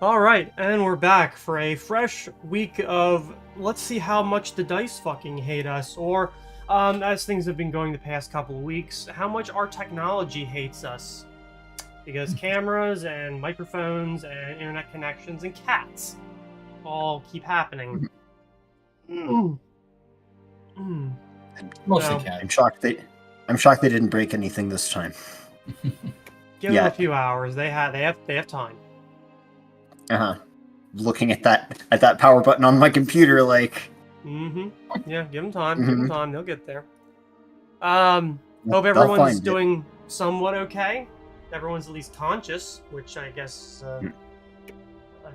Alright, and we're back for a fresh week of let's see how much the dice fucking hate us, or, as things have been going the past couple of weeks, how much our technology hates us. Because cameras and microphones and internet connections and cats all keep happening. Mm. Mm. Mostly So, cat. I'm shocked they didn't break anything this time. give them a few hours. They have time. Looking at that power button on my computer, like. Mm-hmm. Yeah, give them time. Give them Mhm. time. They'll get there. They'll Hope everyone's find it. doing somewhat okay. Everyone's at least conscious, which I guess is a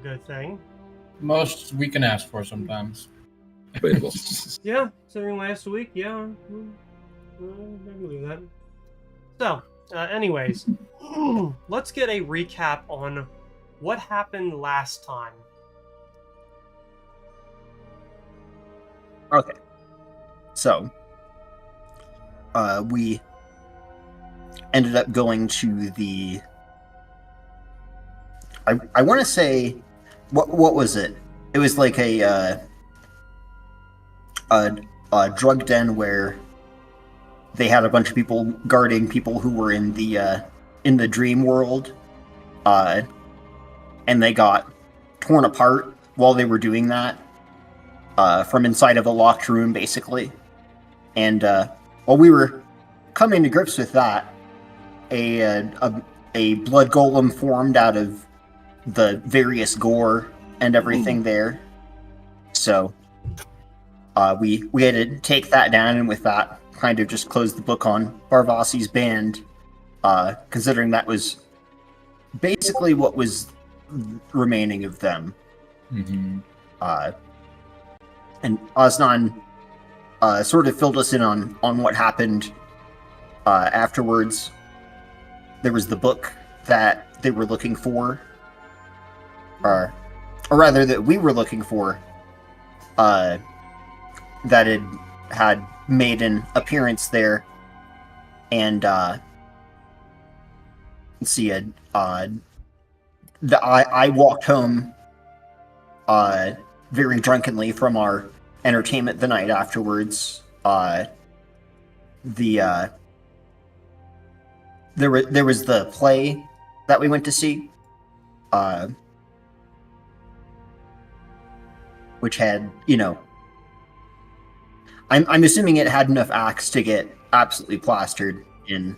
good thing. Most we can ask for sometimes. Debatable. Yeah, considering last week, yeah. I believe that. So, anyways, let's get a recap on what happened last time. Okay. So, we ended up going to the. I want to say, what was it? It was like a drug den where they had a bunch of people guarding people who were in the dream world, and they got torn apart while they were doing that. From inside of a locked room, basically. And while we were coming to grips with that, a blood golem formed out of the various gore and everything there. So we had to take that down, and with that, kind of just close the book on Barvasi's band, considering that was basically what was remaining of them. Mm-hmm. And Osnan sort of filled us in on what happened afterwards. There was the book that they were looking for, or rather that we were looking for, that had made an appearance there. And let's see, I walked home very drunkenly from our entertainment the night afterwards. There was the play that we went to see, which had, I'm assuming it had enough acts to get absolutely plastered in,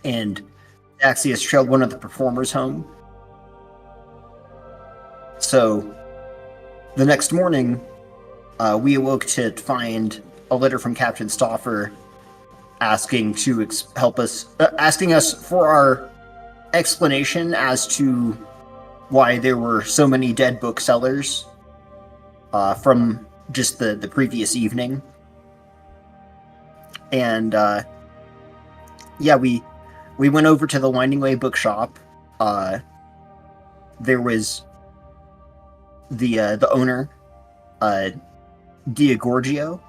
and Axius trailed one of the performers home. So, the next morning, we awoke to find a letter from Captain Stoffer asking to help us, asking us for our explanation as to why there were so many dead booksellers from just the previous evening. And yeah, we went over to the Winding Way bookshop. There was the owner, Diagorgio.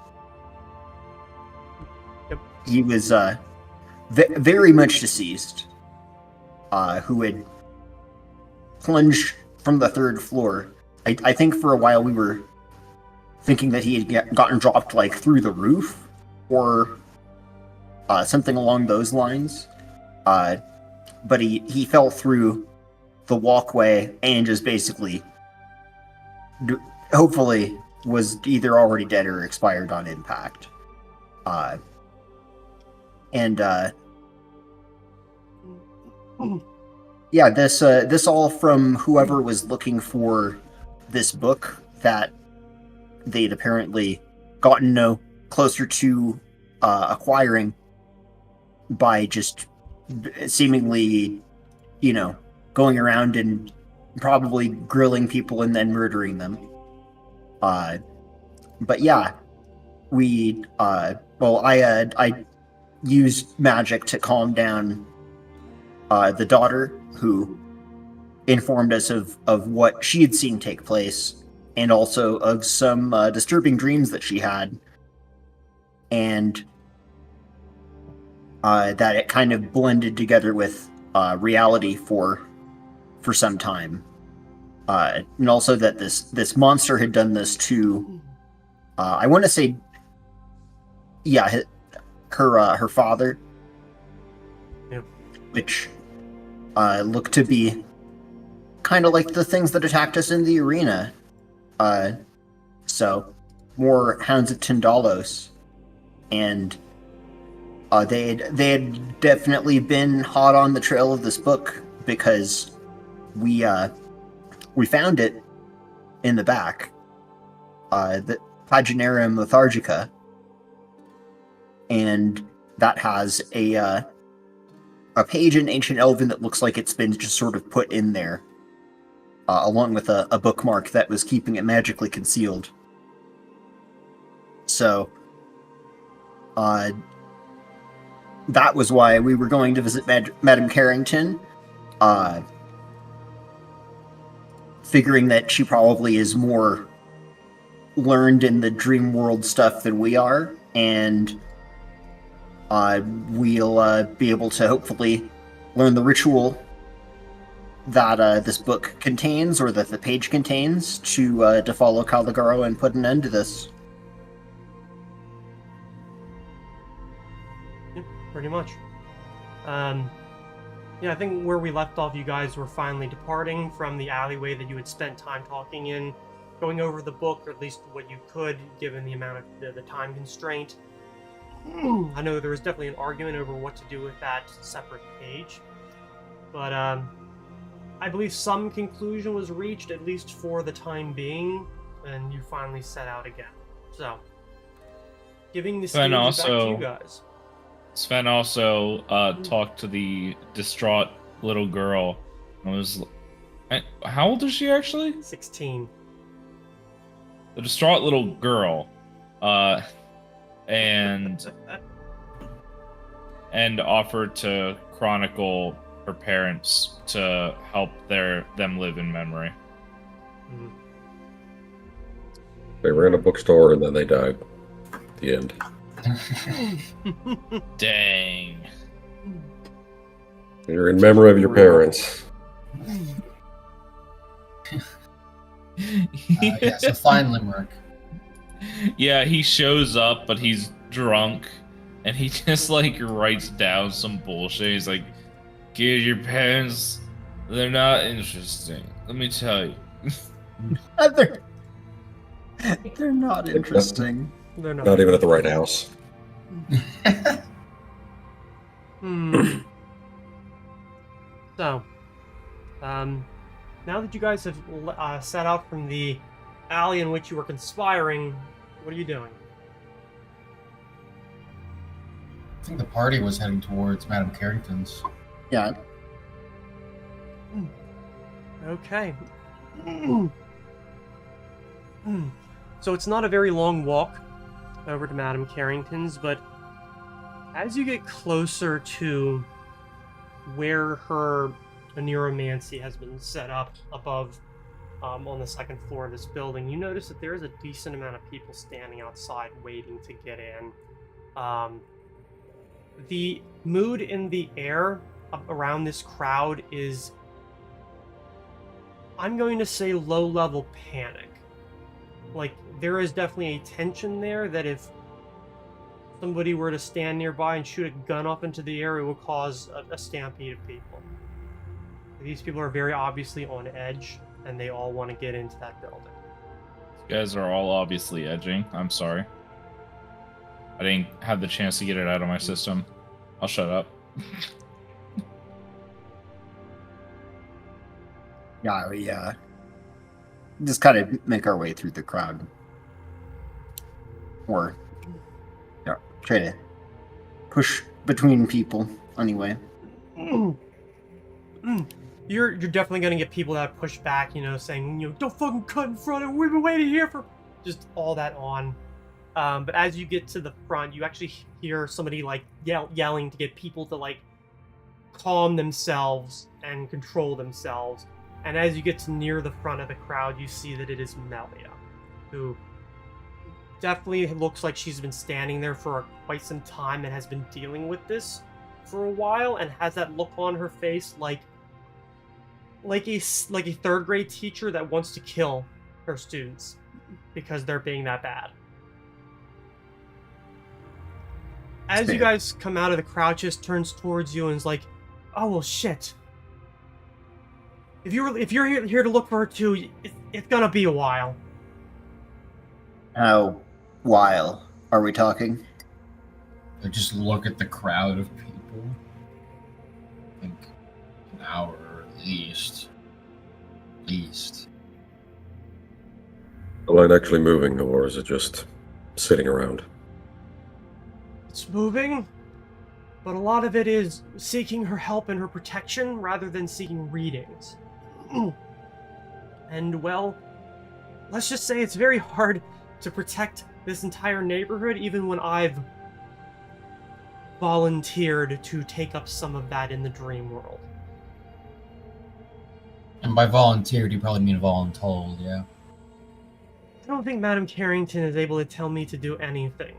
Yep. He was very much deceased, who had plunged from the third floor. I think for a while we were thinking that he had gotten dropped like through the roof or something along those lines. But he fell through the walkway and just basically hopefully was either already dead or expired on impact. Yeah, this all from whoever was looking for this book that they'd apparently gotten no closer to acquiring by just seemingly, going around and probably grilling people and then murdering them. But yeah, I used magic to calm down the daughter, who informed us of what she had seen take place, and also of some disturbing dreams that she had, and that it kind of blended together with reality for for some time, and also that this monster had done this to, I want to say, yeah, her father, Yep. which looked to be kind of like the things that attacked us in the arena. So more hounds of Tindalos, and they had definitely been hot on the trail of this book because we found it in the back, the Paginarum lethargica, and that has a page in Ancient Elven that looks like it's been just sort of put in there, along with a bookmark that was keeping it magically concealed. So, that was why we were going to visit Madame Carrington, figuring that she probably is more learned in the dream world stuff than we are, and we'll be able to hopefully learn the ritual that this book contains, or that the page contains, to follow Caligaro and put an end to this. Yeah, pretty much. Yeah, I think where we left off, you guys were finally departing from the alleyway that you had spent time talking in, going over the book, or at least what you could, given the amount of the time constraint. I know there was definitely an argument over what to do with that separate page, but I believe some conclusion was reached, at least for the time being, and you finally set out again. So, giving the stage back to you guys. Sven also talked to the distraught little girl. How old is she actually? 16. The distraught little girl, and offered to chronicle her parents to help them live in memory. Mhm. They ran a bookstore and then they died. The end. Dang. You're in memory of your parents. Yes, a fine limerick. Yeah, he shows up, but he's drunk, and he just like writes down some bullshit. He's like, "Kid, your parents, they're not interesting. Let me tell you." They're not interesting. They're not. Not even at the right house. So, now that you guys have set out from the alley in which you were conspiring, what are you doing? I think the party was heading towards Madame Carrington's. Yeah. Okay. So it's not a very long walk over to Madame Carrington's, but as you get closer to where her neuromancy has been set up above on the second floor of this building, you notice that there is a decent amount of people standing outside waiting to get in. The mood in the air around this crowd is, I'm going to say, low-level panic. Like, there is definitely a tension there that if somebody were to stand nearby and shoot a gun up into the air, it would cause a stampede of people. These people are very obviously on edge, and they all want to get into that building. You guys are all obviously edging. I'm sorry. I didn't have the chance to get it out of my system. I'll shut up. Yeah, we just kind of make our way through the crowd. Or try to push between people anyway. You're definitely gonna get people that push back, saying, don't fucking cut in front of, we've been waiting here for just all that on. But as you get to the front, you actually hear somebody like yelling to get people to like calm themselves and control themselves. And as you get to near the front of the crowd, you see that it is Melia, who definitely looks like she's been standing there for quite some time and has been dealing with this for a while, and has that look on her face like like a third grade teacher that wants to kill her students because they're being that bad. As you Fair. guys come out of the crowd, just turns towards you and is like, "Oh well, shit. If you're here to look for her too, it's gonna be a while." How while are we talking? I just look at the crowd of people. I think an hour at least. The line actually moving, or is it just sitting around? It's moving, but a lot of it is seeking her help and her protection rather than seeking readings. And well, let's just say it's very hard to protect this entire neighborhood even when I've volunteered to take up some of that in the dream world. And by volunteered, you probably mean voluntold, yeah. I don't think Madame Carrington is able to tell me to do anything.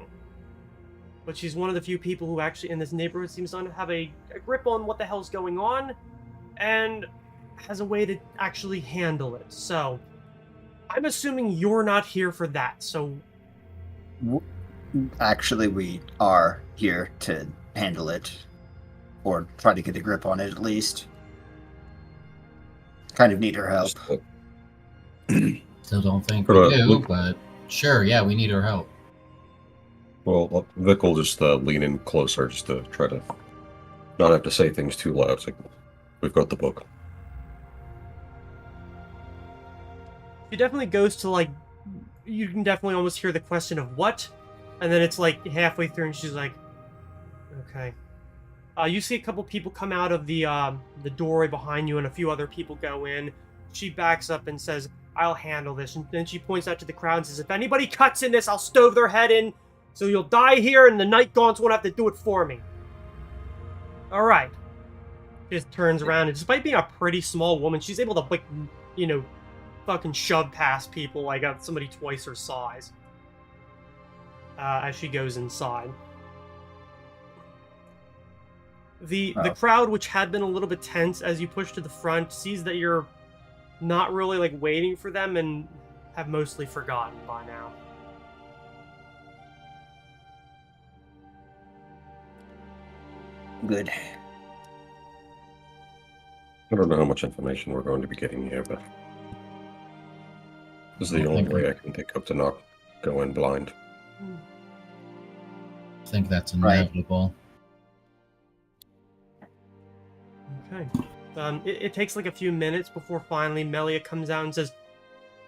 But she's one of the few people who actually in this neighborhood seems to have a grip on what the hell's going on and has a way to actually handle it. So, I'm assuming you're not here for that, so... Actually, we are here to handle it. Or try to get a grip on it, at least. Kind of need her help. Just, Still don't think But, we do, look- but sure, yeah, we need her help. well, Vic will just lean in closer just to try to not have to say things too loud. It's like, we've got the book. She definitely goes to, like... You can definitely almost hear the question of what? And then it's, like, halfway through and she's like... Okay. You see a couple people come out of the doorway behind you and a few other people go in. She backs up and says, "I'll handle this." And then she points out to the crowd and says, "If anybody cuts in this, I'll stove their head in, so you'll die here and the Night Gaunts won't have to do it for me." Alright. Just turns around and despite being a pretty small woman, she's able to, like, fucking shove past people like somebody twice her size. As she goes inside. The crowd, which had been a little bit tense as you push to the front, sees that you're not really, like, waiting for them and have mostly forgotten by now. Good. I don't know how much information we're going to be getting here, but this is the I only think way I can think of to not go in blind. I think that's Right. inevitable. Okay. It takes like a few minutes before finally Melia comes out and says,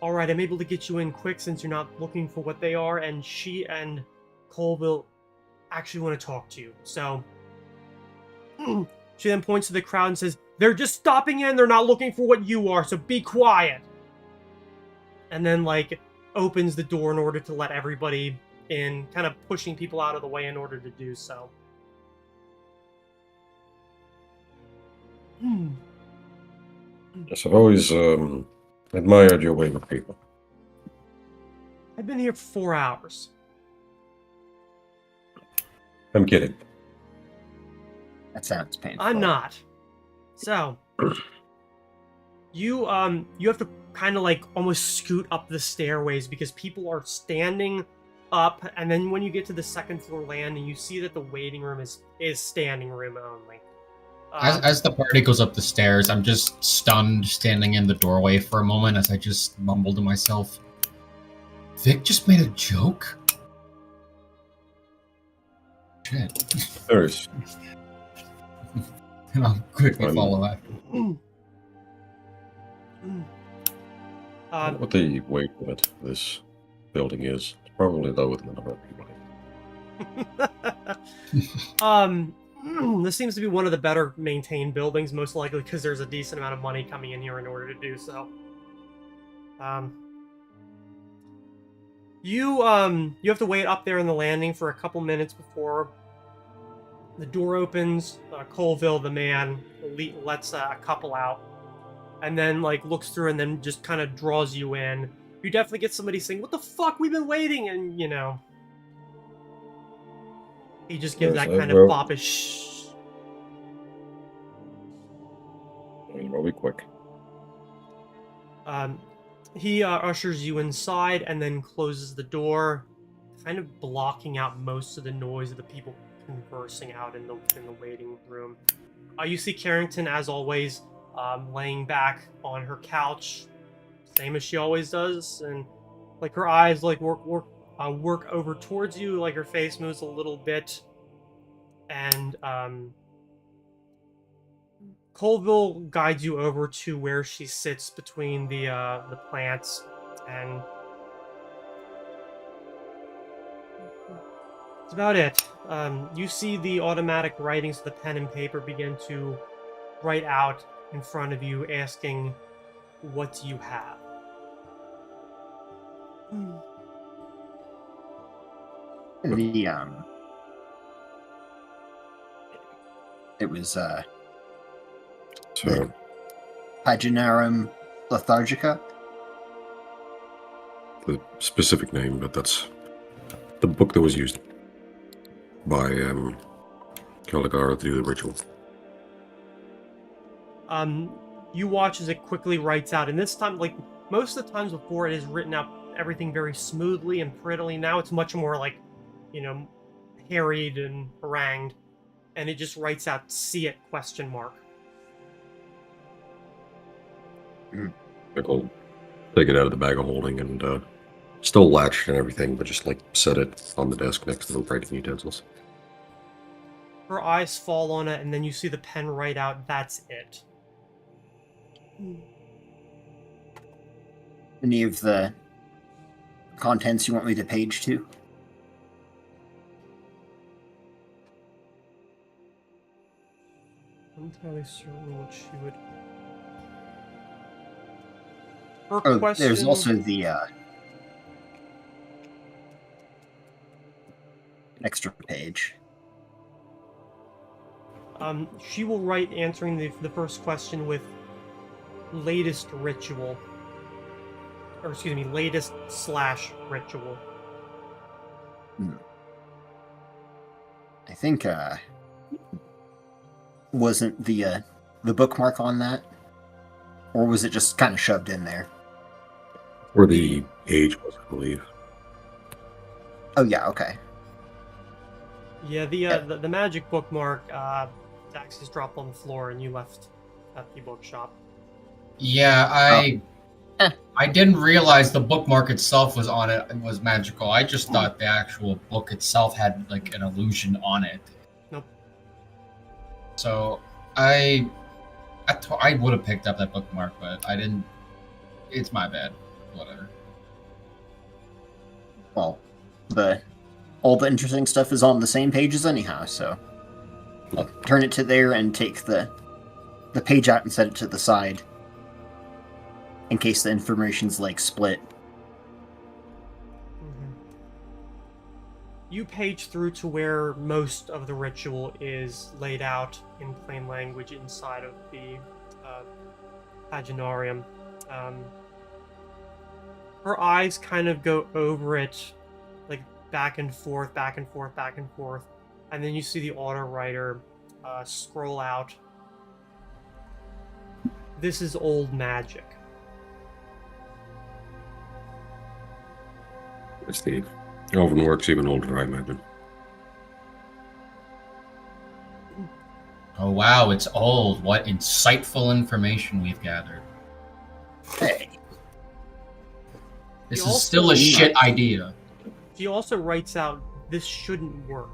"Alright, I'm able to get you in quick since you're not looking for what they are," and she and Colville actually want to talk to you. So, she then points to the crowd and says, "They're just stopping in, they're not looking for what you are, so be quiet." And then, like, opens the door in order to let everybody in, kind of pushing people out of the way in order to do so. Yes, I've always admired your way with people. I've been here for 4 hours. I'm kidding. That sounds painful. I'm not. So, you have to kind of like almost scoot up the stairways because people are standing up, and then when you get to the second floor landing, you see that the waiting room is standing room only. As the party goes up the stairs, I'm just stunned standing in the doorway for a moment as I just mumble to myself, Vic just made a joke? Shit. There's And I'll quickly Um, follow after. what the weight limit of this building is. It's probably lower than the number of people. This seems to be one of the better maintained buildings, most likely because there's a decent amount of money coming in here in order to do so. You have to wait up there in the landing for a couple minutes before the door opens. Colville, the man, lets a couple out, and then like looks through and then just kind of draws you in. You definitely get somebody saying, "What the fuck? We've been waiting," and you know. He just gives Yes, that I kind of will. foppish. I mean, we'll be quick. He ushers you inside and then closes the door, kind of blocking out most of the noise of the people conversing out in the waiting room. You see Carrington, as always, laying back on her couch, same as she always does, and like her eyes like work over towards you, like her face moves a little bit, and Colville guides you over to where she sits between the plants, and that's about it. You see the automatic writings of the pen and paper begin to write out in front of you, asking, "What do you have?" The it was So, the Paginarum lethargica. the specific name, but that's the book that was used by Caligara to do the ritual. You watch as it quickly writes out, and this time, like most of the times before, it has written out everything very smoothly and prettily. Now it's much more like, harried and harangued, and it just writes out "See it?" ? I'll take it out of the bag of holding and still latched and everything, but just like set it on the desk next to the writing utensils. Her eyes fall on it, and then you see the pen write out, "That's it." Any of the contents you want me to page to? I'm entirely certain what she would. Her question. There's also the extra page. She will write answering the first question with latest ritual. Or excuse me, latest/ritual. I think wasn't the bookmark on that, or was it just kind of shoved in there? Where the age was, I believe. Oh yeah, okay. Yeah, the magic bookmark, Dax is dropped on the floor, and you left at the bookshop. Yeah, I didn't realize the bookmark itself was on it. It was magical. I just thought the actual book itself had like an illusion on it. Nope. So I would have picked up that bookmark, but I didn't. It's my bad. Whatever. Well, all the interesting stuff is on the same pages anyhow, so I'll turn it to there and take the page out and set it to the side in case the information's like split. You page through to where most of the ritual is laid out in plain language inside of the Paginarium. Her eyes kind of go over it, like back and forth, back and forth, back and forth, and then you see the auto writer scroll out. This is old magic. It's the Elven works even older, I imagine. Oh wow, it's old. What insightful information we've gathered. Hey, This You is still a also- shit idea. She also writes out, "This shouldn't work."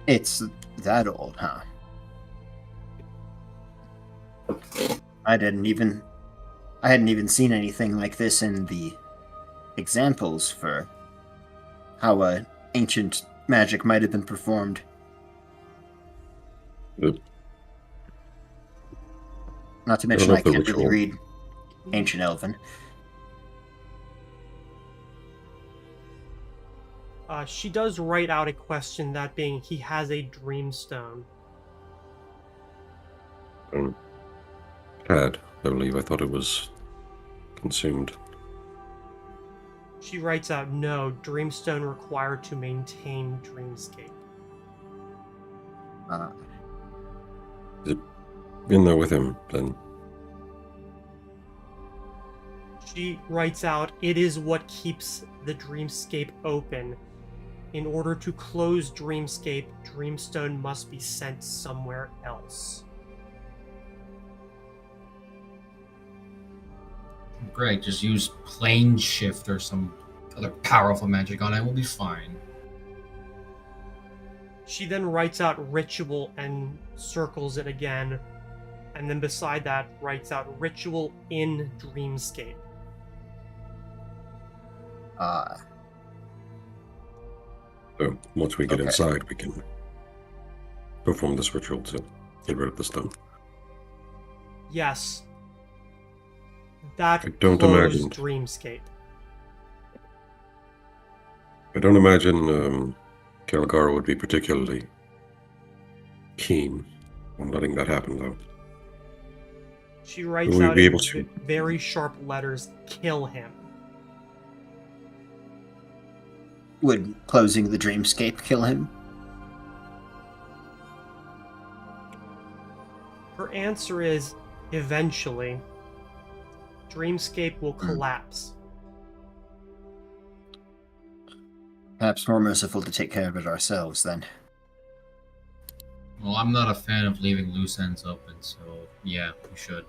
it's that old, huh? I hadn't even seen anything like this in the examples for how ancient magic might have been performed. Yep. Not to I don't mention know I if the can't really ritual- read Ancient Elven. She does write out a question, that being, he has a dreamstone. Had, I believe. I thought it was consumed. She writes out, "No, dreamstone required to maintain dreamscape." Uh, In there with him, then. She writes out, "It is what keeps the dreamscape open. In order to close Dreamscape, Dreamstone must be sent somewhere else." Great, just use plane shift or some other powerful magic on it. We'll be fine. She then writes out ritual and circles it again, and then beside that writes out ritual in Dreamscape. So once we get Okay. inside, we can perform this ritual to get rid of the stone. Yes. That I don't closed imagine- Dreamscape. I don't imagine Caligara would be particularly keen on letting that happen, though. She writes Will we out be in able to- very sharp letters, "Kill him." Would closing the dreamscape kill him? Her answer is, eventually. Dreamscape will collapse. Perhaps more merciful to take care of it ourselves, then. Well, I'm not a fan of leaving loose ends open, so yeah, we should.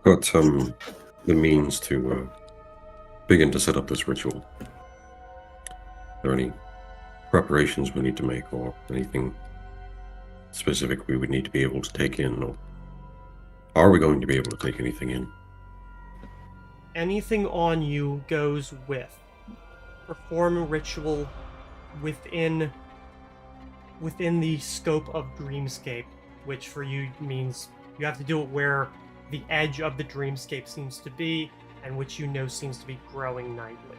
Got the means to begin to set up this ritual. Are there any preparations we need to make, or anything specific we would need to be able to take in, or are we going to be able to take anything in? Anything on you goes with. Perform a ritual within the scope of Dreamscape, which for you means you have to do it where the edge of the Dreamscape seems to be, and which you know seems to be growing nightly.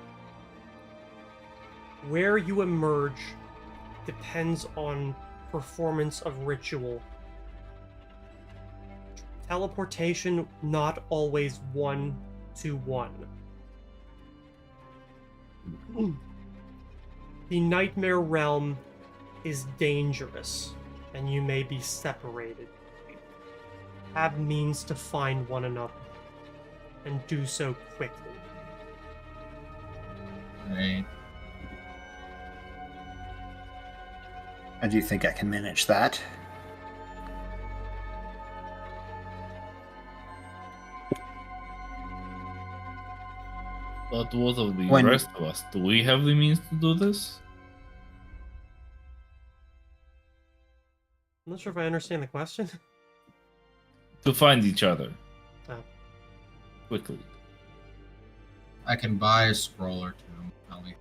Where you emerge depends on performance of ritual. Teleportation, not always 1-to-1. The Nightmare Realm is dangerous, and you may be separated. Have means to find one another, and do so quickly. Right. I do think I can manage that. But what of the When- rest of us? Do we have the means to do this? I'm not sure if I understand the question. To find each other. Oh. Quickly. I can buy a scroll or two, probably.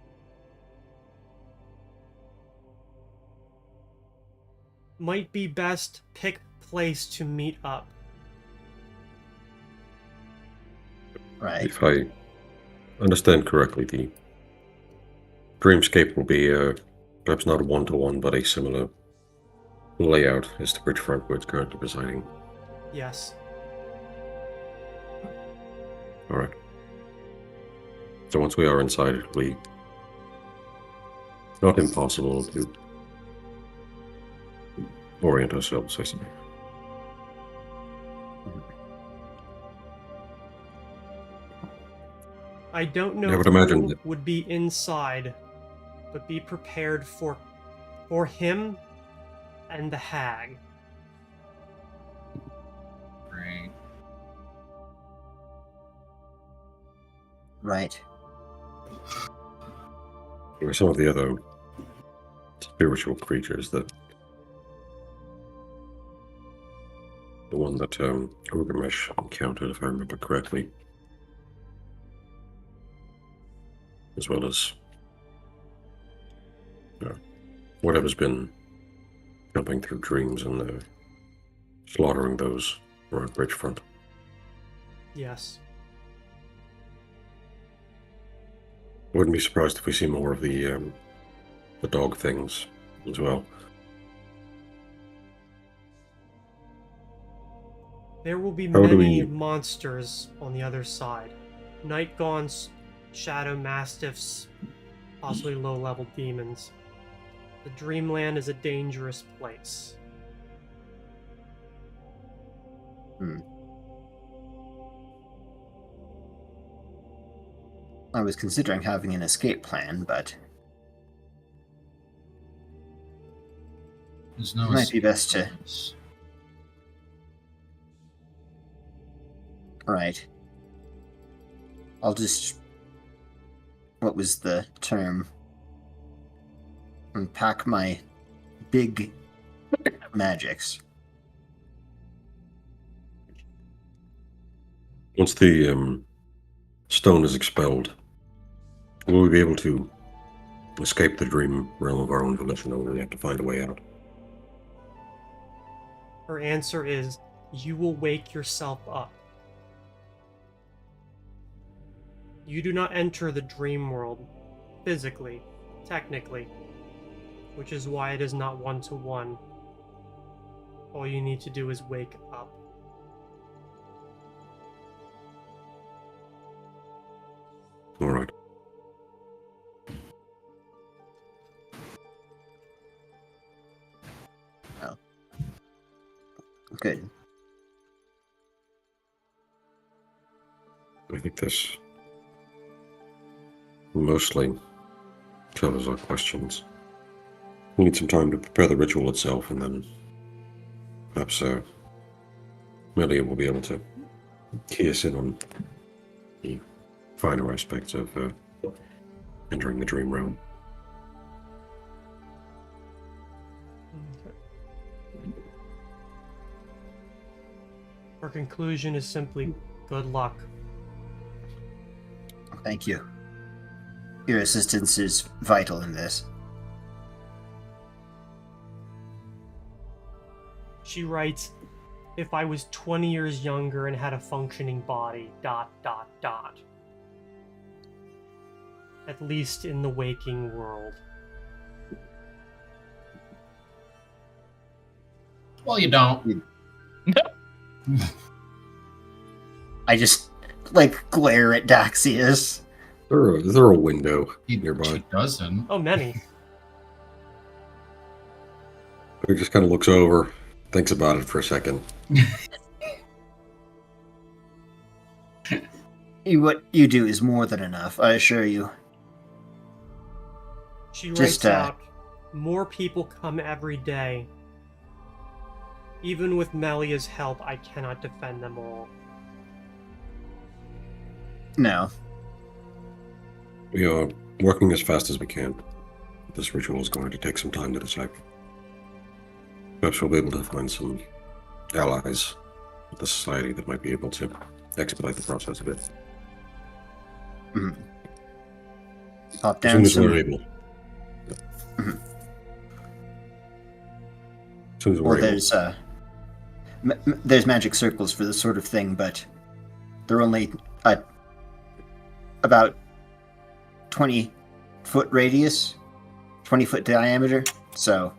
Might be best pick place to meet up. Right. If I understand correctly, the dreamscape will be perhaps not a one-to-one, but a similar layout as the bridgefront where it's currently residing. Yes. All right. So once we are inside, it will be not impossible to orient ourselves, I suppose. I don't know I would who imagine that- would be inside, but be prepared for him and the hag. Right. Right. There are some of the other spiritual creatures that the one that Urgamesh encountered, if I remember correctly, as well as whatever's been jumping through dreams and slaughtering those around Bridgefront. Yes. Wouldn't be surprised if we see more of the dog things as well. There will be How do many we- monsters on the other side. Nightgaunts, shadow mastiffs, possibly low-level demons. The Dreamland is a dangerous place. Hmm. I was considering having an escape plan, but There's no it might be escape best to. from this. Right. I'll just. What was the term? Unpack my big magics. Once the stone is expelled, will we be able to escape the dream realm of our own volition, or will we have to find a way out? Her answer is, you will wake yourself up. You do not enter the dream world physically, technically, which is why it is not one-to-one. All you need to do is wake up. All right. Good. I think this mostly covers our questions. We need some time to prepare the ritual itself, and then perhaps Melia will be able to key us in on the finer aspects of entering the dream realm. Her conclusion is simply, good luck. Thank you. Your assistance is vital in this. She writes, if I was 20 years younger and had a functioning body, ... At least in the waking world. Well, you don't. I just, glare at Daxius. Is there a window She nearby? doesn't. Oh, many. He just kind of looks over, thinks about it for a second. What you do is more than enough, I assure you. She writes Just, out, more people come every day. Even with Melia's help, I cannot defend them all. No. We are working as fast as we can. This ritual is going to take some time to decipher. Perhaps we'll be able to find some allies with the society that might be able to expedite the process a bit. Pop As down soon as some. we're able. Mhm. As soon as Well, we're able. there's magic circles for this sort of thing, but they're only about 20-foot radius, 20-foot diameter. So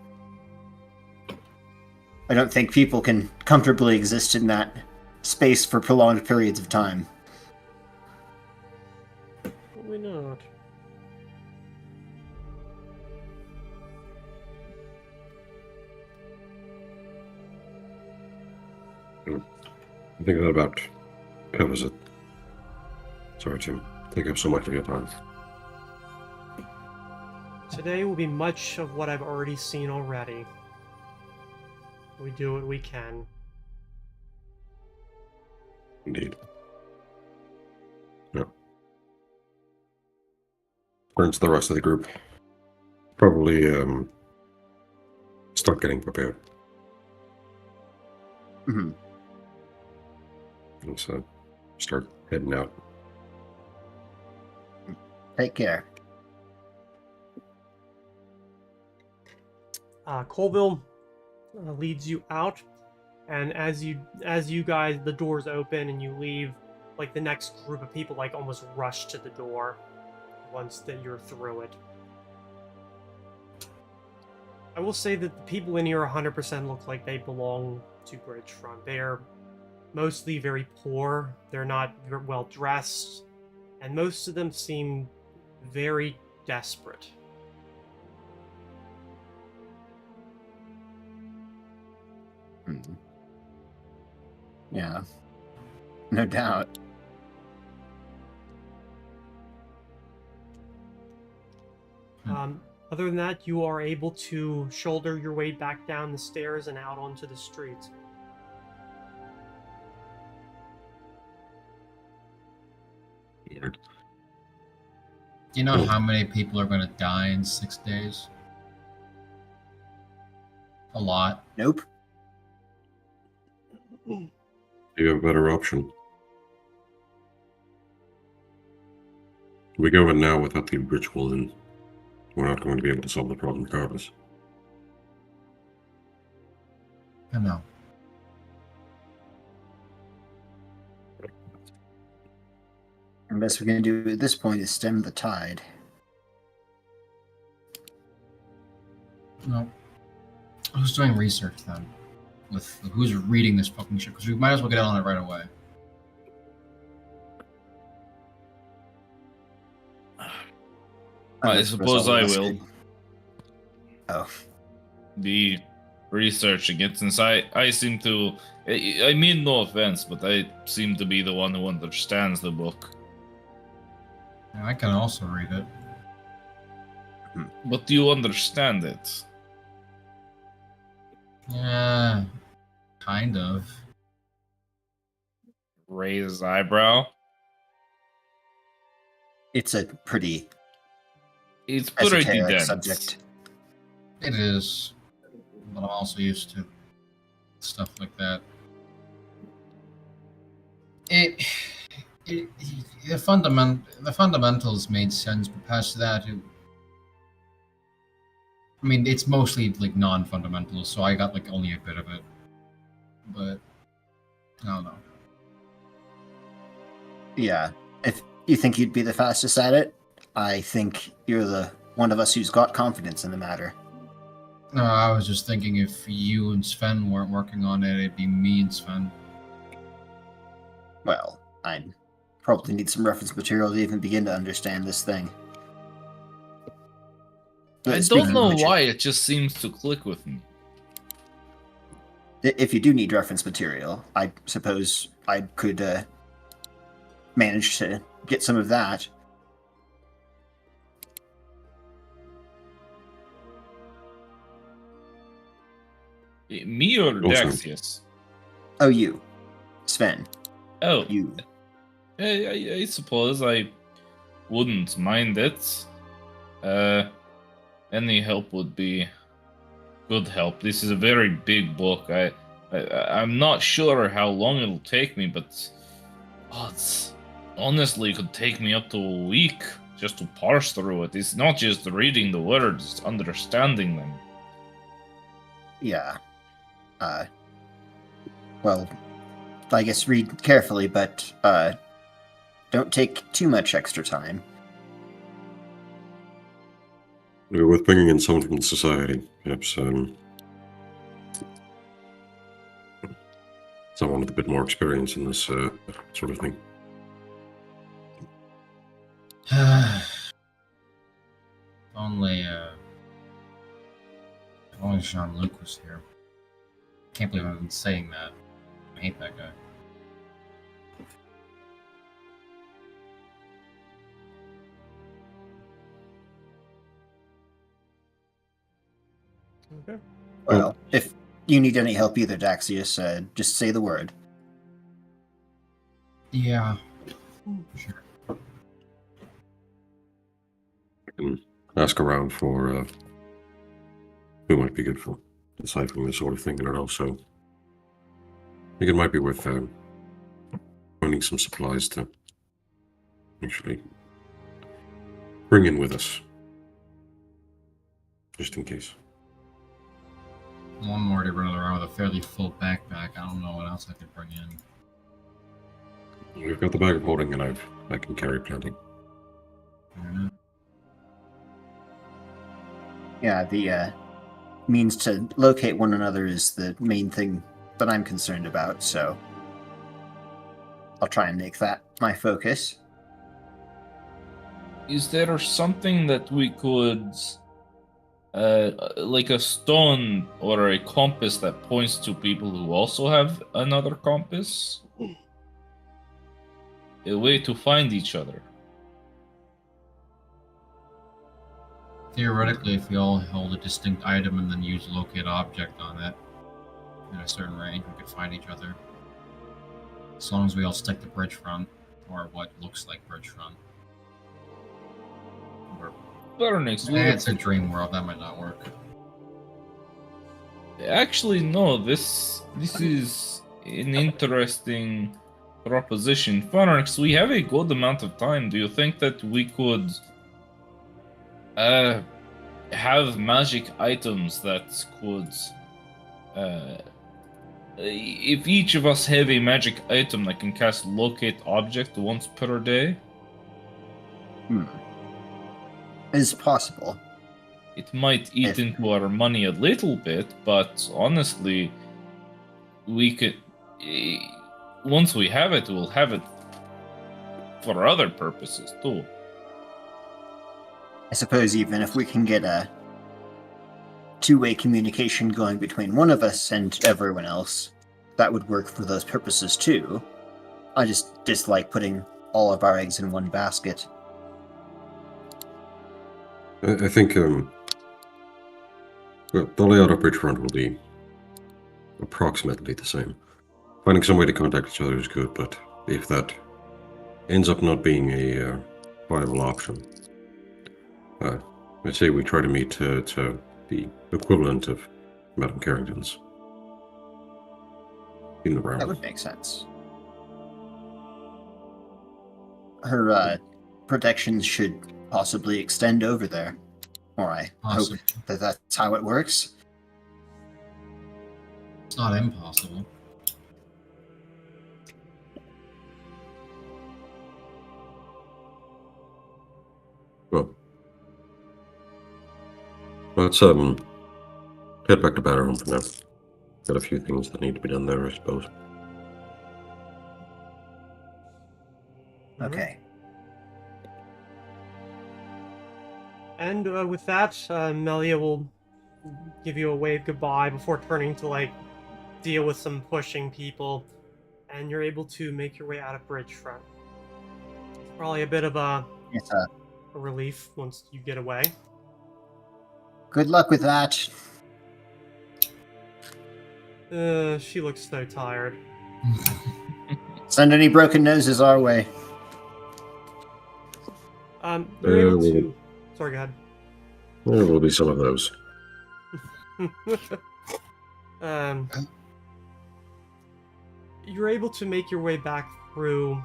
I don't think people can comfortably exist in that space for prolonged periods of time. Probably not. I think that about covers it. Sorry to take up so much of your time. Today will be much of what I've already seen already. We do what we can. Indeed. Yeah. Turns to the rest of the group. Probably start getting prepared. Mm-hmm. And so start heading out. Take care. Colville leads you out, and as you guys, the doors open and you leave, like the next group of people like almost rush to the door once that you're through it. I will say that the people in here 100% look like they belong to Bridgefront. They are mostly very poor. They're not well dressed, and most of them seem very desperate. Mhm. Yeah. No doubt. Other than that, you are able to shoulder your way back down the stairs and out onto the street. Weird. Do you know Oh. how many people are going to die in 6 days? A lot. Nope. Do you have a better option? We go in now without the ritual, and we're not going to be able to solve the problem regardless. I know. The best we're going to do at this point is stem the tide. No. Who's doing research then? With who's reading this fucking shit? Because we might as well get on it right away. I suppose I will. Oh. Be researching it since I seem to. I mean, no offense, but I seem to be the one who understands the book. Yeah, I can also read it. But do you understand it? Yeah, kind of. Raise his eyebrow. It's a pretty It's pretty esoteric dense. subject. It is, but I'm also used to stuff like that. The fundamentals made sense, but past that, I mean, it's mostly like non-fundamentals, so I got like only a bit of it. But I don't know. Yeah. If you think you'd be the fastest at it, I think you're the one of us who's got confidence in the matter. No, I was just thinking if you and Sven weren't working on it, it'd be me and Sven. Well, I'd probably need some reference material to even begin to understand this thing. I don't Speaking know of which, why it just seems to click with me. if you do need reference material, I suppose I could manage to get some of that. Me or Also- Daxius? Oh, you. Sven. Oh, You. I suppose I wouldn't mind it. Any help would be good help. This is a very big book. I'm not sure how long it'll take me, but honestly, it could take me up to a week just to parse through it. It's not just reading the words, it's understanding them. Yeah. Well, I guess read carefully, but don't take too much extra time. With bringing in someone from society, perhaps someone with a bit more experience in this sort of thing. Only, if only Jean-Luc was here. Can't believe I've been saying that. I hate that guy. Okay. Well, if you need any help either, Daxius, just say the word. Yeah. Sure. I can ask around for who might be good for deciphering this sort of thing, and it also, I think it might be worth finding some supplies to actually bring in with us, just in case. I'm already running around with a fairly full backpack. I don't know what else I could bring in. We've got the bag of holding, and I can carry plenty. Fair enough. Yeah, the means to locate one another is the main thing that I'm concerned about, so I'll try and make that my focus. Is there something that we could like a stone or a compass that points to people who also have another compass. A way to find each other. Theoretically, if we all hold a distinct item and then use locate object on it in a certain range, we could find each other. As long as we all stick to bridge front, or what looks like bridge front. Or, it's a dream world, that might not work. Actually, no. This is an interesting proposition. Phalanx, we have a good amount of time. Do you think that we could have magic items that could if each of us have a magic item that can cast locate object once per day? Is possible. It might eat into our money a little bit, but honestly, we could. Once we have it, we'll have it for other purposes too. I suppose even if we can get a two-way communication going between one of us and everyone else, that would work for those purposes too. I just dislike putting all of our eggs in one basket. I think the layout of Bridgefront will be approximately the same. Finding some way to contact each other is good, but if that ends up not being a viable option, I'd say we try to meet to the equivalent of Madame Carrington's in the round. That would make sense. Her protections should possibly extend over there. Or I hope that that's how it works. It's not impossible. Well, let's head back to Batterhome for now. Got a few things that need to be done there, I suppose. Okay. And with that, Melia will give you a wave goodbye before turning to, deal with some pushing people. And you're able to make your way out of Bridgefront. It's probably a bit of a relief once you get away. Good luck with that. She looks so tired. Send any broken noses our way. You're able to... Sorry, go ahead. There will be some of those. You're able to make your way back through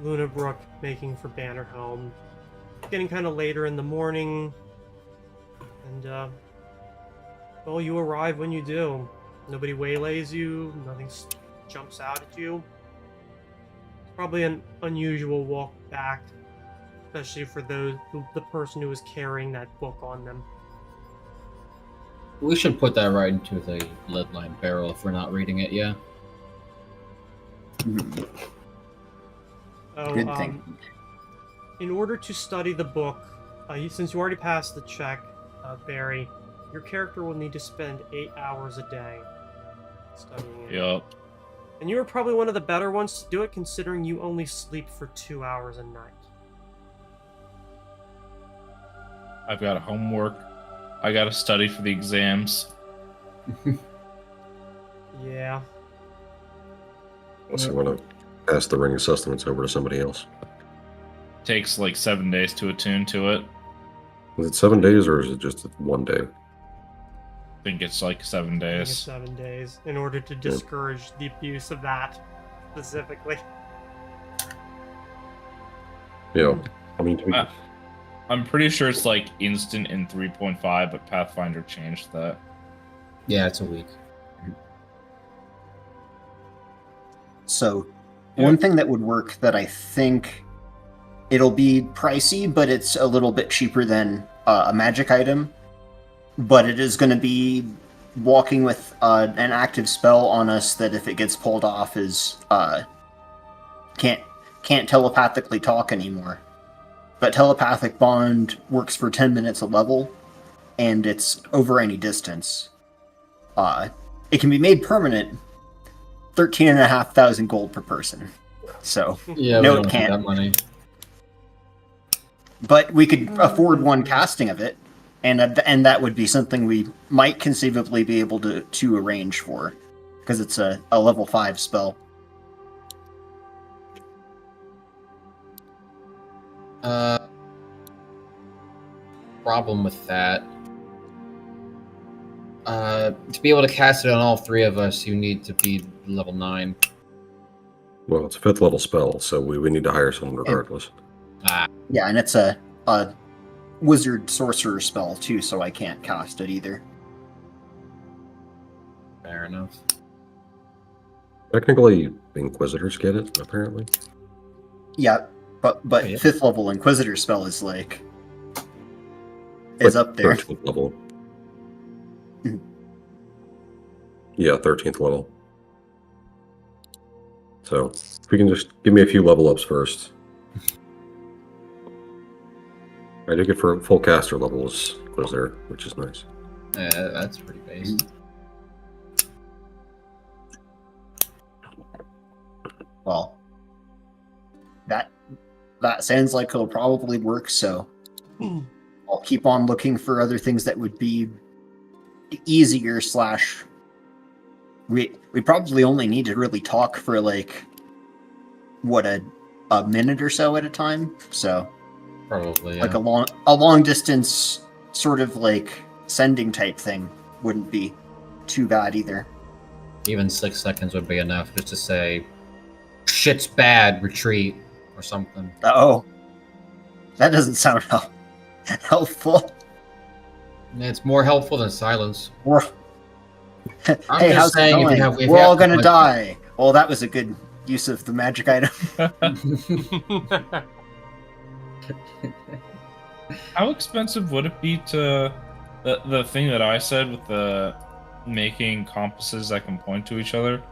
Luna Brook, making for Bannerhelm. Getting kind of later in the morning, and well, you arrive when you do. Nobody waylays you, nothing jumps out at you. It's probably an unusual walk back, especially for the person who was carrying that book on them. We should put that right into the lead-lined barrel if we're not reading it, yeah? Good thing. In order to study the book, since you already passed the check, Barry, your character will need to spend 8 hours a day studying it. Yup. And you are probably one of the better ones to do it, considering you only sleep for 2 hours a night. I've got homework. I gotta study for the exams. Yeah. Also, want to pass the Ring of Sustenance over to somebody else. Takes 7 days to attune to it. Is it 7 days or is it just 1 day? I think it's 7 I think days. it's 7 days, in order to discourage the abuse of that, specifically. Yeah. I mean, I'm pretty sure it's instant in 3.5, but Pathfinder changed that. Yeah, it's a week. So, one thing that would work that I think it'll be pricey, but it's a little bit cheaper than a magic item. But it is going to be walking with an active spell on us that, if it gets pulled off, is can't telepathically talk anymore. But telepathic bond works for 10 minutes a level, and it's over any distance. It can be made permanent, 13,500 gold per person. So, Yeah, no, we it don't can't. have that money. But we could afford one casting of it, and that would be something we might conceivably be able to arrange for, because it's a level 5 spell. Problem with that. To be able to cast it on all three of us, you need to be level 9. Well, it's a 5th level spell, so we would need to hire someone regardless. Yeah, and it's a wizard sorcerer spell too, so I can't cast it either. Fair enough. Technically, Inquisitors get it, apparently. Yeah, but Oh, yeah. 5th level Inquisitor spell is is up there. 13th level. Mhm. Yeah, 13th level. So, if we can just give me a few level ups first. I did get for full caster levels Inquisitor, which is nice. Yeah, that's pretty base. Well, that sounds like it'll probably work, so I'll keep on looking for other things that would be easier / we probably only need to really talk for like what a minute or so at a time. So Probably, yeah. like a long distance sort of like sending type thing wouldn't be too bad either. Even 6 seconds would be enough just to say, shit's bad, retreat, or something. Oh, that doesn't sound helpful. It's more helpful than silence. Or I'm hey, just how's it saying, if you going? have- if We're you all have gonna to- die. Well, that was a good use of the magic item. How expensive would it be to the thing that I said with the making compasses that can point to each other?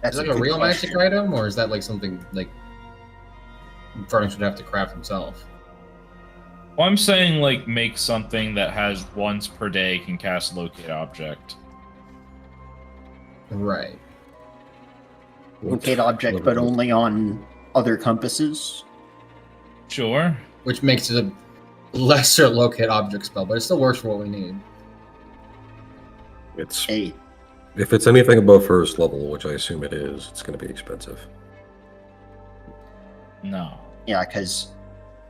That's Is that a good real question. magic item, or is that like something like Furnace would have to craft himself? Well, I'm saying like make something that has once per day can cast locate object. Right. Locate object, but only on other compasses. Sure. Which makes it a lesser locate object spell, but it still works for what we need. It's Hey, if it's anything above 1st level, which I assume it is, it's going to be expensive. No. yeah, because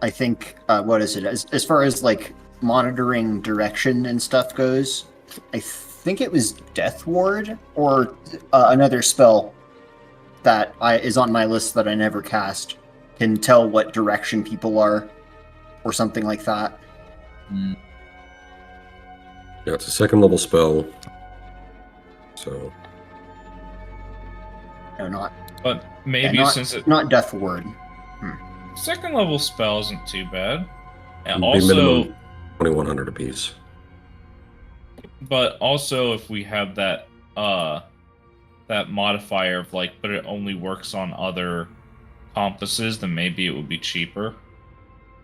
I think what is it? As far as like monitoring direction and stuff goes, I think it was Death Ward or another spell that is on my list that I never cast can tell what direction people are, or something like that. Mm. Yeah, it's a 2nd level spell. So, No, not But maybe not, since it not Death Ward. 2nd level spell isn't too bad. And it'd be also, minimum 2,100 apiece. but also if we have that that modifier of like, but it only works on other compasses, then maybe it would be cheaper.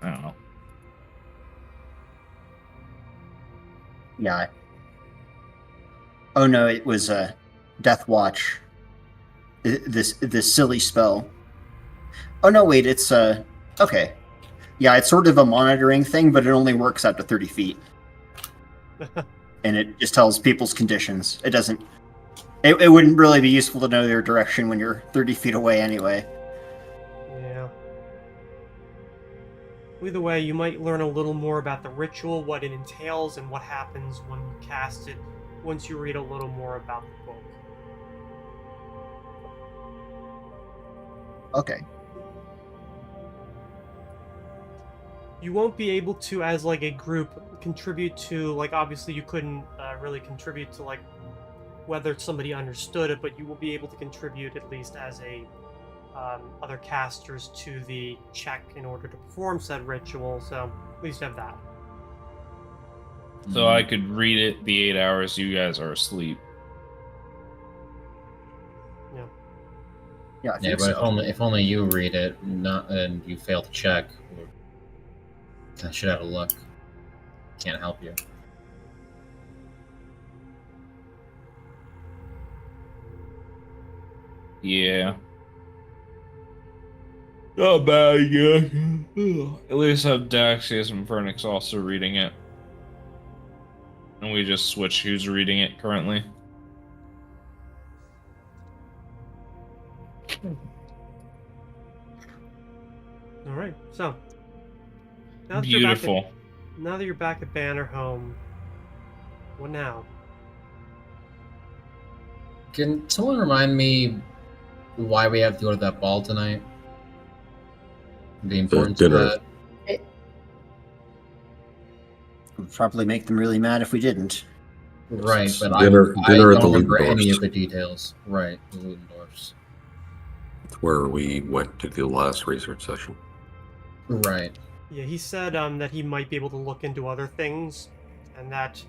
I don't know. Yeah. Oh no, it was Death Watch. This silly spell. Oh no, wait, it's okay. Yeah, it's sort of a monitoring thing, but it only works out to 30 feet. And it just tells people's conditions. It doesn't. It wouldn't really be useful to know their direction when you're 30 feet away anyway. Yeah. Either way, you might learn a little more about the ritual, what it entails, and what happens when you cast it once you read a little more about the book. Okay. You won't be able to, as like a group, contribute to, like, obviously you couldn't really contribute to, like, whether somebody understood it, but you will be able to contribute at least as a other casters to the check in order to perform said ritual, so at least have that. So I could read it the 8 hours you guys are asleep. Yeah. Yeah, I Yeah, think but so. if only you read it, not and you fail to check, I should have a look. Can't help you. Yeah. Not bad, yeah. At least I have Daxius and Vernix also reading it. And we just switch who's reading it currently. All right. So now that Beautiful. now that you're back at Banner Home, what now? Can someone remind me why we have to go to that ball tonight? The importance of dinner. that? It would probably make them really mad if we didn't. Right, but Dinner I at don't the remember any Ludendorffs. of the details. Right, the Ludendorffs. Where we went to the last research session. Right. Yeah, he said that he might be able to look into other things, and that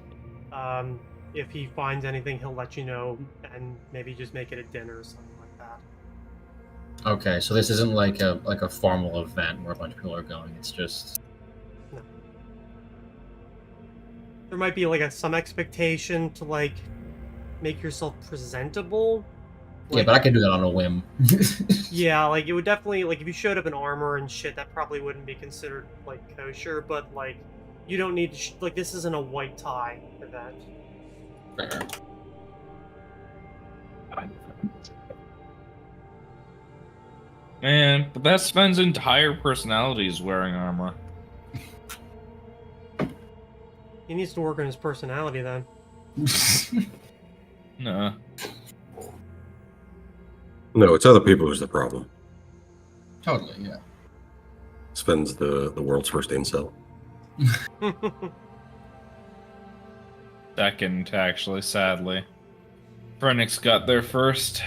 if he finds anything, he'll let you know, and maybe just make it a dinner or something like that. Okay, so this isn't like a formal event where a bunch of people are going. It's just There might be like some expectation to like make yourself presentable. yeah, but I can do that on a whim. Yeah, like it would definitely like if you showed up in armor and shit, that probably wouldn't be considered like kosher. But like, you don't need to like this isn't a white tie event. Fair. Man, but that Sven's entire personality is wearing armor. He needs to work on his personality then. Nah. No, it's other people who's the problem. Totally, yeah. Sven's the world's first incel. Second, actually, sadly. Vernix got there first.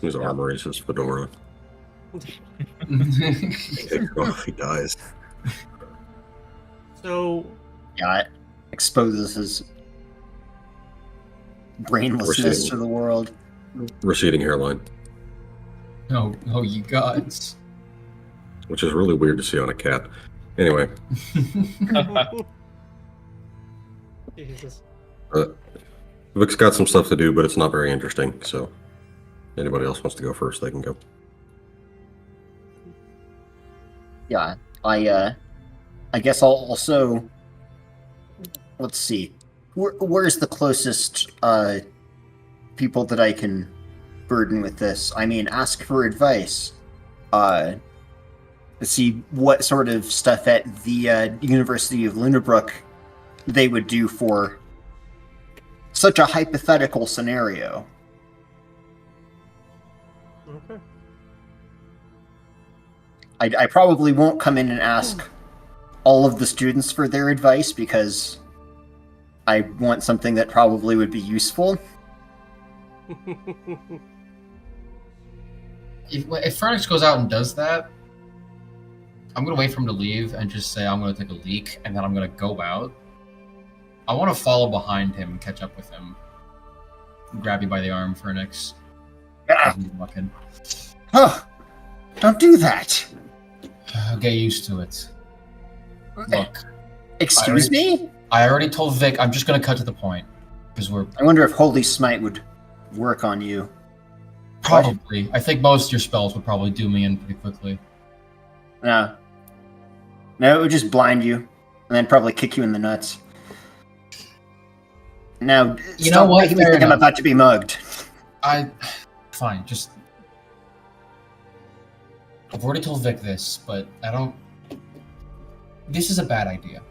His armor is his fedora. Oh, he dies. So Yeah, it exposes his brainlessness to the world. Receding hairline, oh, you gods. which is really weird to see on a cat. Anyway, Jesus. Vic's got some stuff to do, but it's not very interesting. So, anybody else wants to go first, they can go. Yeah, I guess I'll also. Let's see. Where's the closest people that I can burden with this? I mean, ask for advice. See what sort of stuff at the University of Lunabrook they would do for such a hypothetical scenario. Okay. I probably won't come in and ask all of the students for their advice because I want something that probably would be useful. If Fernix goes out and does that, I'm gonna wait for him to leave and just say I'm gonna take a leak, and then I'm gonna go out. I want to follow behind him and catch up with him. Grab you by the arm, Fernix. Ah, Walk in. huh, don't do that. I'll get used to it. Look, Excuse me? I already told Vic I'm just gonna cut to the point because we're I wonder if Holy Smite would work on you. probably. I think most of your spells would probably do me in pretty quickly. No. No, it would just blind you, and then probably kick you in the nuts. Now, You know what? making me Fair think I'm enough. about to be mugged. Fine. Just I've already told Vic this, but I don't. This is a bad idea.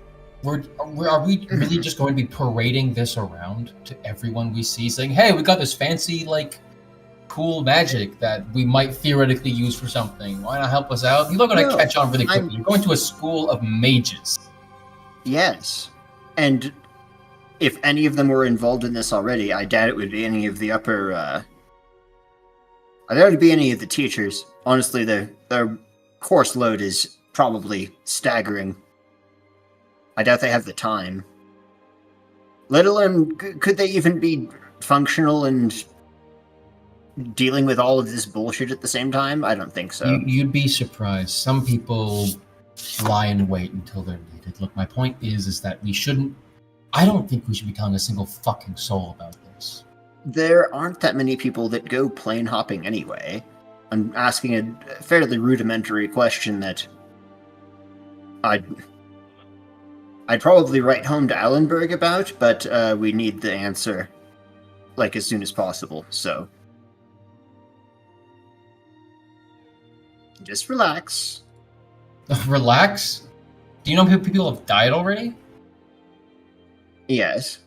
Are we really just going to be parading this around to everyone we see, saying, "Hey, we got this fancy, like, cool magic that we might theoretically use for something. Why not help us out?" You're not going to No, catch on really quickly. You're going to a school of mages. Yes. And if any of them were involved in this already, I doubt it would be any of the upper, I doubt it would be any of the teachers. Honestly, their course load is probably staggering. I doubt they have the time. Let alone, could they even be functional and dealing with all of this bullshit at the same time? I don't think so. You'd be surprised. Some people lie in wait until they're needed. Look, my point is that we shouldn't. I don't think we should be telling a single fucking soul about this. There aren't that many people that go plane hopping anyway. I'm asking a fairly rudimentary question that I'd probably write home to Allenberg about, but we need the answer like as soon as possible, so just relax. Relax. Do you know people have died already? Yes.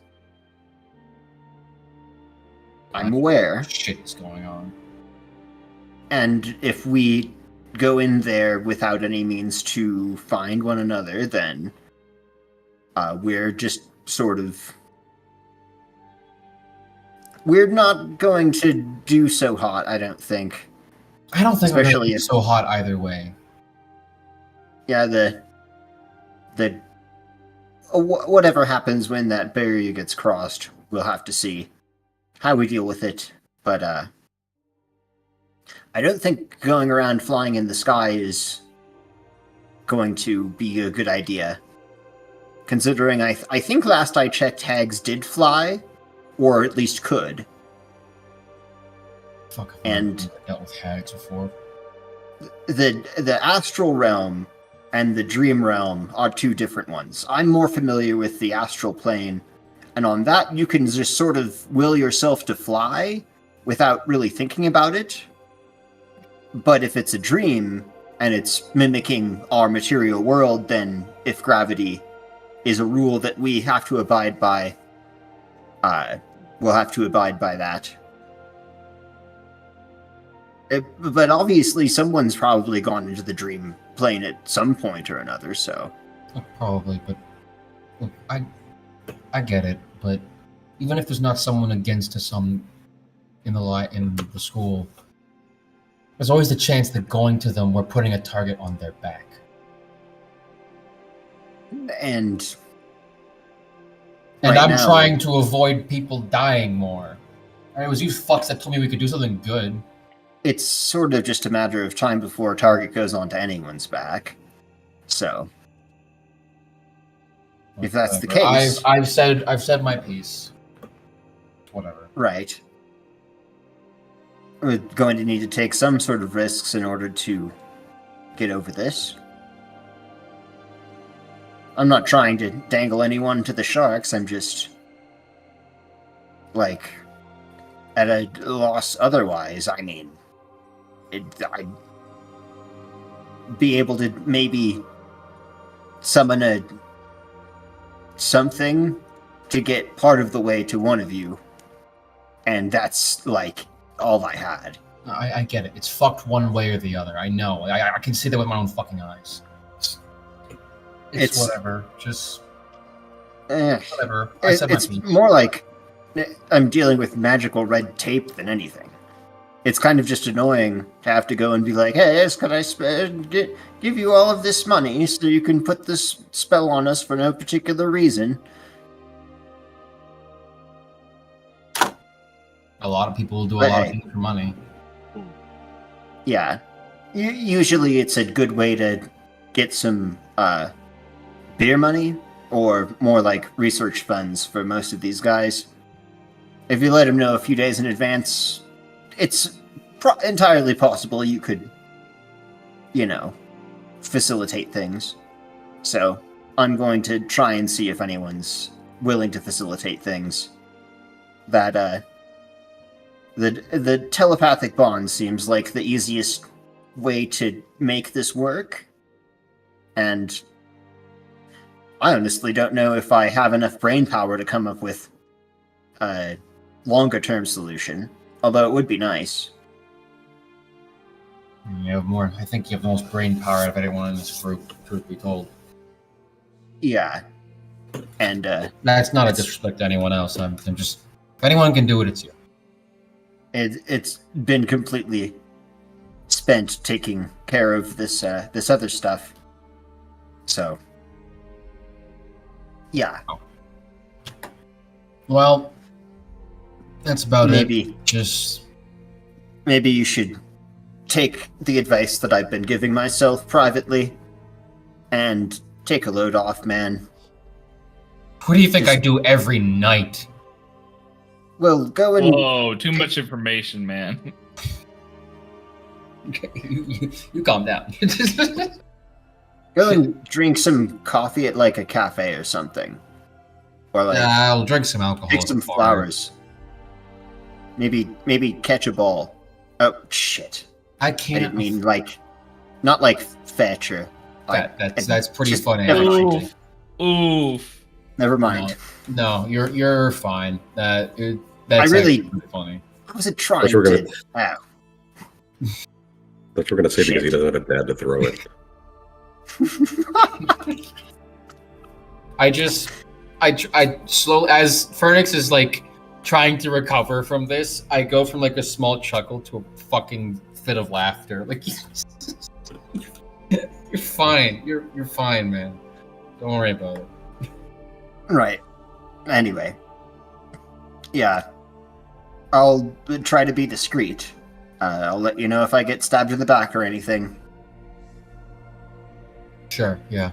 I'm aware. Shit is going on. And if we go in there without any means to find one another, then we're just sort of... We're not going to do so hot, I don't think. I don't think Especially it's so hot either way. Yeah, whatever happens when that barrier gets crossed, we'll have to see how we deal with it. But I don't think going around flying in the sky is going to be a good idea. Considering I think last I checked, hags did fly, or at least could. Fuck, And I've dealt with hags before. the astral realm and the dream realm are two different ones. I'm more familiar with the astral plane, and on that you can just sort of will yourself to fly without really thinking about it. But if it's a dream and it's mimicking our material world, then if gravity is a rule that we have to abide by, we'll have to abide by that. But obviously someone's probably gone into the dream plane at some point or another, so... Probably, but... Look, I get it, but even if there's not someone against us in the school, there's always the chance that going to them, we're putting a target on their back. And I'm now, trying to avoid people dying more. And it was you fucks that told me we could do something good. it's sort of just a matter of time before a target goes onto anyone's back. So, if that's the case, I've said my piece. Whatever. right. We're going to need to take some sort of risks in order to get over this. I'm not trying to dangle anyone to the sharks, I'm just, like, at a loss otherwise. I mean, I'd be able to maybe summon something to get part of the way to one of you, and that's, like, all I had. I get it. It's fucked one way or the other. I know. I can see that with my own fucking eyes. It's whatever. Just whatever. I said It's my piece. more like I'm dealing with magical red tape than anything. It's kind of just annoying to have to go and be like, "Hey, yes, could I give you all of this money so you can put this spell on us for no particular reason?" A lot of people will do a lot of things for money. Yeah. Usually it's a good way to get some beer money, or more like research funds for most of these guys. If you let them know a few days in advance, it's entirely possible you could, facilitate things. So I'm going to try and see if anyone's willing to facilitate things. That, the telepathic bond seems like the easiest way to make this work. And I honestly don't know if I have enough brain power to come up with a longer-term solution, although it would be nice. You have more. I think you have the most brain power out of anyone in this group, truth be told. Yeah. And, That's not a disrespect to anyone else. I'm just... If anyone can do it, it's you. it's been completely spent taking care of this other stuff. So, yeah. Well, that's about Maybe. it. Just maybe you should take the advice that I've been giving myself privately and take a load off, man. What do you think Just- I do every night? Well, go and Whoa, too much information, man. You calm down. go and drink some coffee at like a cafe or something, or like I'll drink some alcohol. pick at some the bar. flowers. Maybe catch a ball. Oh shit! I I can't. didn't mean like, not like fetcher. Like, That's pretty just- funny. never mind. actually. Oof. Never mind. No, you're fine. That's really- actually funny. I wasn't trying Thought you were to. gonna- Ow. But we're gonna say because he Shit. doesn't have a dad to throw it. I slowly, as Fernix is like trying to recover from this, I go from like a small chuckle to a fucking fit of laughter. Like, you're fine. You're fine, man. Don't worry about it. Right. Anyway. Yeah. I'll try to be discreet. I'll let you know if I get stabbed in the back or anything. Sure, yeah.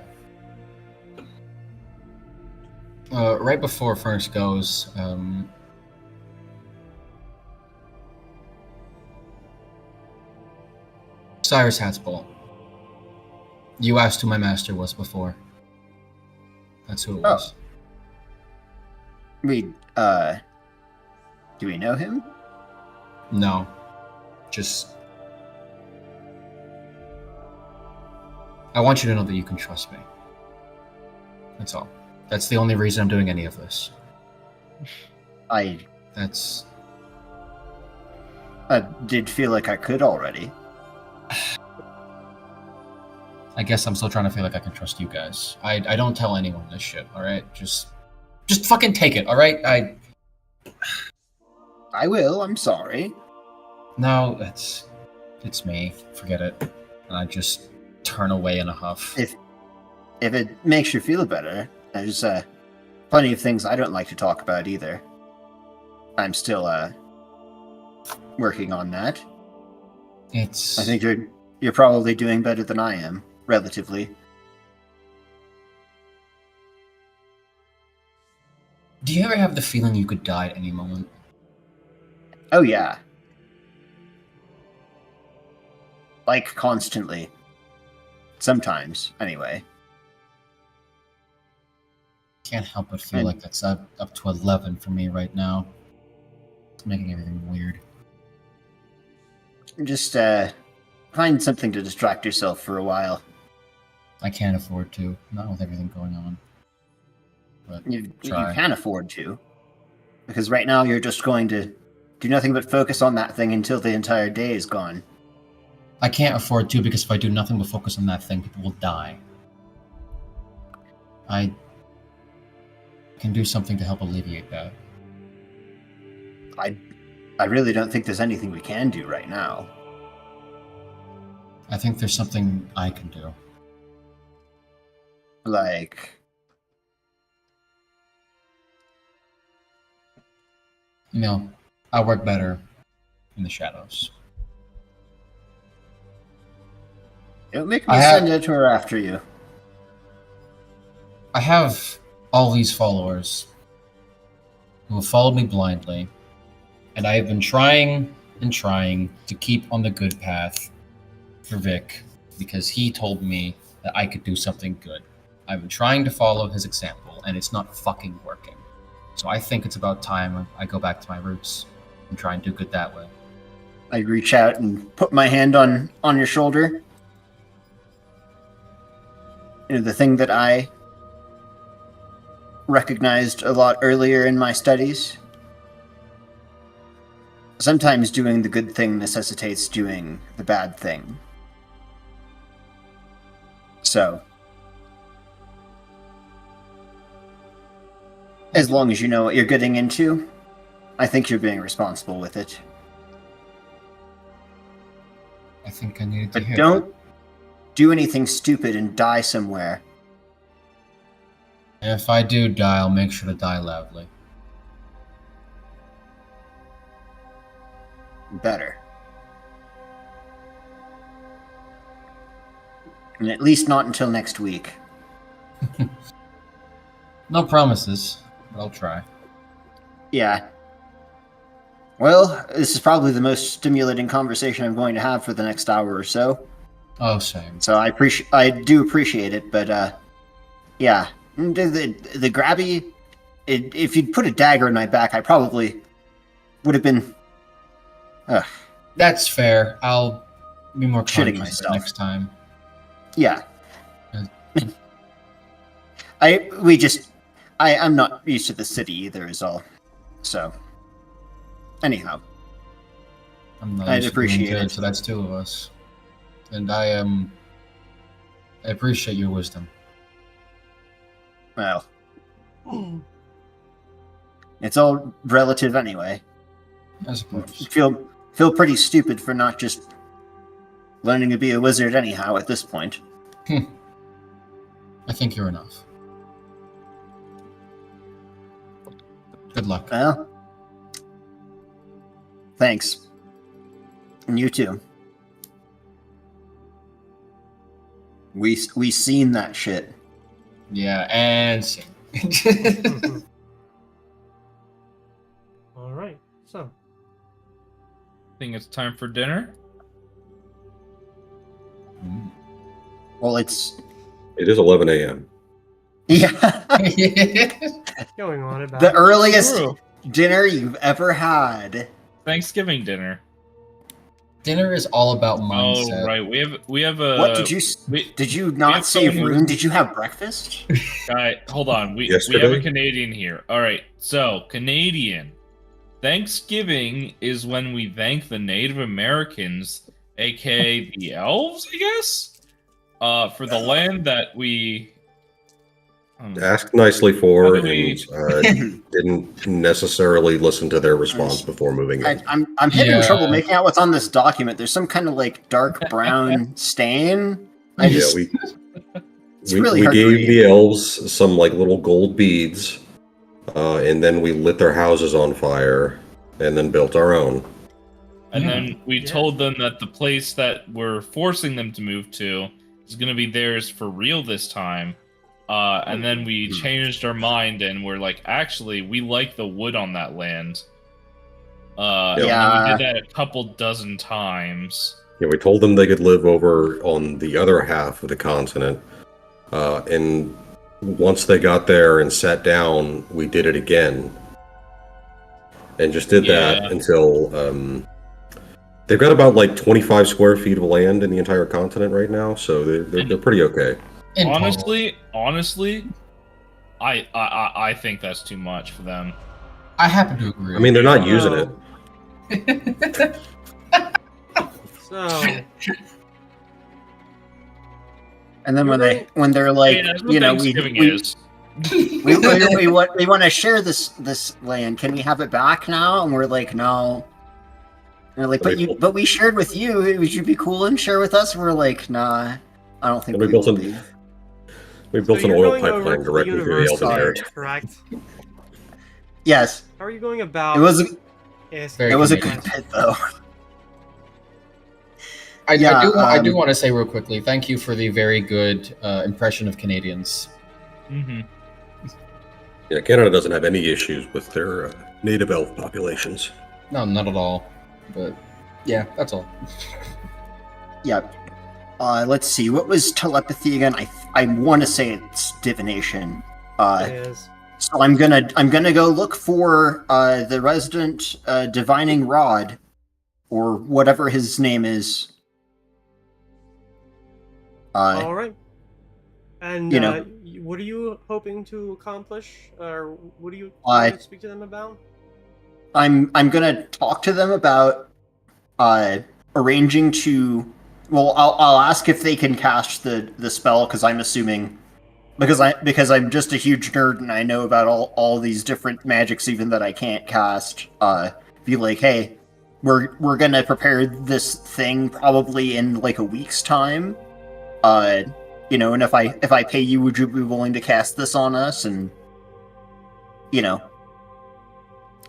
Right before Fernix goes, Cyrus Hatsball. You asked who my master was before. That's who it was. We, do we know him? No. Just. I want you to know that you can trust me. That's all. That's the only reason I'm doing any of this. I That's. did feel like I could already. I guess I'm still trying to feel like I can trust you guys. I don't tell anyone this shit, alright? Just fucking take it, alright? I will, I'm sorry. No, it's me. Forget it. I just turn away in a huff. If it makes you feel better, there's plenty of things I don't like to talk about either. I'm still working on that. It's. I think you're probably doing better than I am, relatively. Do you ever have the feeling you could die at any moment? Oh yeah. Like constantly. Sometimes, anyway. Can't help but feel And- like that's up to 11 for me right now. It's making everything weird. Just find something to distract yourself for a while. I can't afford to, not with everything going on. But You Try. can afford to. Because right now you're just going to do nothing but focus on that thing until the entire day is gone. I can't afford to because if I do nothing but focus on that thing, people will die. I can do something to help alleviate that. I really don't think there's anything we can do right now. I think there's something I can do. Like, You know, I work better in the shadows. don't make me I have- send it to her after you. I have all these followers who have followed me blindly, and I have been trying and trying to keep on the good path for Vic because he told me that I could do something good. I've been trying to follow his example, and it's not fucking working. So I think it's about time I go back to my roots and try and do good that way. I reach out and put my hand on your shoulder. You know, the thing that I recognized a lot earlier in my studies. Sometimes doing the good thing necessitates doing the bad thing. So, as long as you know what you're getting into, I think you're being responsible with it. I think I needed to But hear don't do anything stupid and die somewhere. that. If I do die, I'll make sure to die loudly. Better. And at least not until next week. No promises, but I'll try. Yeah. Well, this is probably the most stimulating conversation I'm going to have for the next hour or so. Oh, same. So I do appreciate it, but yeah, the grabby. If you'd put a dagger in my back, I probably would have been. That's fair. I'll be more Shitting conscious myself. next time. Yeah. Uh, I'm not used to the city either, is all. So, anyhow, I'm not I'd used to doing appreciate good, it. so that's two of us. And I appreciate your wisdom. well, it's all relative anyway. I suppose. Feel pretty stupid for not just learning to be a wizard anyhow at this point. I think you're enough. Good luck. Well, thanks. And you too. We seen that shit. Yeah, and All right. So, Think it's time for dinner? Well, it's It is 11 a.m. yeah going on about the earliest True. dinner you've ever had. Thanksgiving dinner. dinner is all about mindset. Oh right, we have a. What did you we- did you have not save someone room? Did you have breakfast? Guy, hold on. We have Yesterday? a Canadian here. All right, so Canadian Thanksgiving is when we thank the Native Americans, aka the elves, I guess, for the land that we. Asked nicely for How do we- and didn't necessarily listen to their response before moving in. I'm having Yeah. trouble making out what's on this document. There's some kind of like dark brown stain. I Yeah, just we it's we, really we hard to gave read. the elves some like little gold beads, and then we lit their houses on fire, and then built our own. And then we Yeah. told them that the place that we're forcing them to move to is going to be theirs for real this time. And then we changed our mind and we're like, actually, we like the wood on that land. And then Yeah. we did that a couple dozen times. Yeah, we told them they could live over on the other half of the continent, and once they got there and sat down, we did it again, and just did Yeah. that until they've got about like 25 square feet of land in the entire continent right now, so they're pretty okay. In total. Honestly, I think that's too much for them. I happen to agree. I mean, they're not using it. So, And then You're when they're like, Hey, that's what you know, Thanksgiving we is. we want to share this land. Can we have it back now? And we're like, no. And they're like, but we shared with you. Would you be cool and share with us? And we're like, nah. I don't think And we we built will an- be. We built so an you're oil going over pipeline to directly through the university, Elven Heritage. correct? Yes, How are you going about? it was a asking Very it was a convenient. good pit though. I Yeah, do want to say real quickly, thank you for the very good impression of Canadians. Mm-hmm. Yeah, Canada doesn't have any issues with their native elf populations. No, not at all. But yeah, that's all. Yeah. Let's see. What was telepathy again? I want to say it's divination. It is. So I'm gonna go look for the resident divining rod, or whatever his name is. All right. And you know. what are you hoping to accomplish, or what do you I- want to speak to them about? I'm gonna talk to them about arranging to. Well, I'll ask if they can cast the spell because I'm assuming because I'm just a huge nerd and I know about all these different magics even that I can't cast. Be like, hey, we're gonna prepare this thing probably in like a week's time. You know, and if I pay you, would you be willing to cast this on us? And you know,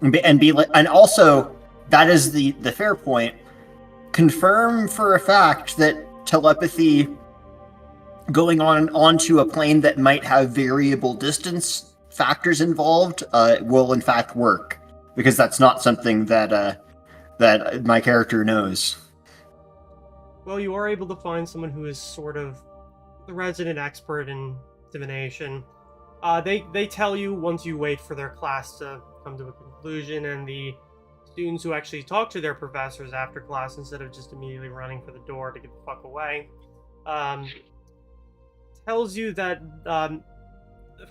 and be like, and also that is the fair point. Confirm for a fact that telepathy going on onto a plane that might have variable distance factors involved will in fact work, because that's not something that that my character knows. Well, you are able to find someone who is sort of the resident expert in divination. They tell you once you wait for their class to come to a conclusion, and the students who actually talk to their professors after class instead of just immediately running for the door to get the fuck away, tells you that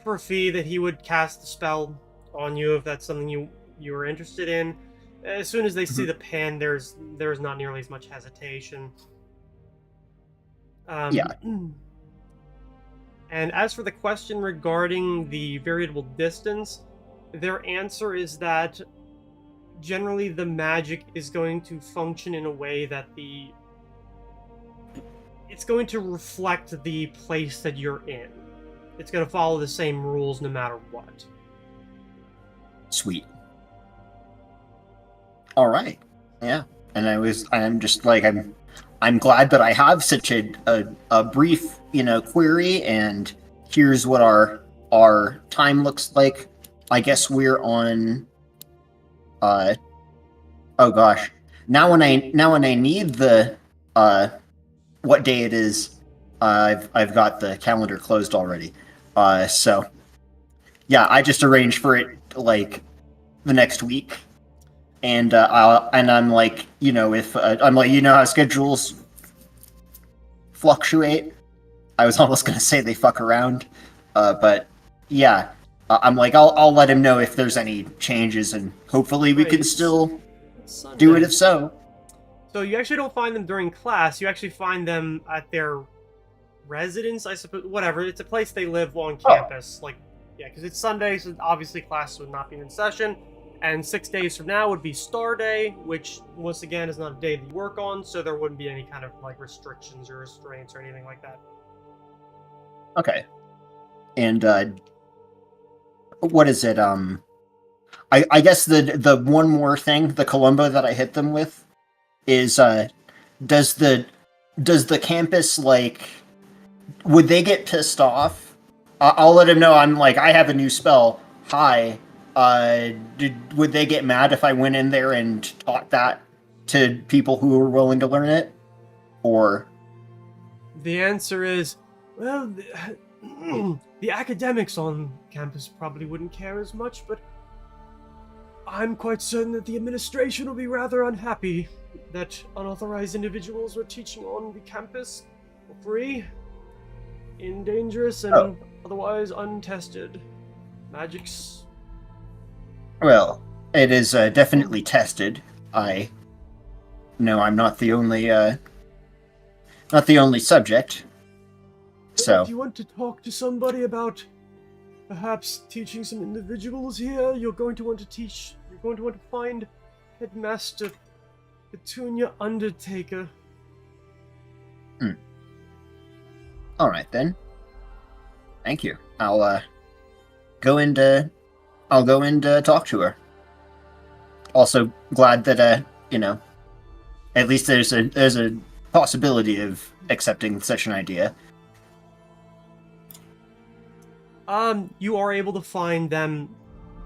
for a fee that he would cast the spell on you if that's something you are interested in. As soon as they see the pen, there's not nearly as much hesitation. Yeah. And as for the question regarding the variable distance, their answer is that generally the magic is going to function in a way that it's going to reflect the place that you're in. It's going to follow the same rules no matter what. Sweet. All right. Yeah. And I'm just like, I'm glad that I have such a brief, query, and here's what our time looks like. I guess we're on, oh gosh. Now when I need the, what day it is, I've got the calendar closed already. So yeah, I just arranged for it like the next week. And I'm like, if I'm like, how schedules fluctuate. I was almost gonna say they fuck around, but yeah, I'm like, I'll let him know if there's any changes, and hopefully we can still do it if so. So you actually don't find them during class. You actually find them at their residence, I suppose. Whatever, it's a place they live on campus. Like, yeah, because it's Sunday, so obviously classes would not be in session. And 6 days from now would be Star Day, which, once again, is not a day that you work on, so there wouldn't be any kind of, like, restrictions or restraints or anything like that. Okay. And, what is it, I guess the one more thing, the Columbo that I hit them with, is, does the campus, like, would they get pissed off? I'll let him know I'm like, I have a new spell. Hi. Would they get mad if I went in there and taught that to people who were willing to learn it? Or the answer is, well, the academics on campus probably wouldn't care as much, but I'm quite certain that the administration will be rather unhappy that unauthorized individuals are teaching on the campus for free, in dangerous and otherwise untested magics. Well, it is definitely tested. I know I'm not the only subject. So, if you want to talk to somebody about perhaps teaching some individuals here, you're going to want to find Headmaster Petunia Undertaker. All right then. Thank you. I'll go and talk to her. Also glad that at least there's a possibility of accepting such an idea. You are able to find them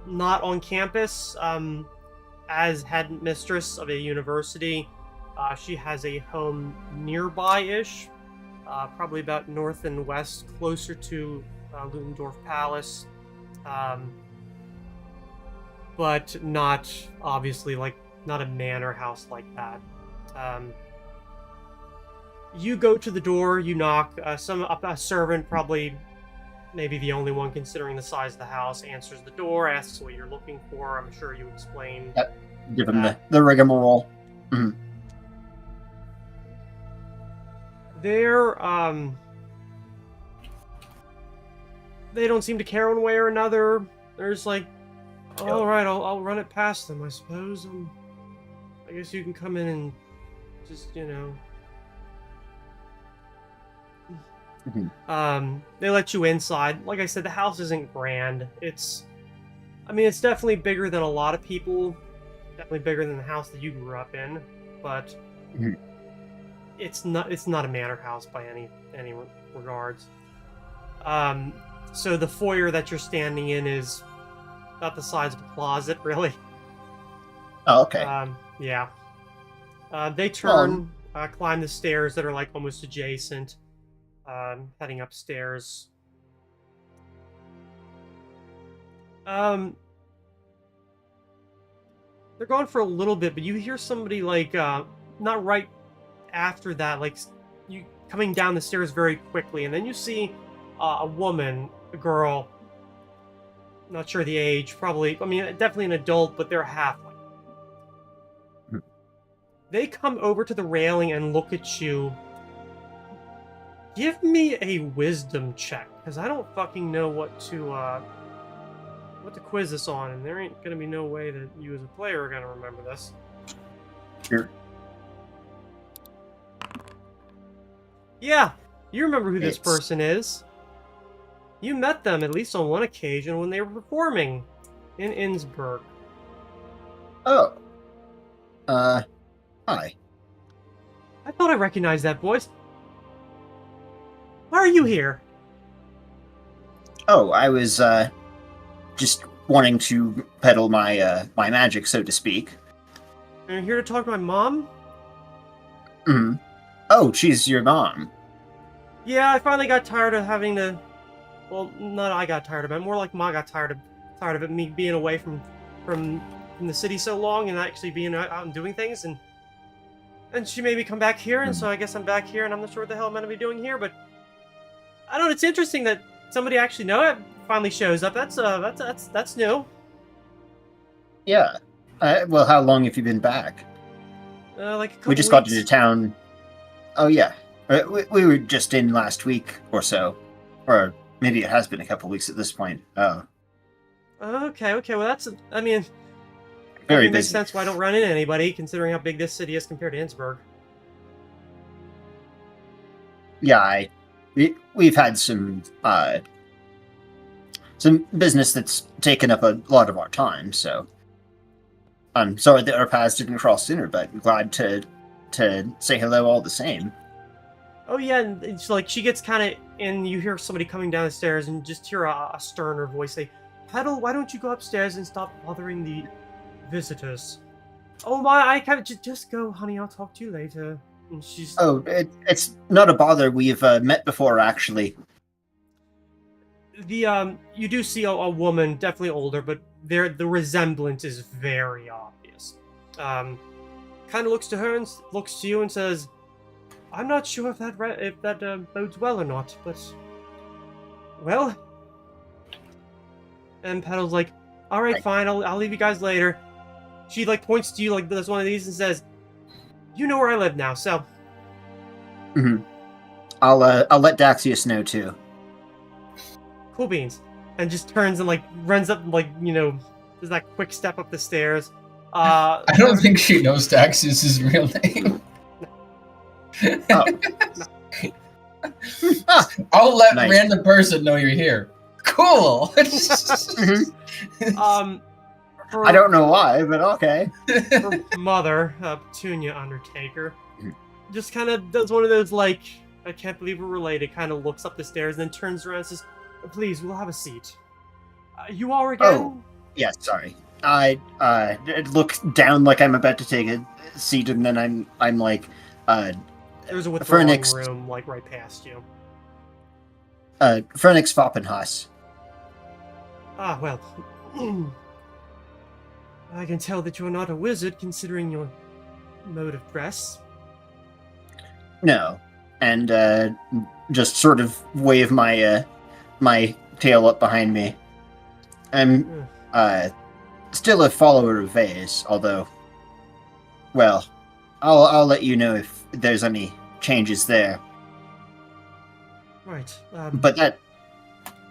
not on campus. As headmistress of a university, she has a home nearby-ish, probably about north and west, closer to Ludendorff Palace. But not, obviously, not a manor house like that. You go to the door, you knock, a servant, probably maybe the only one considering the size of the house, answers the door, asks what you're looking for. I'm sure you explain. Yep. Give him the rigmarole. Mm-hmm. They don't seem to care one way or another. They're just like, all right, I'll run it past them, I suppose. I guess you can come in and just, Mm-hmm. They let you inside. Like I said, the house isn't grand. It's definitely bigger than a lot of people. Definitely bigger than the house that you grew up in. But Mm-hmm. it's not a manor house by any regards. So the foyer that you're standing in is about the size of a closet, really. Oh, okay. Yeah. They turn, climb the stairs that are like almost adjacent, heading upstairs. They're gone for a little bit, but you hear somebody like not right after that, like you coming down the stairs very quickly, and then you see a woman, a girl. Not sure the age, probably. I mean, definitely an adult, but they're halfling. They come over to the railing and look at you. Give me a wisdom check, because I don't fucking know what to quiz this on, and there ain't gonna be no way that you as a player are gonna remember this. Sure. Yeah, you remember who this It's- person is. You met them at least on one occasion when they were performing in Innsbruck. Oh. Hi. I thought I recognized that voice. Why are you here? Oh, I was just wanting to peddle my my magic, so to speak. Are you here to talk to my mom? Hmm. Oh, she's your mom. Yeah, I finally got tired of having to. Well, not I got tired of it. More like Ma got tired of it. Me being away from the city so long and actually being out and doing things, and she made me come back here, and so I guess I'm back here, and I'm not sure what the hell I'm gonna be doing here, but I don't know. It's interesting that somebody I actually know it finally shows up. That's new. Yeah. Well, how long have you been back? Like a couple We just got weeks. into town. Oh yeah. We were just in last week or so, or maybe it has been a couple weeks at this point. Oh, Okay. Well, that's. I mean, very it makes busy. sense why I don't run into anybody, considering how big this city is compared to Innsbruck. Yeah, we've had some business that's taken up a lot of our time. So I'm sorry that our paths didn't cross sooner, but glad to say hello all the same. Oh yeah, and it's like she gets kind of, and you hear somebody coming down the stairs, and just hear a sterner voice say, "Petal, why don't you go upstairs and stop bothering the visitors?" Oh my, I can't just go, honey. I'll talk to you later. And she's Oh, it's not a bother. We've met before, actually. you do see a woman, definitely older, but the resemblance is very obvious. Kind of looks to her and looks to you and says, "I'm not sure if that bodes well or not, but well." And Petal's like, "All right, fine. I'll leave you guys later." She like points to you like there's one of these and says, "You know where I live now, so." Hmm. I'll let Daxius know too. Cool beans. And just turns and like runs up, like, does that quick step up the stairs. I don't think she knows Daxius' real name. Ah, I'll let Nice. random person know you're here. Cool. mhm. Her, I don't know why, but okay. her mother, Petunia Undertaker, just kind of does one of those like, I can't believe we're related, kind of looks up the stairs and then turns around and says, "Please, we'll have a seat." You are again? Oh. Yeah, sorry. I look down like I'm about to take a seat, and then I'm like, There's a withdrawing Phoenix. room like right past you. Phoenix Foppenhaus. Ah, well. I can tell that you're not a wizard, considering your mode of dress. No, and just sort of wave my my tail up behind me. I'm still a follower of Vase, although, well, I'll let you know if there's any changes there. Right. But that,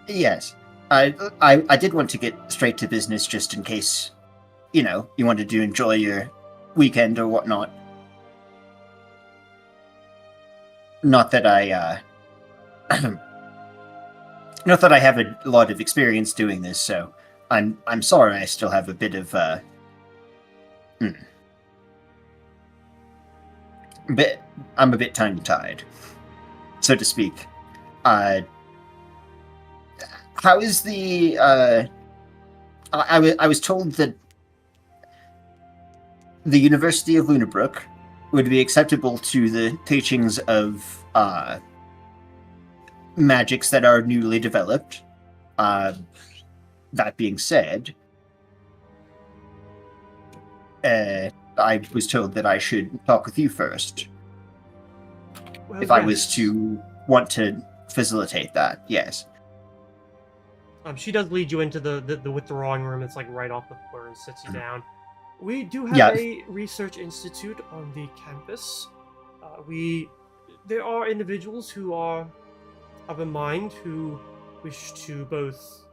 yes, I did want to get straight to business just in case, you wanted to enjoy your weekend or whatnot. Not that I, not that I have a lot of experience doing this, so I'm sorry I still have a bit of But I'm a bit tongue-tied, so to speak. How is the? I was told that the University of Lunabrook would be acceptable to the teachings of magics that are newly developed. That being said, I was told that I should talk with you first Well, if I was yes. to want to facilitate that. Yes. She does lead you into the withdrawing room. It's like right off the floor and sits you down. We do have Yeah. a research institute on the campus. There are individuals who are of a mind who wish to both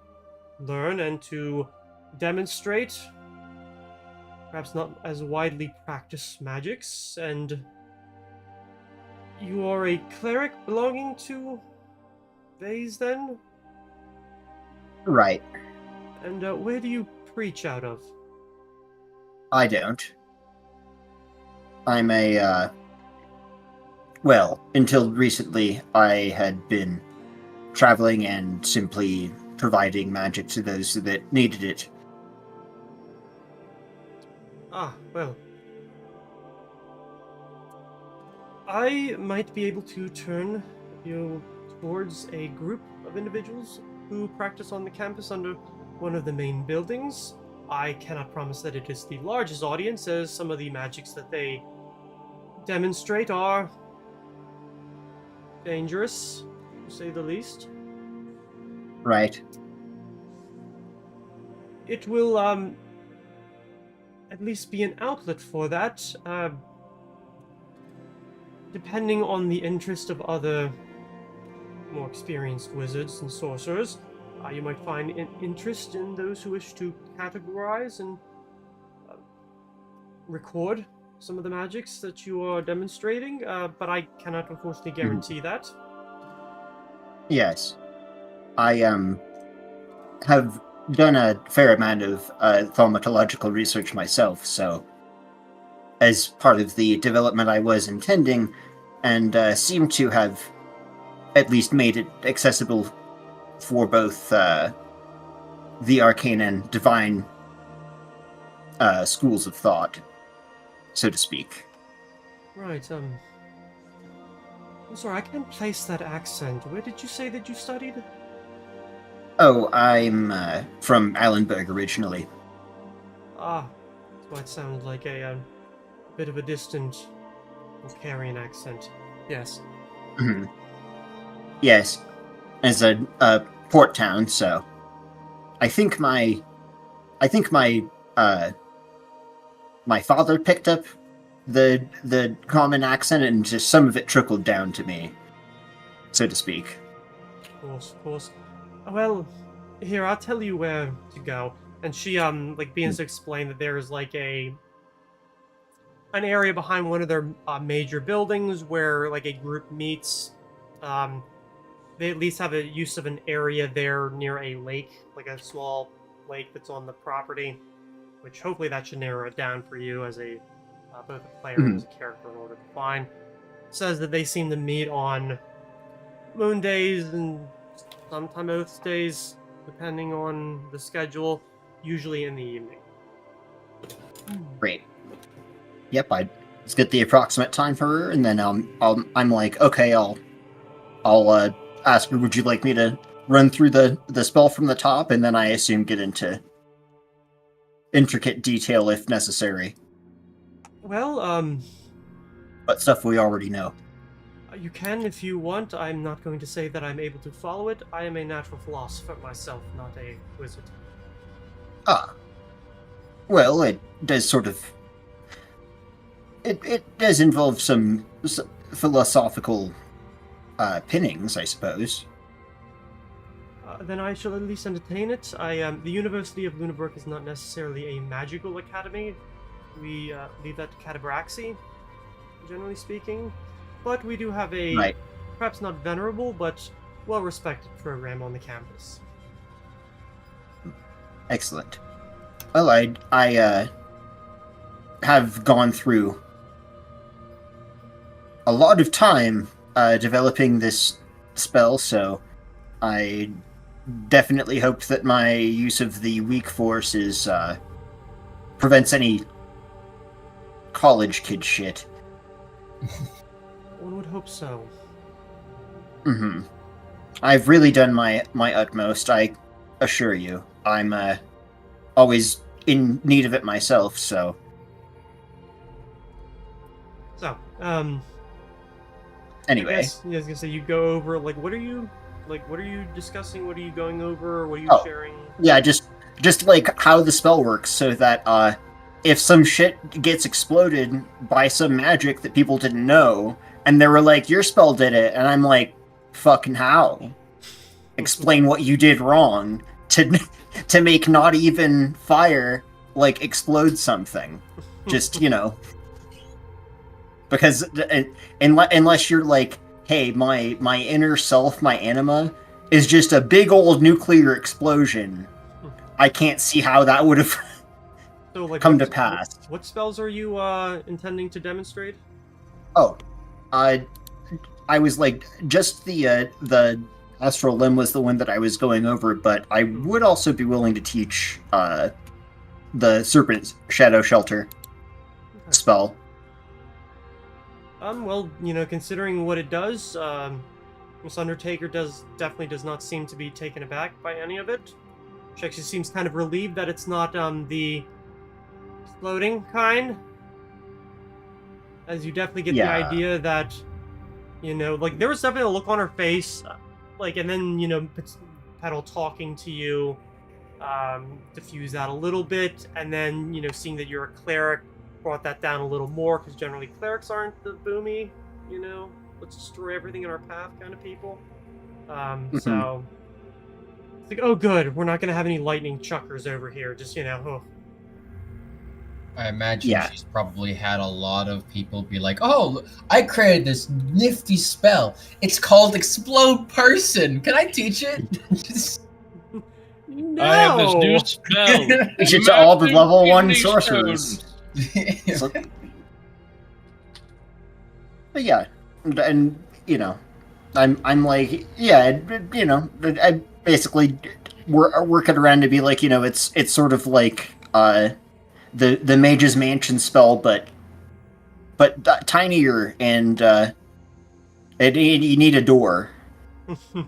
learn and to demonstrate perhaps not as widely practiced magics, and you are a cleric belonging to Vase then? Right. And where do you preach out of? I don't. I'm a, well, until recently, I had been traveling and simply providing magic to those that needed it. Ah, well. I might be able to turn you towards a group of individuals who practice on the campus under one of the main buildings. I cannot promise that it is the largest audience, as some of the magics that they demonstrate are dangerous, to say the least. Right. It will, at least be an outlet for that, depending on the interest of other more experienced wizards and sorcerers. You might find an interest in those who wish to categorize and record some of the magics that you are demonstrating, but I cannot unfortunately guarantee that. Yes. I have done a fair amount of thaumatological research myself, so as part of the development I was intending, and seem to have at least made it accessible for both the arcane and divine schools of thought, so to speak. Right, I'm sorry, I can't place that accent. Where did you say that you studied? Oh, I'm from Allenburg originally. Ah, that's why it sounded like a bit of a distant Bulgarian accent. Yes. Mhm. Yes, as a port town, so I think my my father picked up the common accent, and just some of it trickled down to me, so to speak. Of course, of course. Well, here, I'll tell you where to go. And she, like, begins to explain that there is, like, an area behind one of their major buildings where, like, a group meets. They at least have a use of an area there near a lake, like a small lake that's on the property, which hopefully that should narrow it down for you as a both a player and as a character in order to find. It says that they seem to meet on moon days and sometime Earth days, depending on the schedule, usually in the evening. Great. Yep, I let's get the approximate time for her, and then I'm like, okay, I'll ask her, would you like me to run through the spell from the top, and then I assume get into intricate detail if necessary, Well, but stuff we already know. you can if you want. I'm not going to say that I'm able to follow it. I am a natural philosopher myself, not a wizard. Ah. Well, it does sort of... It does involve some philosophical pinnings, I suppose. Then I shall at least entertain it. The University of Lunabrook is not necessarily a magical academy. We leave that to Catabraxi, generally speaking. But we do have a, Right. perhaps not venerable, but well-respected program on the campus. Excellent. Well, I have gone through a lot of time developing this spell, so I definitely hope that my use of the weak force is prevents any college kid shit. One would hope so. Mm-hmm. I've really done my utmost, I assure you. I'm always in need of it myself, so... So, Anyway. I guess, yeah, I was gonna say, you go over, like, what are you discussing? What are you going over? What are you sharing? Yeah, just like how the spell works, so that if some shit gets exploded by some magic that people didn't know, and they were like, your spell did it, and I'm like, fucking how? Explain what you did wrong to make not even fire, like, explode something. Just, because unless you're like, hey, my inner self, my anima, is just a big old nuclear explosion, I can't see how that would have So, like, come to pass. What spells are you intending to demonstrate? Oh, I was like, just the Astral Limb was the one that I was going over, but I would also be willing to teach the Serpent Shadow Shelter spell. Well, considering what it does, Miss Undertaker definitely does not seem to be taken aback by any of it. She actually seems kind of relieved that it's not the exploding kind. As you definitely get the idea that, like, there was definitely a look on her face, and then, Petal talking to you, diffuse that a little bit, and then, seeing that you're a cleric, brought that down a little more, because generally clerics aren't the boomy, let's destroy everything in our path kind of people. So, it's like, oh good, we're not going to have any lightning chuckers over here, just, oh. I imagine she's probably had a lot of people be like, oh, I created this nifty spell. It's called Explode Person. Can I teach it? No! I have this new spell. Teach it to all the level 1 Massive sorcerers. stones. So, but yeah, and I'm like, yeah, I basically work it around to be like, it's sort of like the Mage's Mansion spell, but tinier, and you need a door. So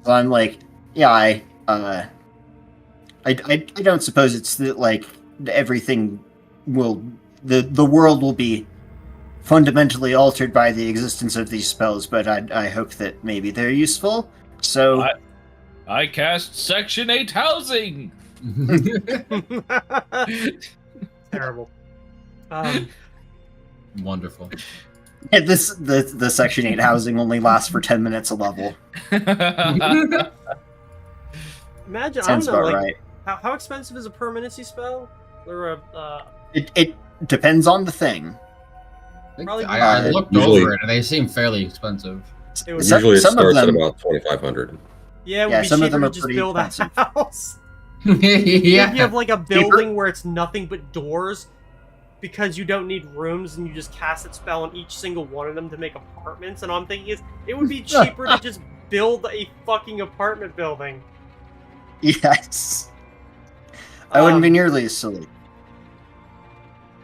I'm like, yeah, I don't suppose it's that, like, everything will the world will be fundamentally altered by the existence of these spells, but I hope that maybe they're useful. So I cast Section 8 housing. Terrible. Wonderful. yeah, the Section 8 housing only lasts for 10 minutes a level. Imagine, Sounds I don't know, about like, right. how expensive is a permanency spell? Or a, It depends on the thing. Probably I looked usually- over it, and they seem fairly expensive. it would, Some- Usually it some of starts at them- about 2,500. yeah, it would yeah, be some of cheaper them to are just pretty build expensive. a house. Yeah. If you have, like, a building where it's nothing but doors, because you don't need rooms, and you just cast that spell on each single one of them to make apartments, and all I'm thinking is, it would be cheaper to just build a fucking apartment building. Yes. I wouldn't be nearly as silly.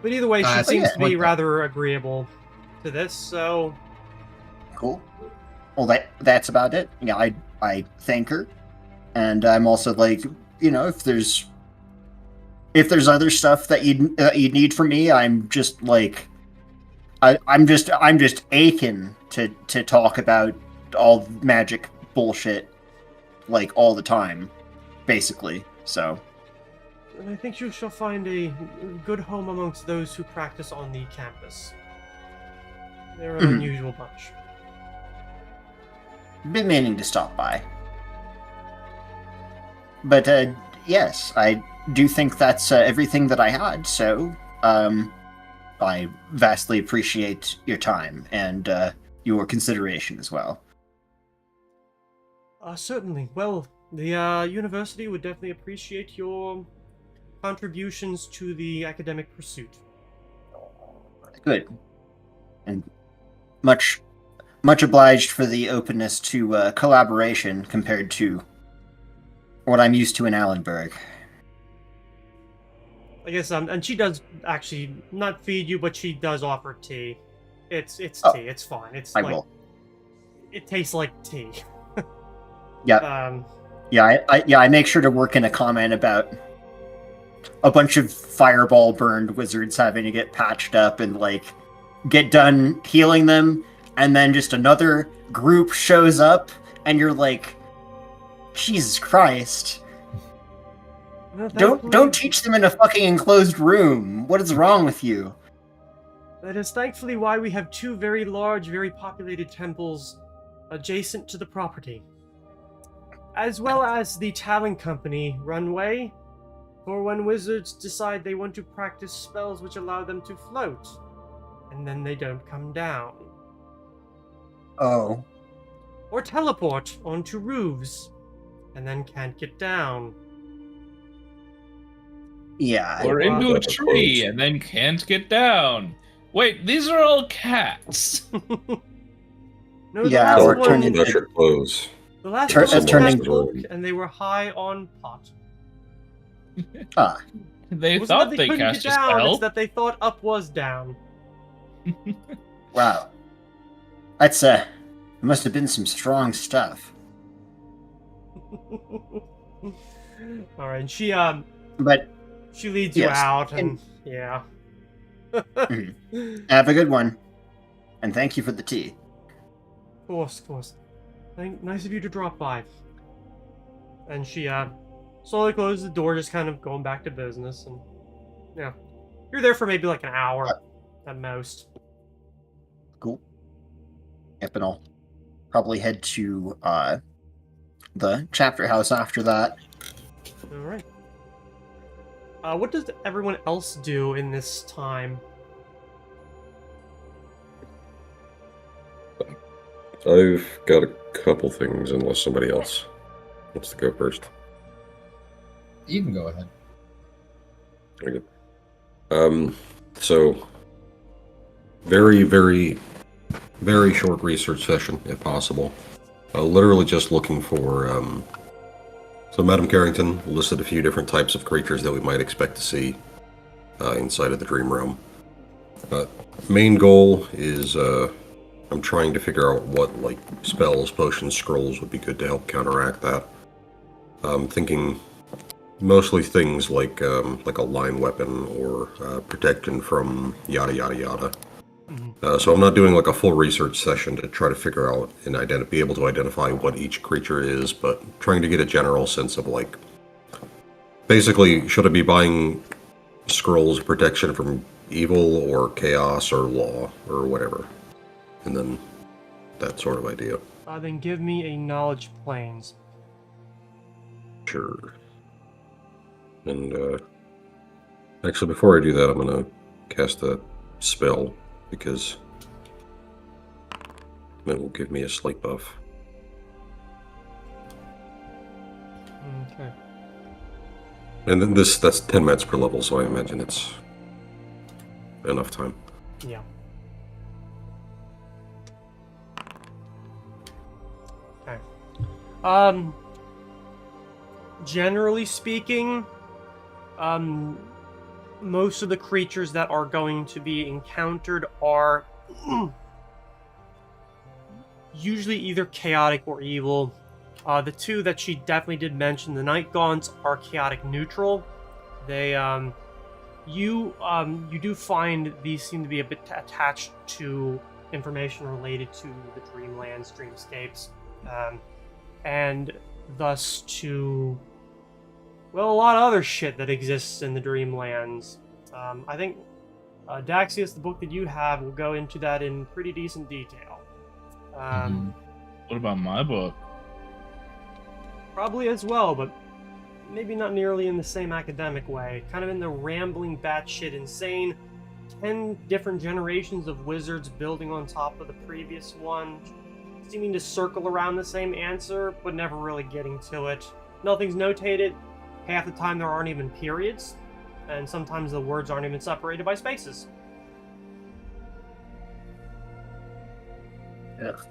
But either way, she I seems yeah, to be like that. rather agreeable to this, so... Cool. Well, that's about it. Yeah, I thank her, and I'm also like, if there's other stuff that you need from me, I'm just like, I'm just aching to talk about all magic bullshit, like, all the time, basically. So. And I think you shall find a good home amongst those who practice on the campus. They're an unusual bunch. Been meaning to stop by. But, yes, I do think that's everything that I had, so, I vastly appreciate your time and, your consideration as well. Certainly. Well, the university would definitely appreciate your contributions to the academic pursuit. Good. And much obliged for the openness to collaboration compared to what I'm used to in Allenberg. I guess and she does actually not feed you, but she does offer tea. It's Oh, tea. It's fine. It's I like will. it tastes like tea. Yeah, Um, I make sure to work in a comment about a bunch of fireball burned wizards having to get patched up and like get done healing them, and then just another group shows up, and you're like, Jesus Christ. no, Don't thankfully- teach them in a fucking enclosed room. What is wrong with you? That is thankfully why we have two very large, very populated temples adjacent to the property, as well as the Talon Company runway, for when wizards decide they want to practice spells which allow them to float, and then they don't come down. Oh. Or teleport onto roofs, and then can't get down. Yeah. Or into a That's tree close. and then can't get down. Wait, these are all cats. No, the Yeah, last or one, turn into- That should close. the last Tur- one was turning- cat folk, and they were high on pot. Ah. They It wasn't thought that they couldn't cast get just to down, it's help. that they thought up was down. Wow. That's it must have been some strong stuff. Alright, and she But she leads you Yes, out and and- yeah. have a good one. And thank you for the tea. Of course. Nice of you to drop by. And she slowly closes the door, just kind of going back to business, and yeah. You're there for maybe like an hour at most. Cool. Yep, and I'll probably head to the chapter house after that. Alright. What does everyone else do in this time? I've got a couple things, unless somebody else wants to go first. You can go ahead. Very good. So very, very, very short research session, if possible. Literally just looking for. So Madam Carrington listed a few different types of creatures that we might expect to see inside of the Dream Realm. Main goal is I'm trying to figure out what like spells, potions, scrolls would be good to help counteract that. I'm thinking mostly things like a line weapon or protection from yada yada yada. So I'm not doing like a full research session to try to figure out and be able to identify what each creature is, but trying to get a general sense of like, basically, should I be buying scrolls of protection from evil or chaos or law or whatever, and then that sort of idea. Then give me a knowledge planes. Sure. And actually, before I do that, I'm gonna cast a spell because it will give me a slight buff. Okay. And then that's 10 minutes per level, so I imagine it's enough time. Yeah. Okay. Generally speaking, most of the creatures that are going to be encountered are usually either chaotic or evil. The two that she definitely did mention, the Night Gaunts, are chaotic neutral. They, you do find these seem to be a bit attached to information related to the Dreamlands, Dreamscapes, and thus to, well, a lot of other shit that exists in the Dreamlands. I think Daxius, the book that you have, will go into that in pretty decent detail. What about my book? Probably as well, but maybe not nearly in the same academic way. Kind of in the rambling, batshit insane, 10 different generations of wizards building on top of the previous one, seeming to circle around the same answer, but never really getting to it. Nothing's notated. Half the time there aren't even periods, and sometimes the words aren't even separated by spaces. Ugh.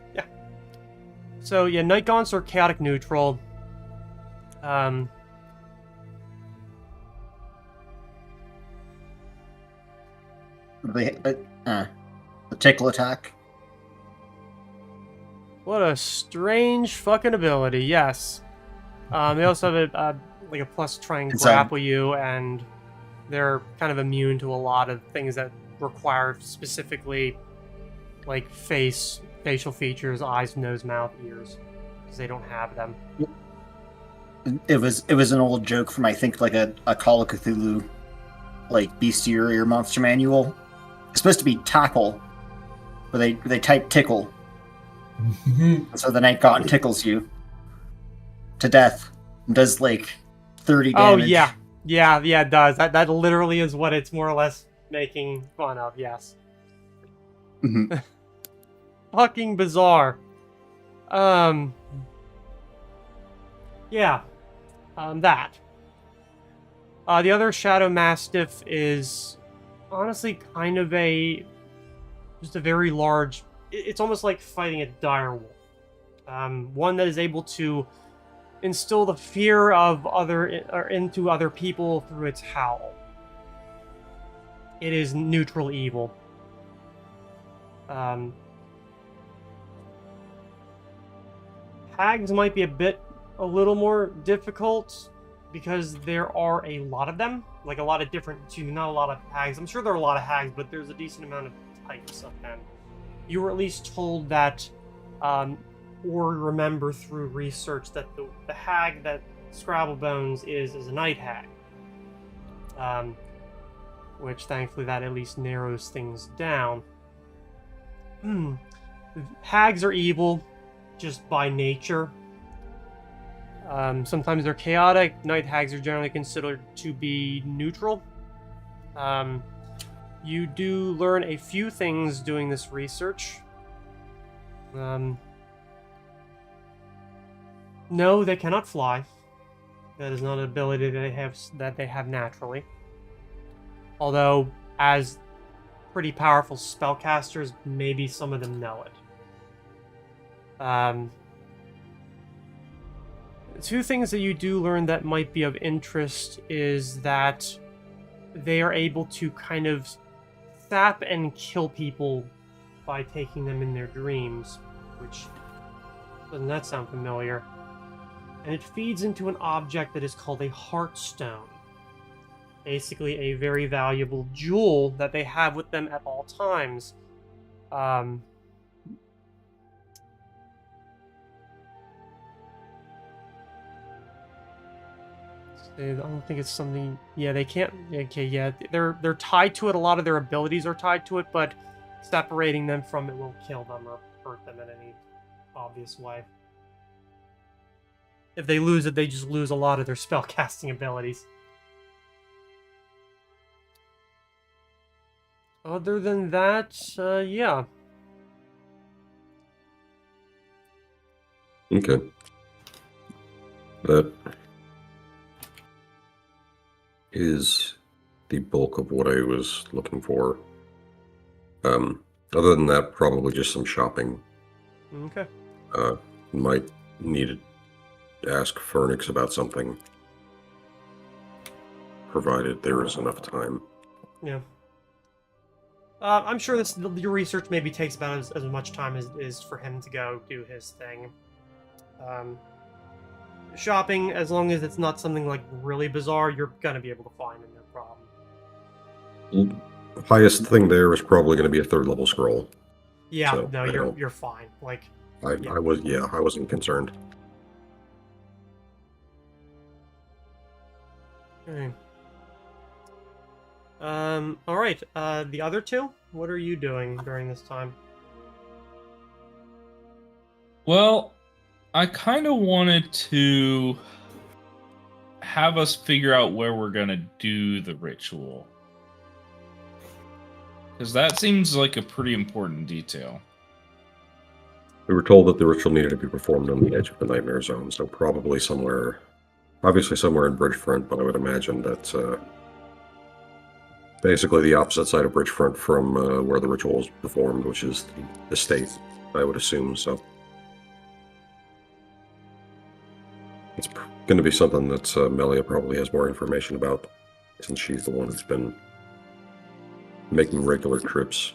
So yeah, night gaunts are chaotic neutral. Um, The tickle attack. what a strange fucking ability. Yes. They also have like a plus to try and It's, grapple you, and they're kind of immune to a lot of things that require specifically like facial features, eyes, nose, mouth, ears, because they don't have them. It was an old joke from, I think, like a Call of Cthulhu, like bestiary or monster manual. It's supposed to be tackle, but they type tickle, so the night gaunt tickles you to death and does like 30 damage. Oh yeah, it does. That literally is what it's more or less making fun of. Yes. Mhm. Fucking bizarre. Yeah. That. The other Shadow Mastiff is honestly kind of just a very large. It's almost like fighting a dire wolf. One that is able to instill the fear of into other people through its howl. It is neutral evil. Hags might be a little more difficult because there are a lot of them, like a lot of different, not a lot of hags. I'm sure there are a lot of hags, but there's a decent amount of types of them. You were at least told that, or remember through research that the hag that Scrabblebones is a night hag. Which thankfully that at least narrows things down. Hags are evil just by nature. Sometimes they're chaotic. Night hags are generally considered to be neutral. You do learn a few things doing this research. No, they cannot fly. That is not an ability that they have naturally. Although, as pretty powerful spellcasters, maybe some of them know it. Two things that you do learn that might be of interest is that they are able to kind of sap and kill people by taking them in their dreams, which doesn't that sound familiar? And it feeds into an object that is called a heartstone. Basically a very valuable jewel that they have with them at all times. I don't think it's something. Yeah, they can't. Okay, yeah, they're tied to it. A lot of their abilities are tied to it, but separating them from it will kill them or hurt them in any obvious way. If they lose it, they just lose a lot of their spellcasting abilities. Other than that, yeah. Okay. That is the bulk of what I was looking for. Other than that, probably just some shopping. Okay. Might need to ask Fernix about something, provided there is enough time. Yeah. I'm sure your research maybe takes about as much time as is for him to go do his thing. Shopping, as long as it's not something like really bizarre, you're gonna be able to find it, no problem. Highest thing there is probably going to be a 3rd level scroll. Yeah, So, no, I don't- you're fine. Like, I wasn't concerned. okay. All right. The other two, what are you doing during this time? Well, I kind of wanted to have us figure out where we're going to do the ritual. Because that seems like a pretty important detail. We were told that the ritual needed to be performed on the edge of the Nightmare Zone, so probably somewhere, obviously somewhere in Bridgefront, but I would imagine that's basically the opposite side of Bridgefront from where the ritual was performed, which is the estate. I would assume so. It's going to be something that Melia probably has more information about, since she's the one that's been making regular trips.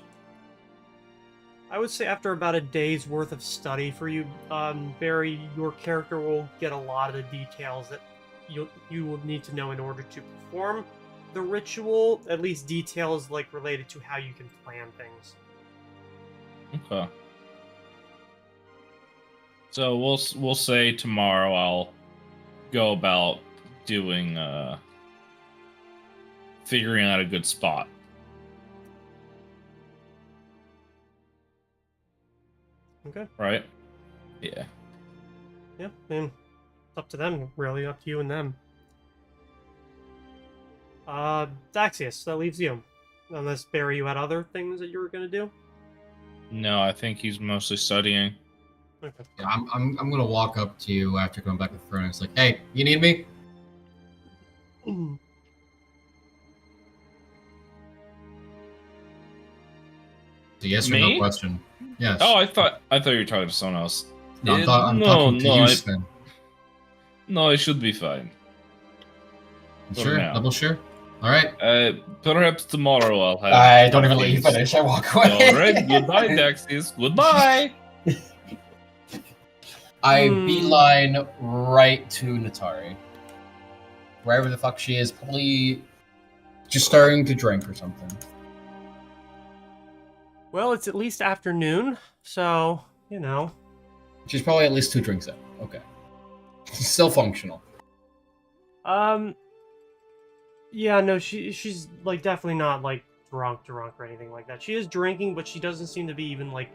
I would say after about a day's worth of study for you, Barry, your character will get a lot of the details that you will need to know in order to perform the ritual. At least details like related to how you can plan things. Okay. So we'll say tomorrow I'll go about doing figuring out a good spot. Okay. Right? Yeah. Yeah, I mean, it's up to them, really, up to you and them. Daxius, that leaves you. Unless, Barry, you had other things that you were gonna do? No, I think he's mostly studying. Okay. Yeah, I'm gonna walk up to you after going back to the furnace. Like, hey, you need me? It's a yes or no Me? question. Yes. Oh, I thought you were talking to someone else. No, I'm talking to you, Sven. No, it should be fine. You For sure? now. Double sure? All right. Perhaps tomorrow I'll have. I don't even let you things. finish. I walk away. All right. Goodbye, Daxius. Goodbye. I beeline right to Natari. Wherever the fuck she is, probably just starting to drink or something. Well, it's at least afternoon, so, you know. She's probably at least 2 drinks in. Okay. She's still functional. Yeah, no, she's, like, definitely not, like, drunk or anything like that. She is drinking, but she doesn't seem to be even, like...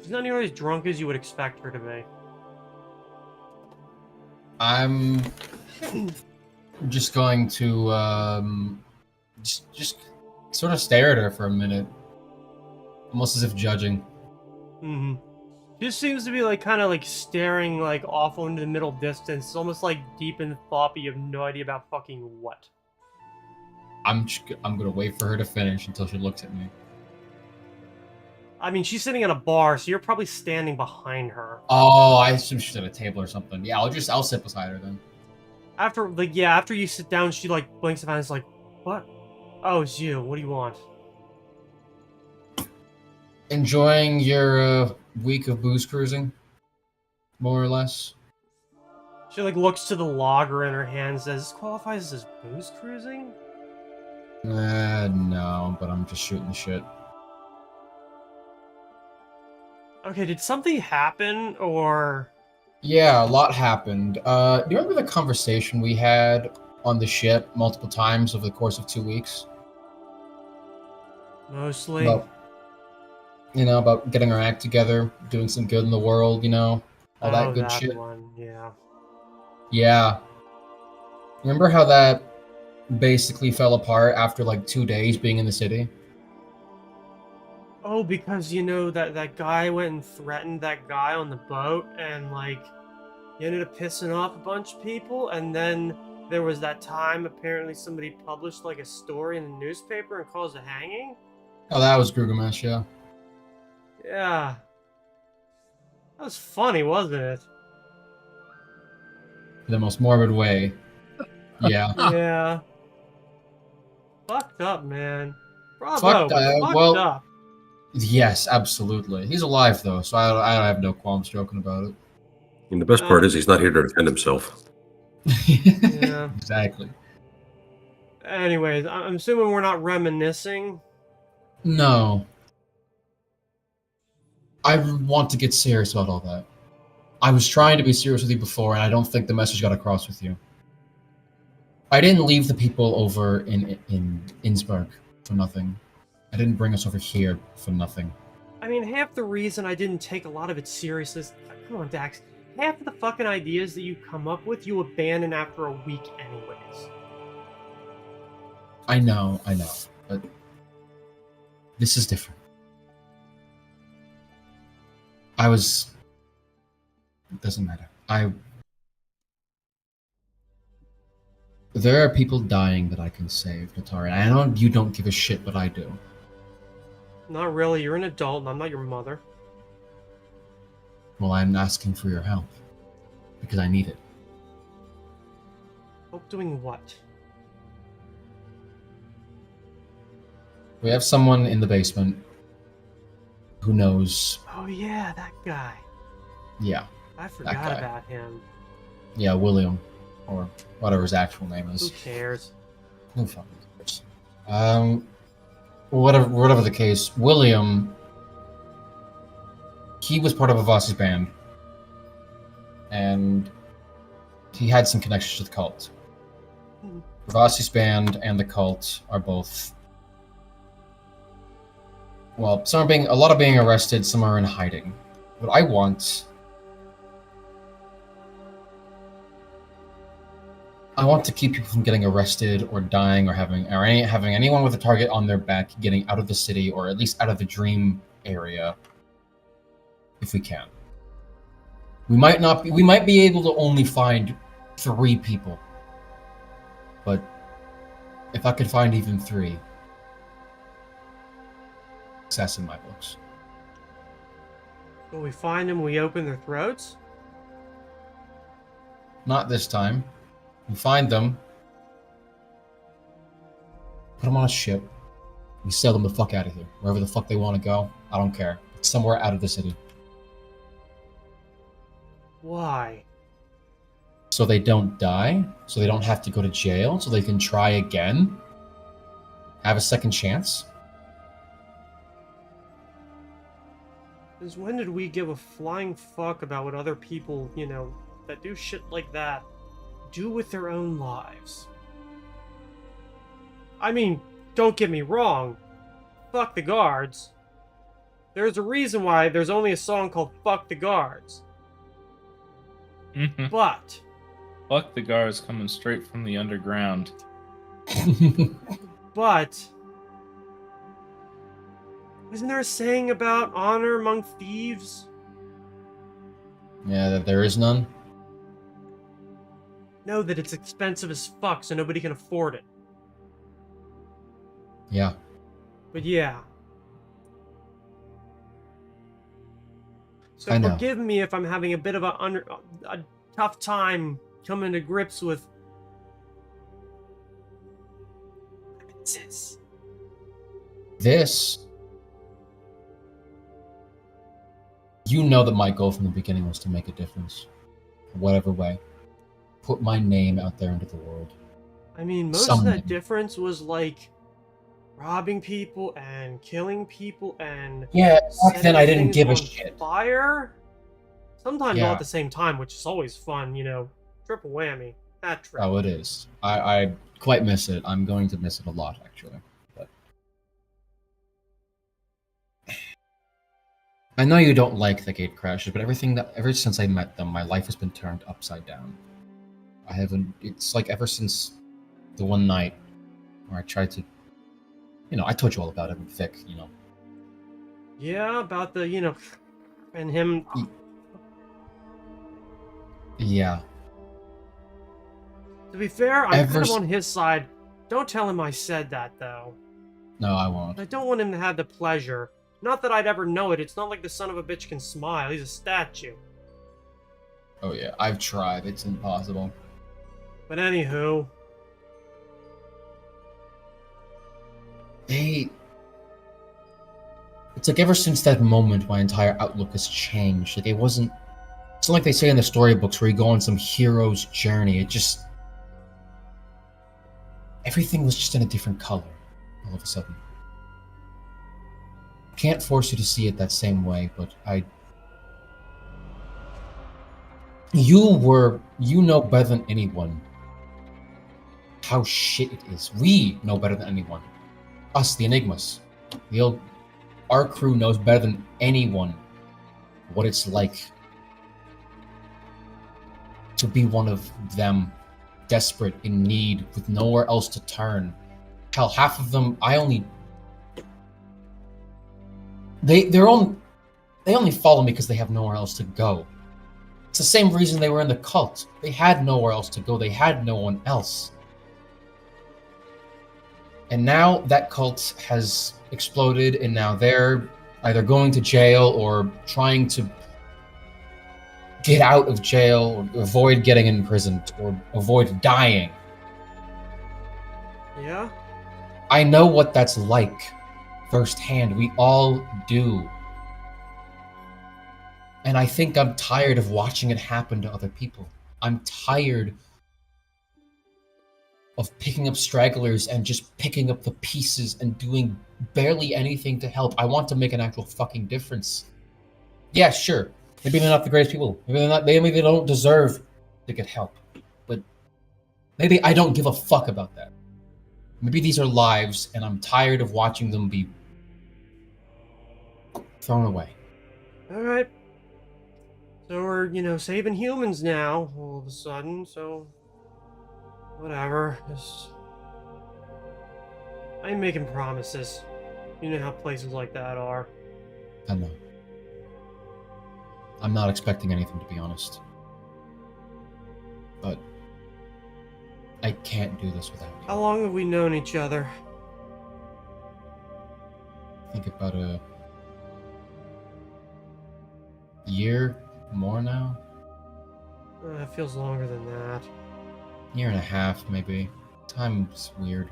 She's not nearly as drunk as you would expect her to be. I'm just going to, just sort of stare at her for a minute. Almost as if judging. Mm-hmm. She just seems to be, like, kind of, like, staring, like, off into the middle distance. It's almost, like, deep in thought, but you have no idea about fucking what. I'm gonna wait for her to finish until she looks at me. I mean, she's sitting at a bar, so you're probably standing behind her. Oh, I assume she's at a table or something. Yeah, I'll sit beside her then. After you sit down, she, like, blinks at and is like, what? Oh, it's you. What do you want? Enjoying your week of booze cruising, more or less. She, like, looks to the logger in her hand and says, this qualifies as booze cruising? No, but I'm just shooting the shit. Okay, did something happen, or... Yeah, a lot happened. Do you remember the conversation we had on the ship multiple times over the course of 2 weeks? Mostly? About getting our act together, doing some good in the world, all that good shit. One, yeah. Yeah. Remember how that basically fell apart after like 2 days being in the city? Oh, because, that guy went and threatened that guy on the boat, and, like, he ended up pissing off a bunch of people, and then there was that time apparently somebody published, like, a story in the newspaper and caused a hanging? Oh, that was Grugamesh, yeah. Yeah. That was funny, wasn't it? The most morbid way. Yeah. Yeah. Fucked up, man. Bravo. Fucked Fucked up. Yes, absolutely. He's alive though, so I have no qualms joking about it. And the best part is he's not here to defend himself. Yeah. Exactly. Anyways, I'm assuming we're not reminiscing. No. I want to get serious about all that. I was trying to be serious with you before, and I don't think the message got across with you. I didn't leave the people over in Innsbruck for nothing. I didn't bring us over here for nothing. I mean, half the reason I didn't take a lot of it serious is... Come on, Dax. Half of the fucking ideas that you come up with, you abandon after a week anyways. I know, but this is different. It doesn't matter. There are people dying that I can save, Natari. I know you don't give a shit, but I do. Not really. You're an adult, and I'm not your mother. Well, I'm asking for your help because I need it. Help doing what? We have someone in the basement who knows. Oh yeah, that guy. Yeah, I guy. forgot about him. yeah, William, or whatever his actual name Who is. cares? Who fucking cares? Whatever the case, William, he was part of Avasi's band, and he had some connections to the cult. Hmm. Avasi's band and the cult are both. Well, a lot are being arrested, some are in hiding. What I want to keep people from getting arrested or dying or having anyone with a target on their back getting out of the city or at least out of the dream area, if we can. We might be able to only find 3 people, but if I could find even 3, success in my books. When we find them, we open their throats? Not this time. We find them, put them on a ship, we sail them the fuck out of here. Wherever the fuck they want to go, I don't care. It's somewhere out of the city. Why? So they don't die, so they don't have to go to jail, so they can try again, have a second chance. Since when did we give a flying fuck about what other people, that do shit like that, do with their own lives? I mean, don't get me wrong. Fuck the guards. There's a reason why there's only a song called Fuck the Guards. But... Fuck the guards coming straight from the underground. But... Isn't there a saying about honor among thieves? Yeah, that there is none. No, that it's expensive as fuck, so nobody can afford it. Yeah. But yeah. So I know. forgive me if I'm having a bit of a tough time coming to grips with This. You know that my goal from the beginning was to make a difference. Whatever way. Put my name out there into the world. I mean, most Some of that name. difference was like robbing people and killing people and Yeah, back then I setting didn't things give a on shit. fire. Sometimes all Yeah. at the same time, which is always fun, triple whammy. That trip. Oh, it is. I quite miss it. I'm going to miss it a lot, actually. But I know you don't like the gate crashes, but ever since I met them, my life has been turned upside down. It's like ever since the one night where I tried to, I told you all about it with Vic, Yeah, about the, and him. Yeah. To be fair, I'm Ever kind of s- on his side. Don't tell him I said that, though. No, I won't. I don't want him to have the pleasure. Not that I'd ever know it. It's not like the son of a bitch can smile. He's a statue. Oh yeah, I've tried. It's impossible. But anywho, It's like ever since that moment, my entire outlook has changed. Like it's not like they say in the storybooks where you go on some hero's journey. Everything was just in a different color all of a sudden. Can't force you to see it that same way, but you know better than anyone how shit it is. We know better than anyone. Us, the Enigmas. Our crew knows better than anyone what it's like to be one of them, desperate, in need, with nowhere else to turn. Hell, half of them, they only follow me because they have nowhere else to go. It's the same reason they were in the cult. They had nowhere else to go. They had no one else. And now that cult has exploded, and now they're either going to jail or trying to get out of jail, or avoid getting imprisoned, or avoid dying. Yeah? I know what that's like firsthand. We all do. And I think I'm tired of watching it happen to other people. I'm tired of picking up stragglers and just picking up the pieces and doing barely anything to help. I want to make an actual fucking difference. Yeah, sure. Maybe they're not the greatest people. Maybe they're not. Maybe they don't deserve to get help. But maybe I don't give a fuck about that. Maybe these are lives, and I'm tired of watching them be thrown away. Alright. So we're, saving humans now, all of a sudden, so... Whatever. Just... I ain't making promises. You know how places like that are. I know. I'm not expecting anything, to be honest. But I can't do this without you. How long have we known each other? I think about a year more now. It feels longer than that. Year and a half, maybe. Time's weird.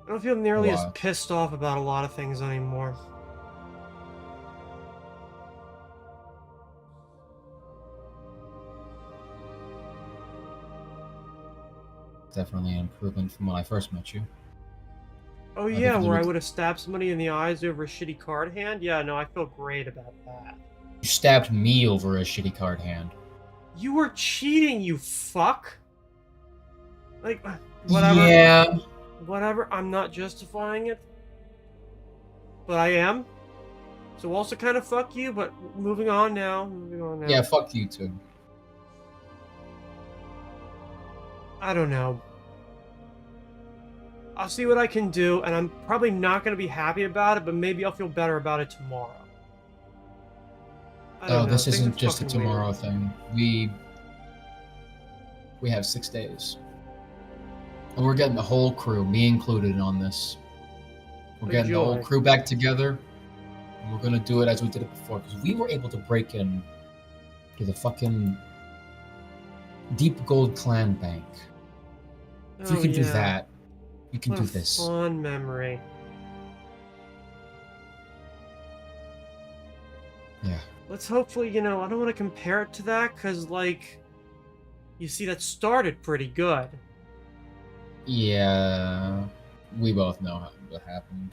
I don't feel nearly as Why? pissed off about a lot of things anymore. Definitely an improvement from when I first met you. Oh think yeah, it's where I a- would have stabbed somebody in the eyes over a shitty card hand? Yeah, no, I feel great about that. You stabbed me over a shitty card hand. You were cheating, you fuck! Like, whatever. Yeah. Whatever, I'm not justifying it. But I am. So also kind of fuck you, but moving on now. Moving on now. Yeah, fuck you too. I don't know. I'll see what I can do, and I'm probably not going to be happy about it, but maybe I'll feel better about it tomorrow. I don't Oh, know, this things isn't are just a fucking weird. tomorrow thing. We have 6 days. And we're getting the whole crew, me included, on this. We're getting the whole Enjoy. crew back together. And we're gonna do it as we did it before. Because we were able to break in to the fucking Deep Gold Clan Bank. If we Oh, can do yeah. that, we can What do a this. fun memory. Yeah. Let's hopefully, I don't want to compare it to that, because, like, you see, that started pretty good. Yeah. We both know what happened.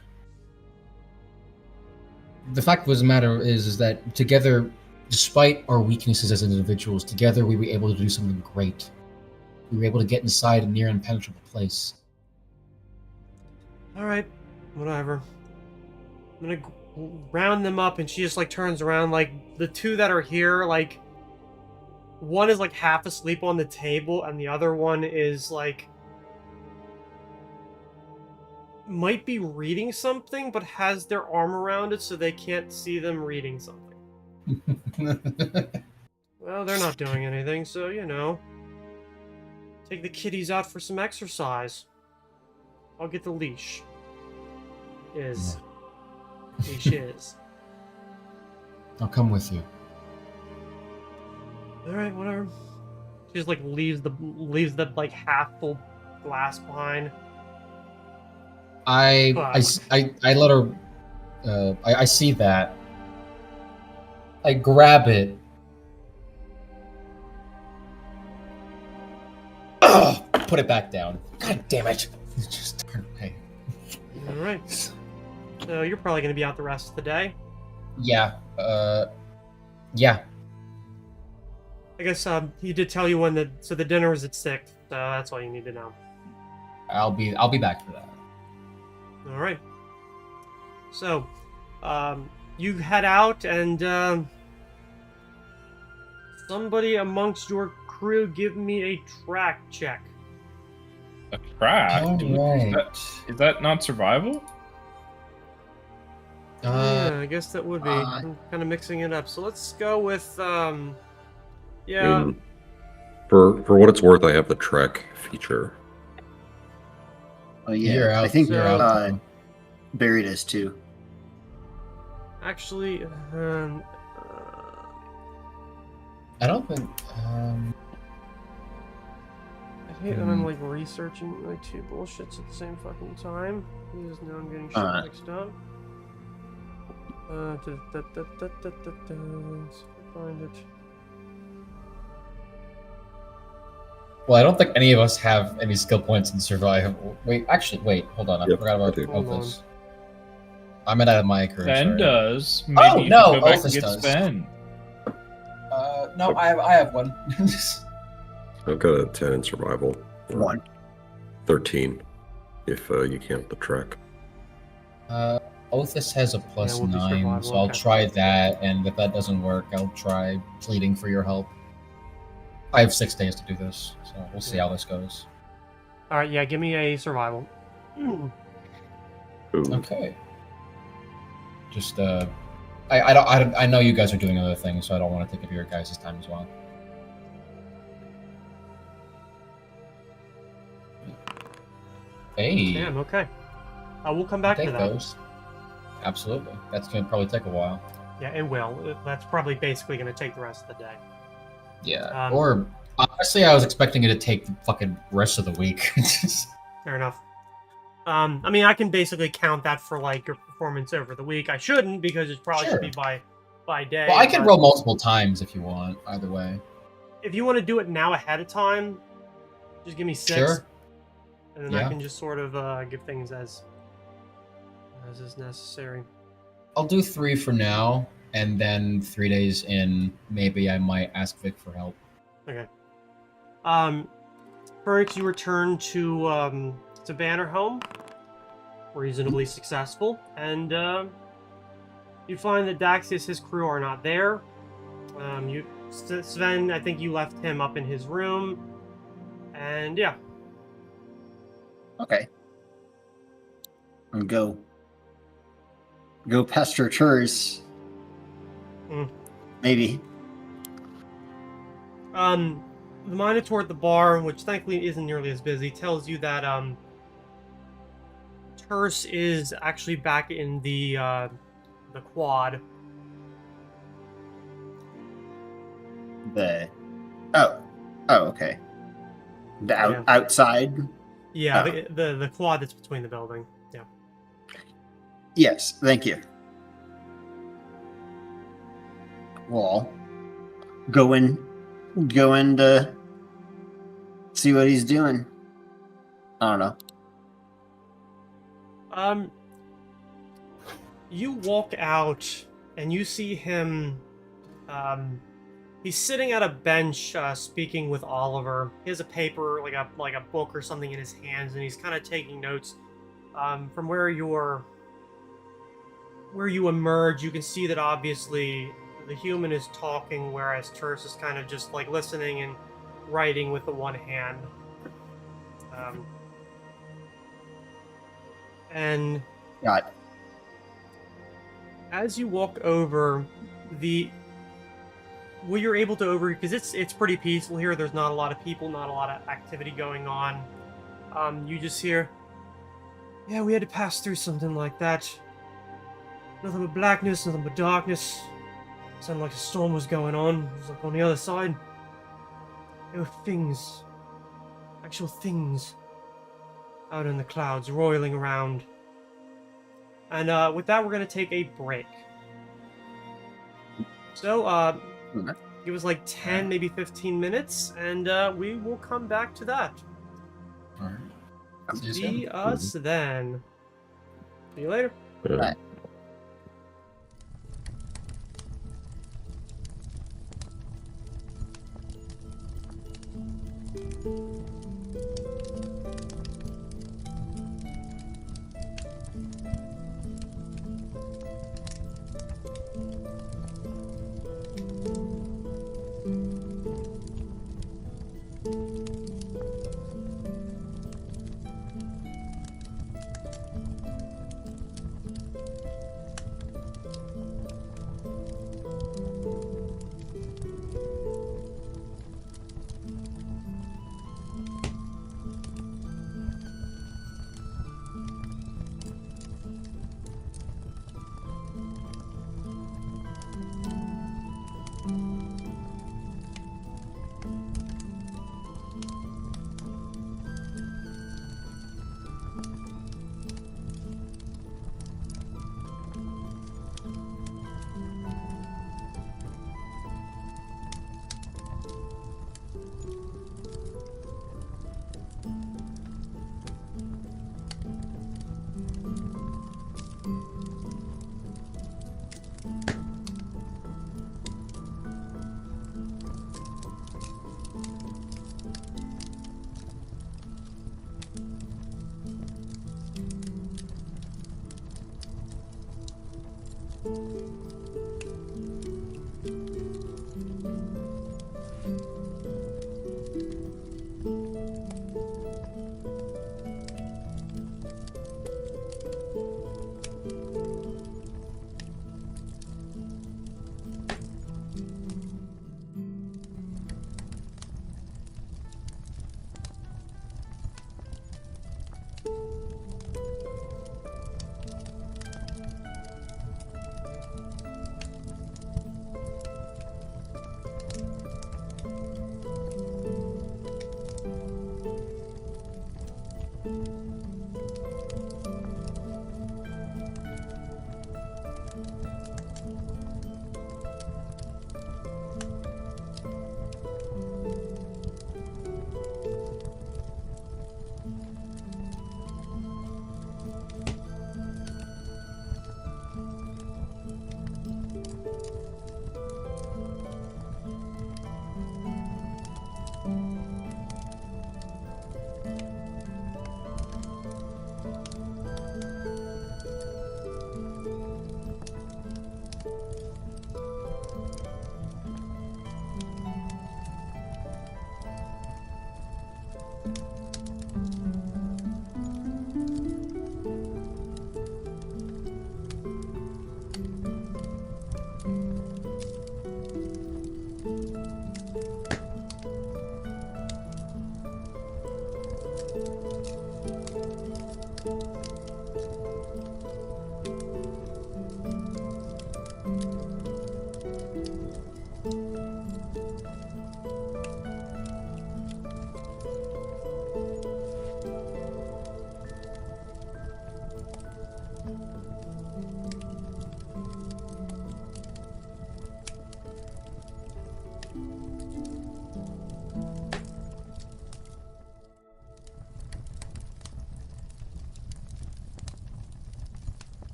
The fact of the matter is that together, despite our weaknesses as individuals, together we were able to do something great. We were able to get inside a near impenetrable place. Alright, whatever. I'm gonna round them up, and she just, like, turns around, like, the two that are here, like, one is, like, half asleep on the table, and the other one is, like, might be reading something, but has their arm around it so they can't see them reading something. Well, they're not doing anything, so, take the kitties out for some exercise. I'll get the leash. Leash is. I'll come with you. Alright, whatever. She just, like, leaves the like, half-full glass behind. I let her. I see that. I grab it. Ugh, put it back down. God damn it! Just turn away. Alright. So you're probably gonna be out the rest of the day. Yeah. Yeah. I guess he did tell you when the dinner is at 6, so that's all you need to know. I'll be back for that. Alright. So, you head out, and somebody amongst your crew give me a track check. A crack? Alright. Is that not survival? Yeah, I guess that would be. I'm kind of mixing it up. So let's go with, yeah. I mean, for what it's worth, I have the trek feature. Oh yeah, You're out. I think You're out. Barry does too. Actually, I don't think. I hate when I'm like researching like two bullshits at the same fucking time. Because now I'm getting shit mixed up. Find it. Well, I don't think any of us have any skill points in survival. Wait, actually, wait, hold on. I Yep, forgot I about do. Othis. I'm at a my career. Ben sorry. does. Maybe Oh, you no, should go back Othis and get does. Sven. No, I have one. I've got a 10 in survival. or 1. 13, if you count the track. Othis has a plus we'll do 9, survival, so I'll okay. try that, and if that doesn't work, I'll try pleading for your help. I have 6 days to do this, so we'll see how this goes. All right, yeah, give me a survival. Ooh. Okay. Just I know you guys are doing other things, so I don't want to take up your guys' time as well. Hey, Damn, okay. We'll come back to take that. those. Absolutely. That's gonna probably take a while. Yeah, it will. That's probably basically going to take the rest of the day. Yeah. Or honestly, I was expecting it to take the fucking rest of the week. Fair enough. I mean, I can basically count that for like your performance over the week. I shouldn't because it probably should be by day. Well, I can but roll multiple times if you want. Either way. If you want to do it now ahead of time, just give me 6, Sure. and then I can just sort of give things as is necessary. I'll do 3 for now, and then 3 days in, maybe I might ask Vic for help. Okay. Ferrix, you return to Banner Home, reasonably successful, and you find that Daxius, his crew, are not there. Sven, I think you left him up in his room, and yeah. Okay. And go pester Churs. Maybe. The Minotaur at the bar, which thankfully isn't nearly as busy, tells you that Terse is actually back in the quad. Okay. Outside. Yeah, the quad that's between the building. Yeah. Yes, thank you. Well, go and see what he's doing. I don't know. You walk out and you see him. He's sitting at a bench, speaking with Oliver. He has a paper, like a book or something in his hands, and he's kind of taking notes. From where you emerge, you can see that obviously the human is talking, whereas Terse is kind of just like listening and writing with the one hand. And Got it. as you walk over, you're able to because it's pretty peaceful here. There's not a lot of people, not a lot of activity going on. You just hear, yeah, we had to pass through something like that. Nothing but blackness, nothing but darkness. Sounded like a storm was going on. It was like on the other side. There were things, actual things, out in the clouds, roiling around. And with that, we're going to take a break. So, give us like 10, maybe 15 minutes, and we will come back to that. Alright. See us then. See you later. Bye.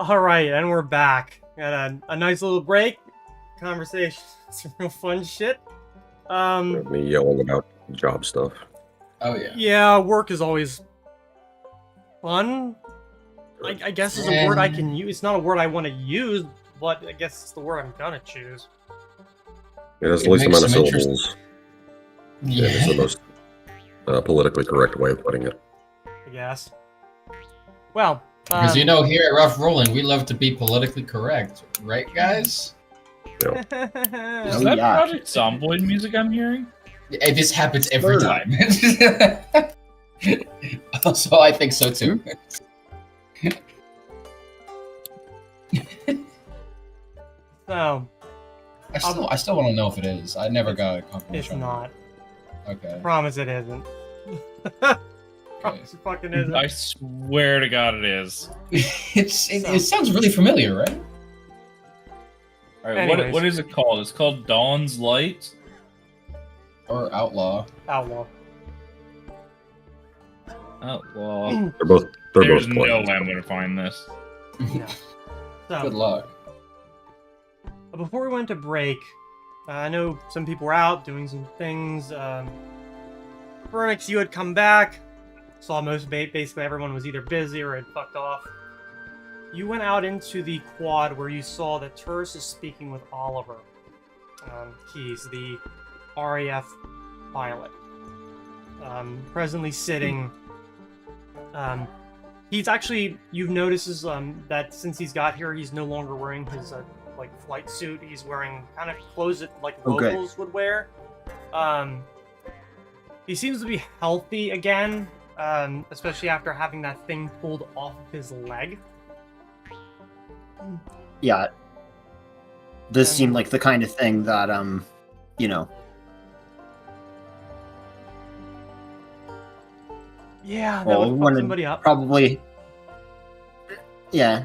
All right, and we're back. Got a nice little break. Conversation. Some real fun shit. Me yelling about job stuff. Oh yeah. Yeah, work is always fun. I guess is a word I can use. It's not a word I want to use, but I guess it's the word I'm gonna choose. It has It the least makes amount of some interest- syllables. Yeah, it's the Yeah. most politically correct way of putting it. I guess. Well, Because you know, here at Rough Rolling, we love to be politically correct, right, guys? Is Oh, that yeah. Project Zomboid music I'm hearing? This happens every Sure. time. So I think so too. so I still want to know if it is. I never got a it's confirmation. not. Okay. Promise it isn't. Promise it fucking isn't. I swear to God it is. It sounds really familiar, right? All right, Anyways. what is it called? It's called Dawn's Light. Or Outlaw. Outlaw. Outlaw. They're There's both no planes. way I'm gonna find this. Yeah. So, Good luck. before we went to break, I know some people were out doing some things. Burnix, you had come back. Saw basically everyone was either busy or had fucked off. You went out into the quad where you saw that Turris is speaking with Oliver. He's the RAF pilot. Presently sitting. He's actually, you've noticed that since he's got here, he's no longer wearing his like flight suit. He's wearing kind of clothes that like Okay. locals would wear. He seems to be healthy again, especially after having that thing pulled off of his leg. Yeah. Does And- seem like the kind of thing that, you know, Yeah, that well, would fuck one somebody up. probably. Yeah.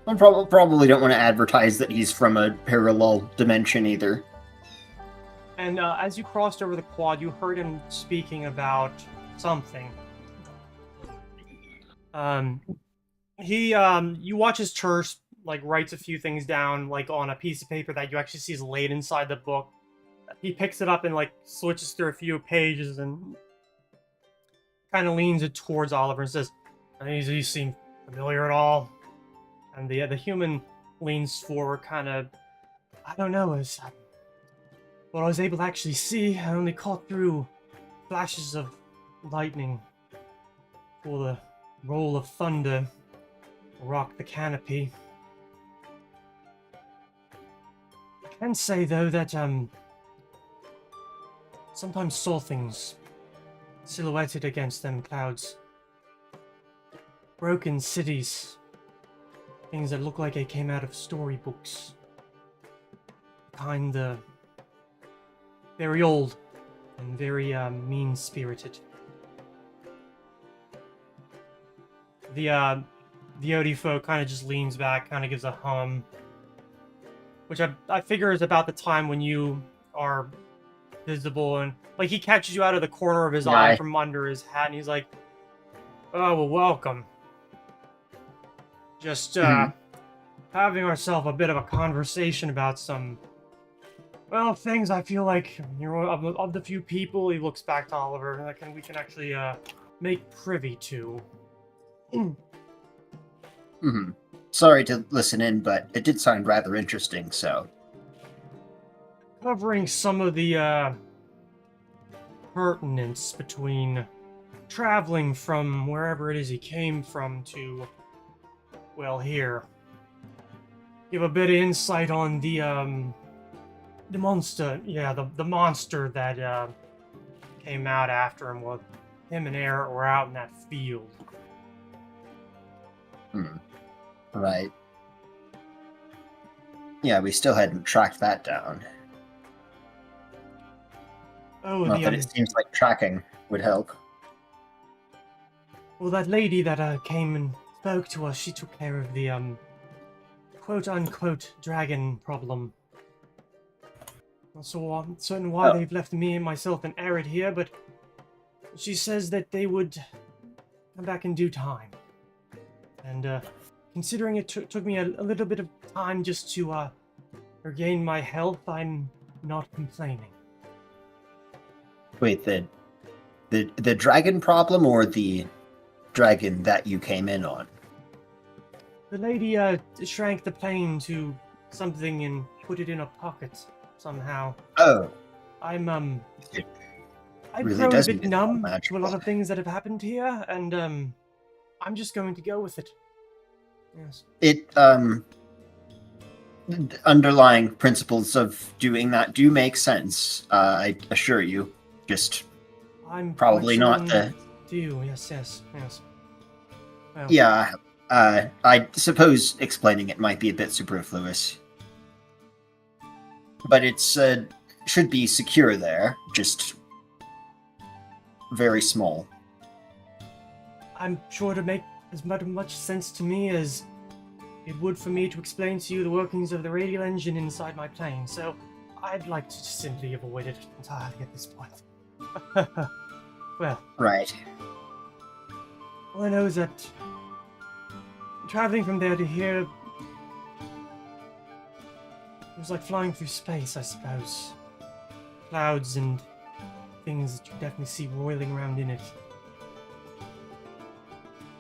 I probably don't want to advertise that he's from a parallel dimension either. And as you crossed over the quad, you heard him speaking about something. You watch his Terse like writes a few things down like on a piece of paper that you actually see is laid inside the book. He picks it up and like switches through a few pages and kind of leans it towards Oliver and says, "These seem familiar at all?" And the human leans forward, kind of, I don't know, as what I was able to actually see, I only caught through flashes of lightning, or the roll of thunder rock the canopy. I can say though that sometimes saw things silhouetted against them clouds, broken cities, things that look like they came out of storybooks, kinda very old and very mean-spirited. The Odifo kind of just leans back, kind of gives a hum, which I figure is about the time when you are visible, and like he catches you out of the corner of his eye Right. from under his hat, and he's like, "Oh, well, welcome. Just having ourselves a bit of a conversation about some, well, things I feel like you're of the few people." He looks back to Oliver, that we can actually make privy to. Hmm. Sorry to listen in, but it did sound rather interesting, so. Covering some of the pertinence between traveling from wherever it is he came from to, well, here. Give a bit of insight on the monster, yeah, the monster that came out after him. With him and Eric were out in that field. Right. Yeah, we still hadn't tracked that down. Oh, Not that the it seems like tracking would help. well, that lady that came and spoke to us, she took care of the quote-unquote dragon problem. Not so certain why Oh. they've left me and myself and Arid here, but she says that they would come back in due time. And considering it took me a little bit of time just to regain my health, I'm not complaining. Wait, the dragon problem or the dragon that you came in on? The lady shrank the plane to something and put it in a pocket somehow. Oh, I'm It grown a doesn't bit get numb to a magical. lot of things that have happened here, and I'm just going to go with it. Yes. it underlying principles of doing that do make sense. I assure you. Just I'm probably quite not certain the. Do you? Yes. Well, Yeah, I suppose explaining it might be a bit superfluous. But it's should be secure there, just very small. I'm sure to make as much sense to me as it would for me to explain to you the workings of the radial engine inside my plane, so I'd like to just simply avoid it entirely at this point. Well, Right. all I know is that traveling from there to here, it was like flying through space, I suppose. Clouds and things that you definitely see roiling around in it.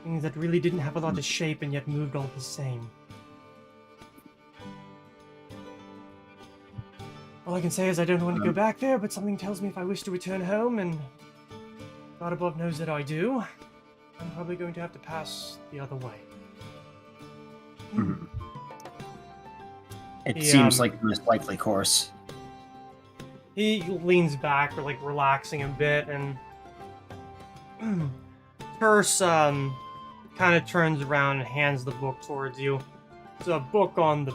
Things that really didn't have a lot of shape and yet moved all the same. All I can say is I don't want to go back there, but something tells me if I wish to return home, and God above knows that I do, I'm probably going to have to pass the other way. Mhm. It Yeah, seems like the most likely course. He leans back, or like relaxing a bit, and Curse kind of turns around and hands the book towards you. It's a book on the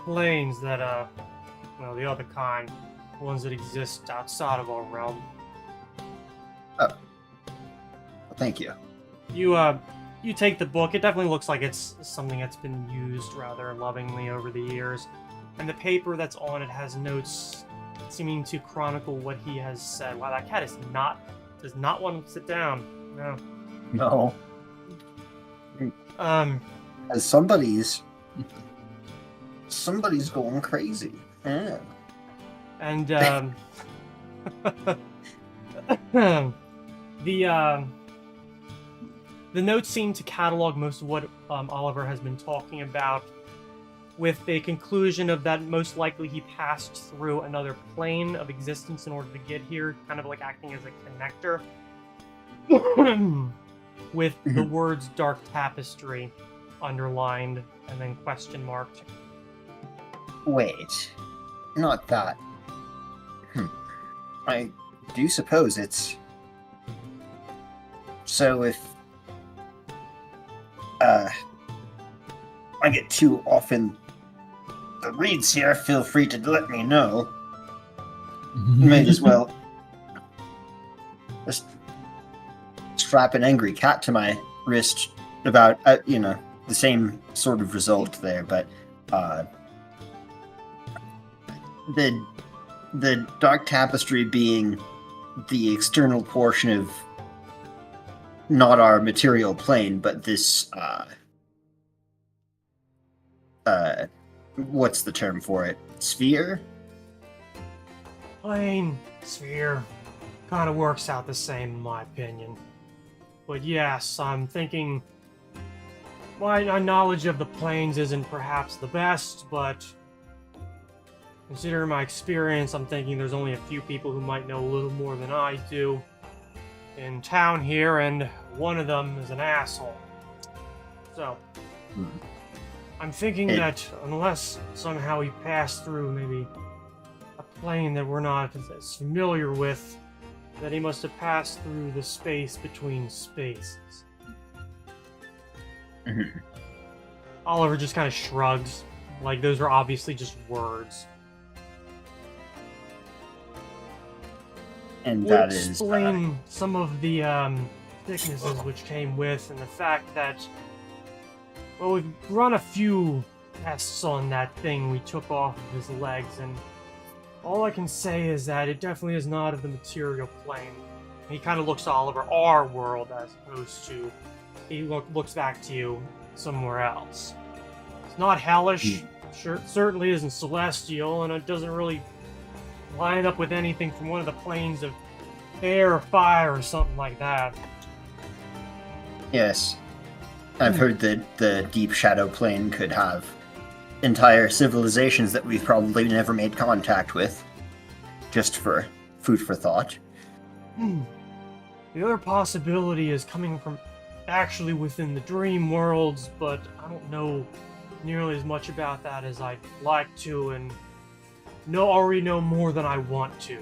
planes that well, the other kind, ones that exist outside of our realm. Thank you. You take the book. It definitely looks like it's something that's been used rather lovingly over the years, and the paper that's on it has notes seeming to chronicle what he has said. Wow, that cat does not want to sit down. No. No. Um. As somebody's going crazy. Yeah. And the notes seem to catalog most of what Oliver has been talking about, with a conclusion of that most likely he passed through another plane of existence in order to get here, kind of like acting as a connector, with the words "Dark Tapestry" underlined and then question marked. Wait, not that. I do suppose it's. So if I get too often the reads here, feel free to let me know. May as well just strap an angry cat to my wrist about the same sort of result there, but the dark tapestry being the external portion of not our material plane, but this what's the term for it? Sphere? Plane, sphere, kind of works out the same in my opinion. But yes, I'm thinking my knowledge of the planes isn't perhaps the best, but considering my experience, I'm thinking there's only a few people who might know a little more than I do in town here, and one of them is an asshole. So, I'm thinking that unless somehow he passed through maybe a plane that we're not as familiar with, that he must have passed through the space between spaces. Oliver just kind of shrugs, like those are obviously just words. And Would that is explain some of the thicknesses which came with, and the fact that, well, we've run a few tests on that thing we took off of his legs, and all I can say is that it definitely is not of the material plane. He kind of looks all over our world as opposed to he looks back to you somewhere else. It's not hellish. Sure, certainly isn't celestial, and it doesn't really line up with anything from one of the planes of air or fire or something like that. Yes. I've heard that the Deep Shadow Plane could have entire civilizations that we've probably never made contact with. Just for food for thought. The other possibility is coming from actually within the dream worlds, but I don't know nearly as much about that as I'd like to, and already know more than I want to.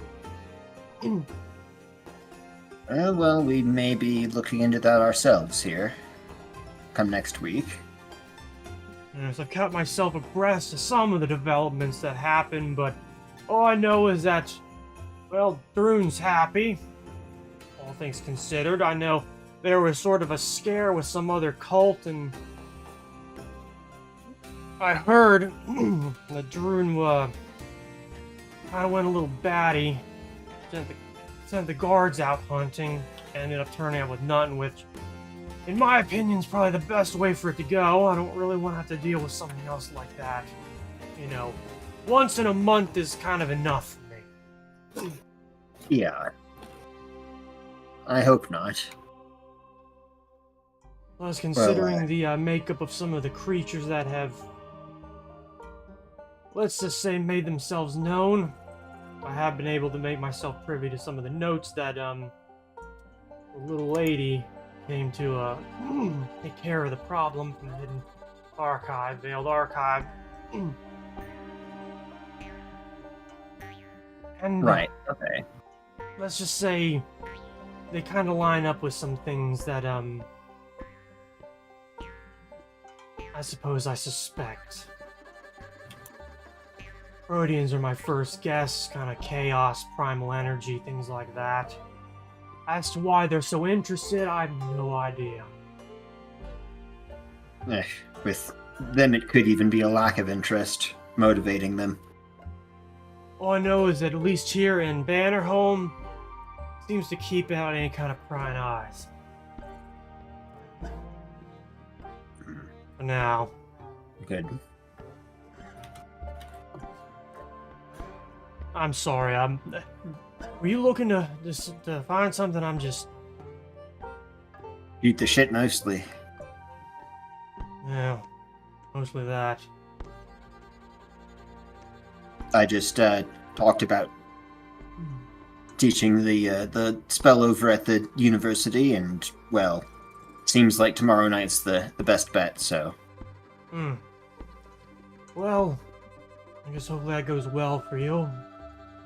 Well, we may be looking into that ourselves here. Come next week. Yes, I've kept myself abreast of some of the developments that happen, but all I know is that, well, Drune's happy. All things considered, I know there was sort of a scare with some other cult, and I heard that Drune kind of went a little batty. Sent the guards out hunting, ended up turning up with nothing, which, in my opinion, is probably the best way for it to go. I don't really want to have to deal with something else like that. You know, once in a month is kind of enough for me. Yeah. I hope not. Plus, considering the makeup of some of the creatures that have, let's just say, made themselves known, I have been able to make myself privy to some of the notes that, the little lady came to, take care of the problem from the hidden archive, veiled archive. And, Right, okay. let's just say, they kind of line up with some things that, I suppose I suspect. Rhodians are my first guess, kind of chaos, primal energy, things like that. As to why they're so interested, I have no idea. With them, it could even be a lack of interest motivating them. All I know is that at least here in Bannerholm, seems to keep out any kind of prying eyes. For now. Good. I'm sorry, were you looking to find something? I'm just... Eat the shit mostly. Yeah, mostly that. I just talked about teaching the spell over at the university, and, well, seems like tomorrow night's the best bet, so... Well, I guess hopefully that goes well for you.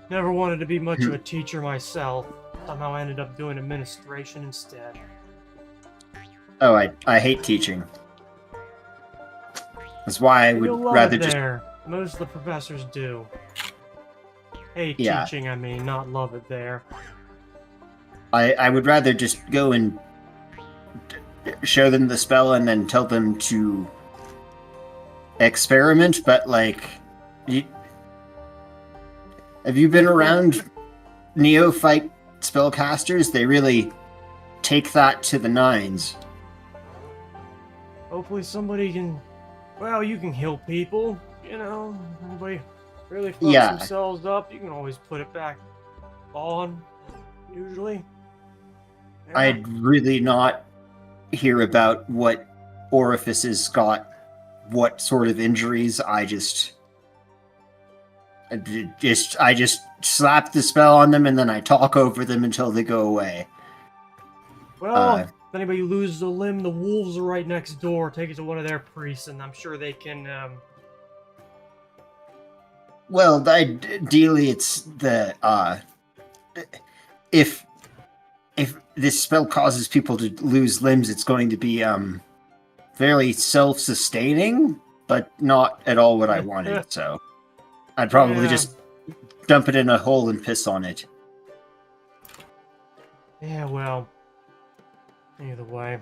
Never wanted to be much of a teacher myself. Somehow I ended up doing administration instead. Oh, I hate teaching. That's why I would You'll love rather it just... there. Most of the professors do. Hate Yeah. teaching, I mean, not love it there. I would rather just go and show them the spell and then tell them to experiment, but, like... Have you been around neophyte spellcasters? They really take that to the nines. Hopefully somebody can... Well, you can heal people, you know? Anybody really fucks Yeah. themselves up, you can always put it back on, usually. Yeah. I'd really not hear about what orifices got what sort of injuries. I just slap the spell on them and then I talk over them until they go away. Well, if anybody loses a limb, the wolves are right next door. Take it to one of their priests, and I'm sure they can, Well, ideally, it's the if this spell causes people to lose limbs, it's going to be fairly self-sustaining, but not at all what I wanted. So I'd probably just dump it in a hole and piss on it. Yeah, well, either way.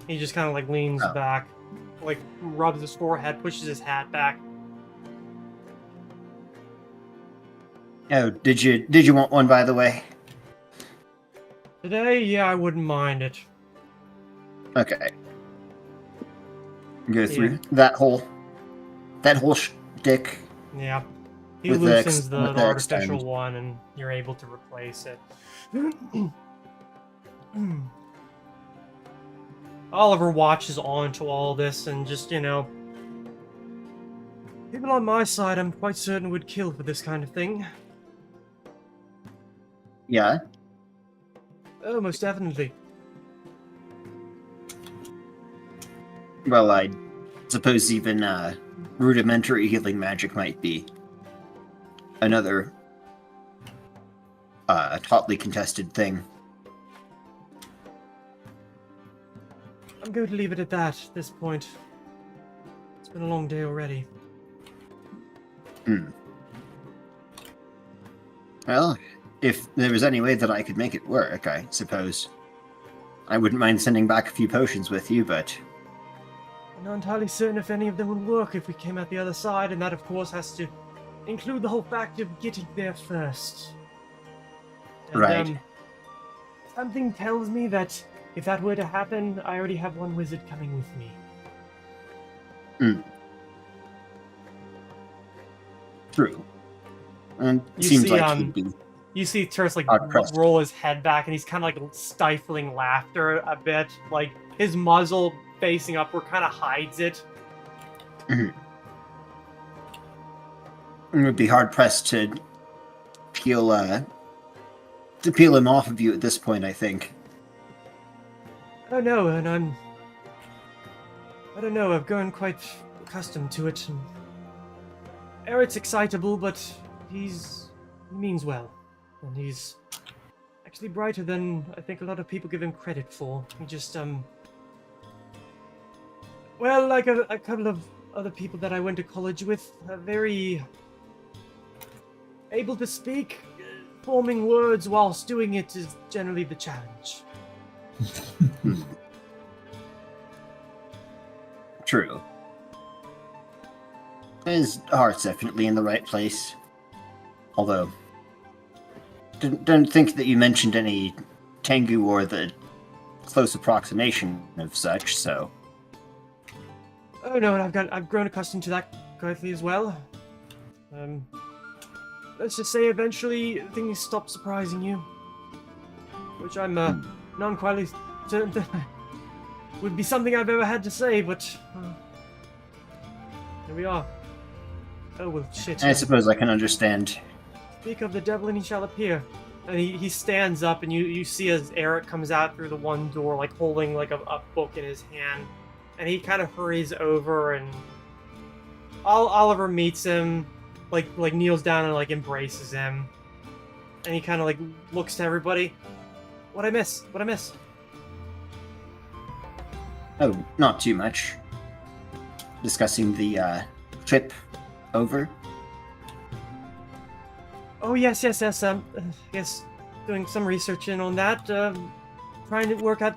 He just kind of like leans back, like rubs his forehead, pushes his hat back. Oh, did you want one, by the way? Today, yeah, I wouldn't mind it. Okay. Go Yeah. through that whole shtick. Yeah. He With the loosens the with the artificial extend. one, and you're able to replace it. Oliver watches on to all this and just, people on my side I'm quite certain would kill for this kind of thing. Yeah. Oh, most definitely. Well, I suppose even rudimentary healing magic might be another hotly contested thing. I'm going to leave it at that at this point. It's been a long day already. Well, if there was any way that I could make it work, I suppose I wouldn't mind sending back a few potions with you, but I'm not entirely certain if any of them would work if we came out the other side, and that of course has to include the whole fact of getting there first. And, Right. Something tells me that if that were to happen, I already have one wizard coming with me. True. And You seems see, like he'd be You see Terse hard-pressed. roll his head back, and he's kind of like stifling laughter a bit. Like his muzzle facing upward kind of hides it. would be hard pressed to peel him off of you at this point, I think. Oh no, and I don't know, I've grown quite accustomed to it. And Eric's excitable, but he means well. And he's actually brighter than I think a lot of people give him credit for. He just, well, like a couple of other people that I went to college with, very able to speak, forming words whilst doing it is generally the challenge. True. His heart's definitely in the right place. Although, don't think that you mentioned any Tengu or the close approximation of such, so... Oh no, and I've grown accustomed to that quietly as well. Let's just say eventually things stop surprising you. Which I'm not quite certain that would be something I've ever had to say, but here we are. Oh well, shit. I suppose I can understand. Speak of the devil and he shall appear. And he stands up, and you see as Eric comes out through the one door, like holding like a book in his hand, and he kind of hurries over, and Oliver meets him, like kneels down and like embraces him, and he kind of like looks to everybody. What I miss? Oh, not too much. Discussing the trip over. Oh yes. Yes, doing some research in on that. Trying to work out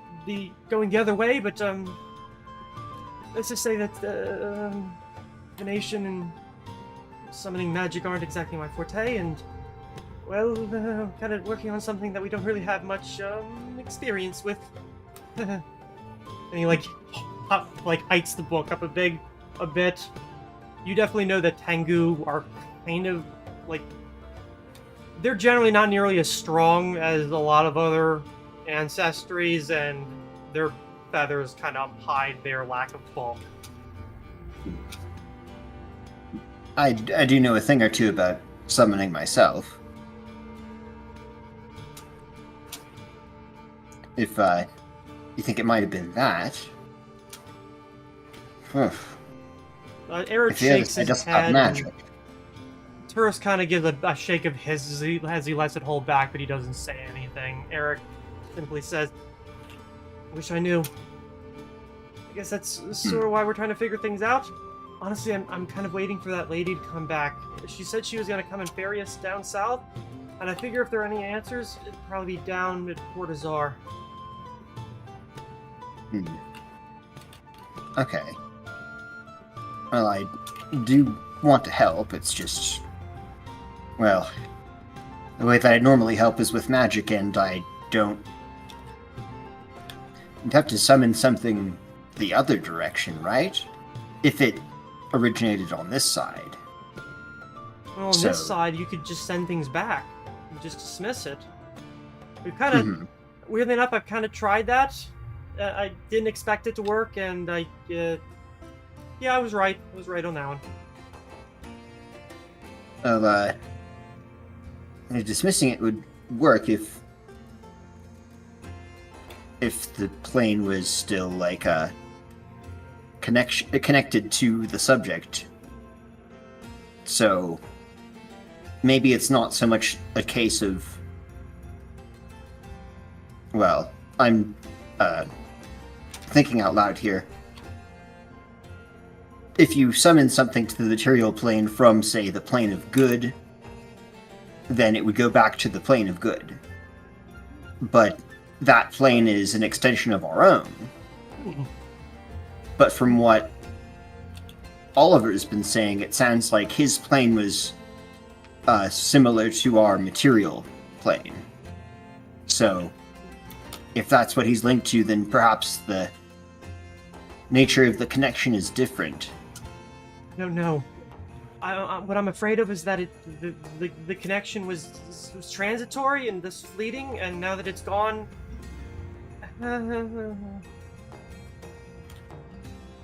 going the other way, but let's just say that divination and summoning magic aren't exactly my forte, and well, kind of working on something that we don't really have much experience with. And he like heights the book up a bit. You definitely know that Tengu are kind of like, they're generally not nearly as strong as a lot of other ancestries, and their feathers kind of hide their lack of bulk. I do know a thing or two about summoning myself. If you think it might have been that. Eric If shakes I his just head. have magic. Turris kind of gives a shake of his as he lets it hold back, but he doesn't say anything. Eric simply says, "Wish I knew." I guess that's sort of why we're trying to figure things out. Honestly, I'm kind of waiting for that lady to come back. She said she was going to come and ferry us down south, and I figure if there are any answers, it'd probably be down at Port Azar. Okay. Well, I do want to help, it's just... Well, the way that I normally help is with magic, and I don't you'd have to summon something the other direction, right? If it originated on this side. Well, on So- this side, you could just send things back. You just dismiss it. We've kind of, Mhm. weirdly enough, I've kind of tried that. I didn't expect it to work, and yeah, I was right. I was right on that one. Well, dismissing it would work if the plane was still like connected to the subject. So maybe it's not so much a case of, well, I'm thinking out loud here. If you summon something to the material plane from, say, the plane of good, then it would go back to the plane of good. But that plane is an extension of our own. But from what Oliver's been saying, it sounds like his plane was similar to our material plane. So, if that's what he's linked to, then perhaps the nature of the connection is different. No. What I'm afraid of is that the connection was transitory and this fleeting, and now that it's gone.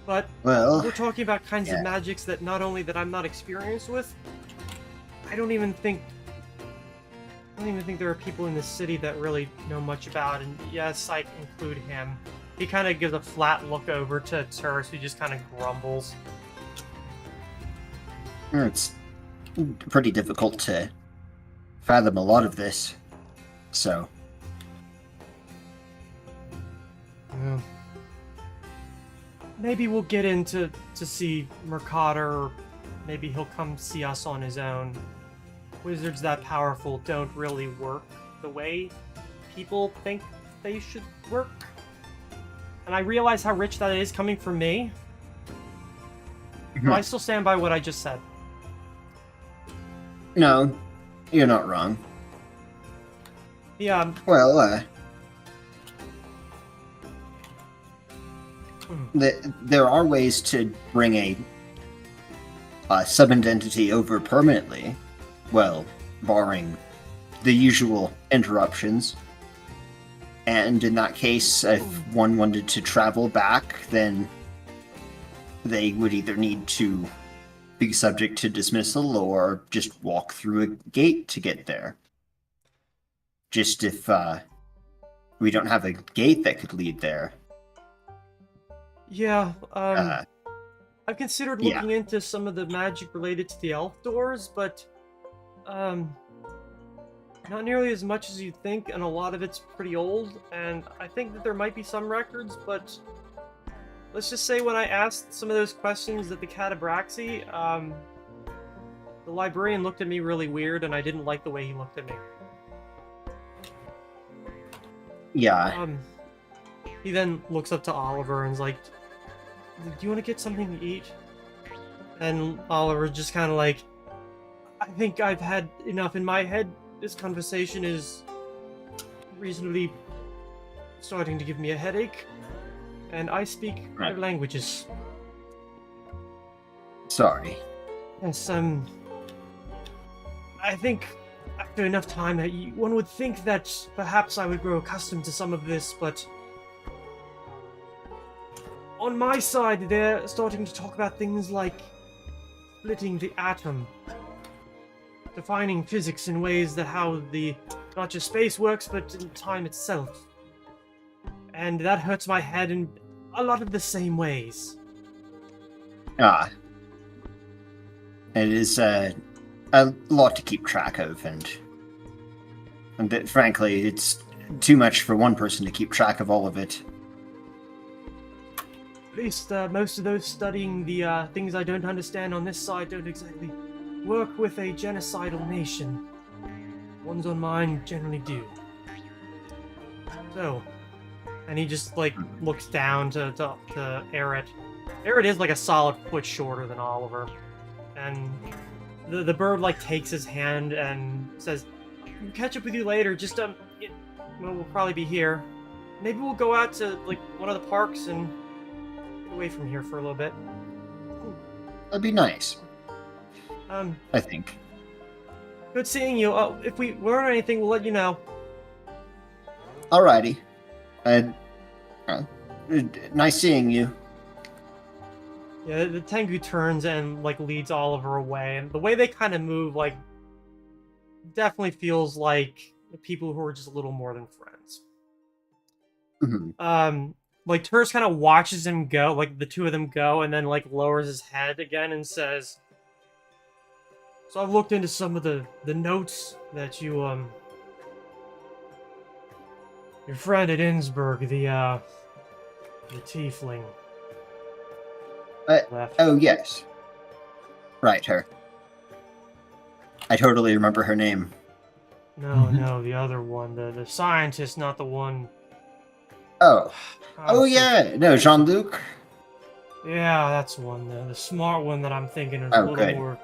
But Well, we're talking about kinds yeah. of magics that not only that I'm not experienced with, I don't even think there are people in this city that really know much about, and yes, I include him. He kind of gives a flat look over to Terrace, who just kind of grumbles. it's pretty difficult to fathom a lot of this. So, Yeah. Maybe we'll get in to see Mercader, or maybe he'll come see us on his own. Wizards that powerful don't really work the way people think they should work. And I realize how rich that is coming from me. But I still stand by what I just said. no, you're not wrong. Yeah, Well, there are ways to bring a summoned entity over permanently. Well, barring the usual interruptions. And in that case, if one wanted to travel back, then they would either need to be subject to dismissal or just walk through a gate to get there. Just if we don't have a gate that could lead there. yeah, Uh, I've considered yeah. looking into some of the magic related to the elf doors, but not nearly as much as you'd think, and a lot of it's pretty old, and I think that there might be some records, but let's just say when I asked some of those questions at the Catabraxi, the librarian looked at me really weird, and I didn't like the way he looked at me. Yeah. He then looks up to Oliver and is like, "Do you want to get something to eat?" And Oliver just kind of like, "I think I've had enough in my head. This conversation is reasonably starting to give me a headache, and I speak Right. 5 languages." Sorry. Yes, I think after enough time, one would think that perhaps I would grow accustomed to some of this, but on my side, they're starting to talk about things like splitting the atom, defining physics in ways that how not just space works, but in time itself. And that hurts my head in a lot of the same ways. It is a lot to keep track of, and frankly, it's too much for one person to keep track of all of it. At least most of those studying the things I don't understand on this side don't exactly work with a genocidal nation. Ones on mine generally do. So, and he just like looks down to Eret. Eret is like a solid foot shorter than Oliver, and the bird like takes his hand and says, "We'll catch up with you later. Just we'll probably be here. maybe we'll go out to like one of the parks and get away from here for a little bit. That'd be nice, Um, I think. good seeing you. If we learn anything, we'll let you know. Alrighty. Nice seeing you. Yeah, the Tengu turns and like leads Oliver away, and the way they kind of move, like, definitely feels like the people who are just a little more than friends. Mhm. Like Terz kind of watches him go, like the two of them go, and then like lowers his head again and says, "So I've looked into some of the notes that you your friend at Innsbruck, the tiefling left." Oh, yes. Right, her. I totally remember her name. No, the other one, the scientist, not the one. Oh. I'm Oh, so- yeah. No, Jean-Luc. Yeah, that's one. The smart one that I'm thinking is a Oh, little good. more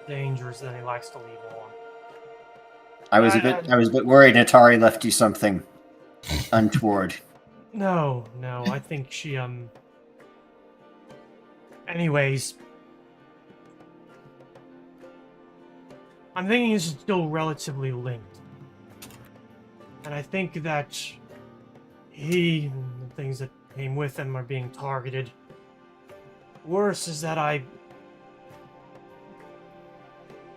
dangerous than he likes to leave on. I was a bit worried Atari left you something untoward. No, I think she, Anyways. I'm thinking this is still relatively linked. And I think that he and the things that came with him are being targeted. Worse is that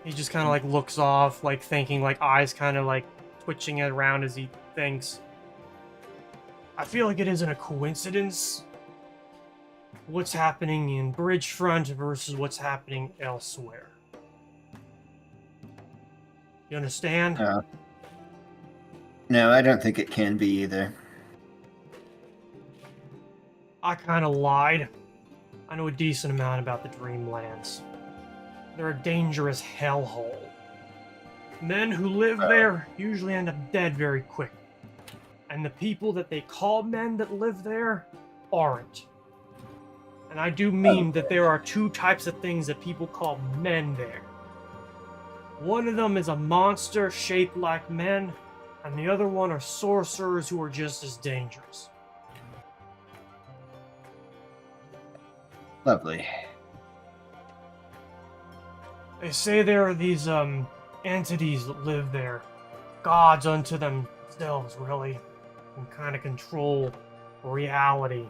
he just kind of like looks off, like thinking, like eyes kind of like twitching around as he thinks. I feel like it isn't a coincidence what's happening in Bridgefront versus what's happening elsewhere. You understand? No, I don't think it can be either. I kind of lied. I know a decent amount about the Dreamlands. They're a dangerous hellhole. Men who live there usually end up dead very quick. And the people that they call men that live there aren't. And I do mean that there are two types of things that people call men there. One of them is a monster shaped like men, and the other one are sorcerers who are just as dangerous. Lovely. They say there are these entities that live there, gods unto themselves, really, and kind of control reality.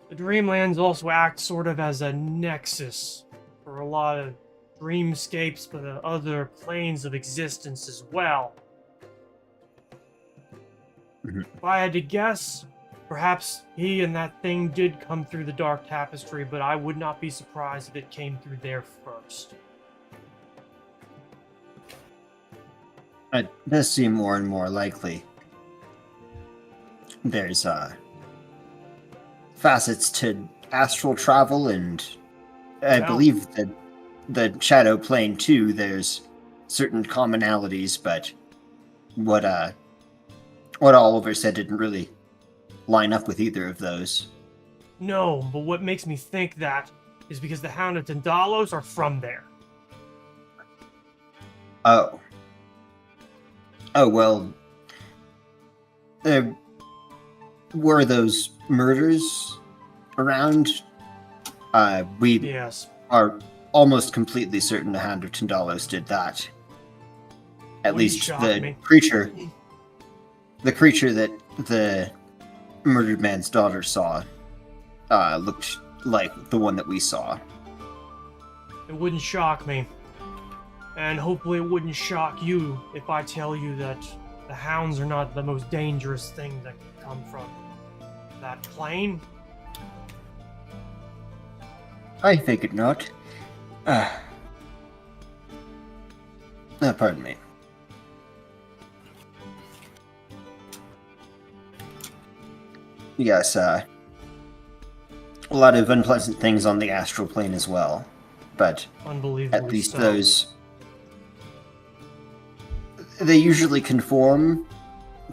The Dreamlands also act sort of as a nexus for a lot of dreamscapes, but other planes of existence as well. Mhm. If I had to guess, perhaps he and that thing did come through the Dark Tapestry, but I would not be surprised if it came through there first. It does seem more and more likely. There's facets to astral travel, and I Yeah. believe that the shadow plane too. There's certain commonalities, but what Oliver said didn't really line up with either of those. No, but what makes me think that is because the Hound of Dandalos are from there. Oh. Oh, well, there were those murders around. We Yes. are almost completely certain the Hand of Tandalos did that. At Wouldn't least shock the me. creature that the murdered man's daughter saw looked like the one that we saw. It wouldn't shock me. And hopefully it wouldn't shock you if I tell you that the hounds are not the most dangerous thing that could come from that plane. I figured not. Pardon me. Yes, a lot of unpleasant things on the astral plane as well, but Unbelievably at least so. those... They usually conform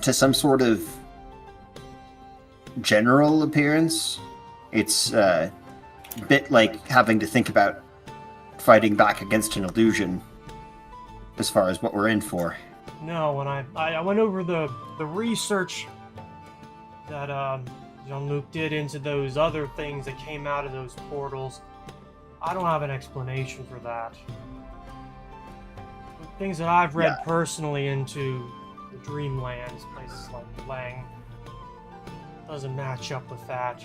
to some sort of general appearance. It's a bit like having to think about fighting back against an illusion as far as what we're in for. No, and I went over the research that Jean-Luc did into those other things that came out of those portals. I don't have an explanation for that. The things that I've read personally into the Dreamlands, places like Lang, doesn't match up with that.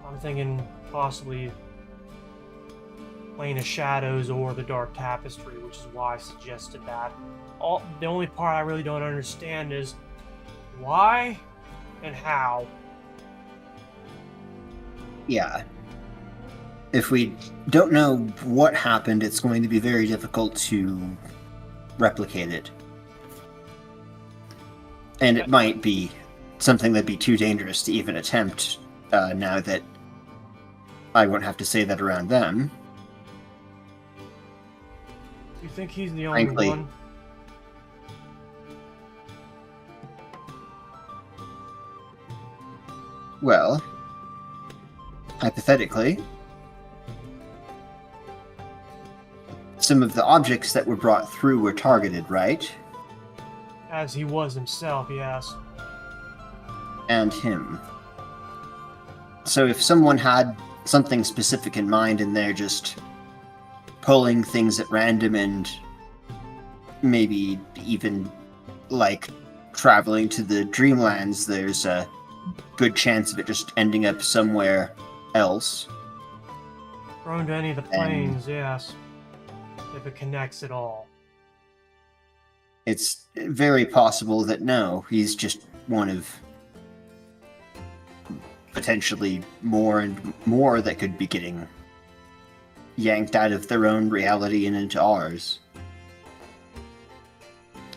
I'm thinking possibly Plane of Shadows or the Dark Tapestry, which is why I suggested that. The only part I really don't understand is why and how. Yeah. If we don't know what happened, it's going to be very difficult to replicate it. And it might be something that'd be too dangerous to even attempt, now that I won't have to say that around them. You think he's the only Frankly, one? well, hypothetically, some of the objects that were brought through were targeted, right? As he was himself, yes. And him. So if someone had something specific in mind and they're just pulling things at random and maybe even like traveling to the Dreamlands, there's a good chance of it just ending up somewhere else. Prone to any of the planes, yes. If it connects at all. It's very possible that no, he's just one of potentially more and more that could be getting yanked out of their own reality and into ours.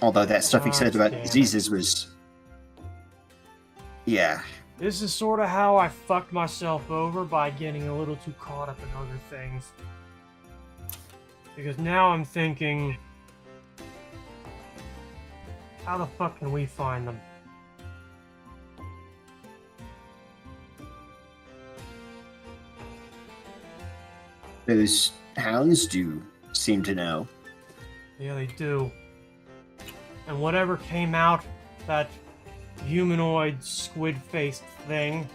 Although that stuff he said about Damn it. diseases was... Yeah. This is sort of how I fucked myself over by getting a little too caught up in other things. Because now I'm thinking, how the fuck can we find them? Those hounds do seem to know. Yeah, they do. And whatever came out, that humanoid squid-faced thing,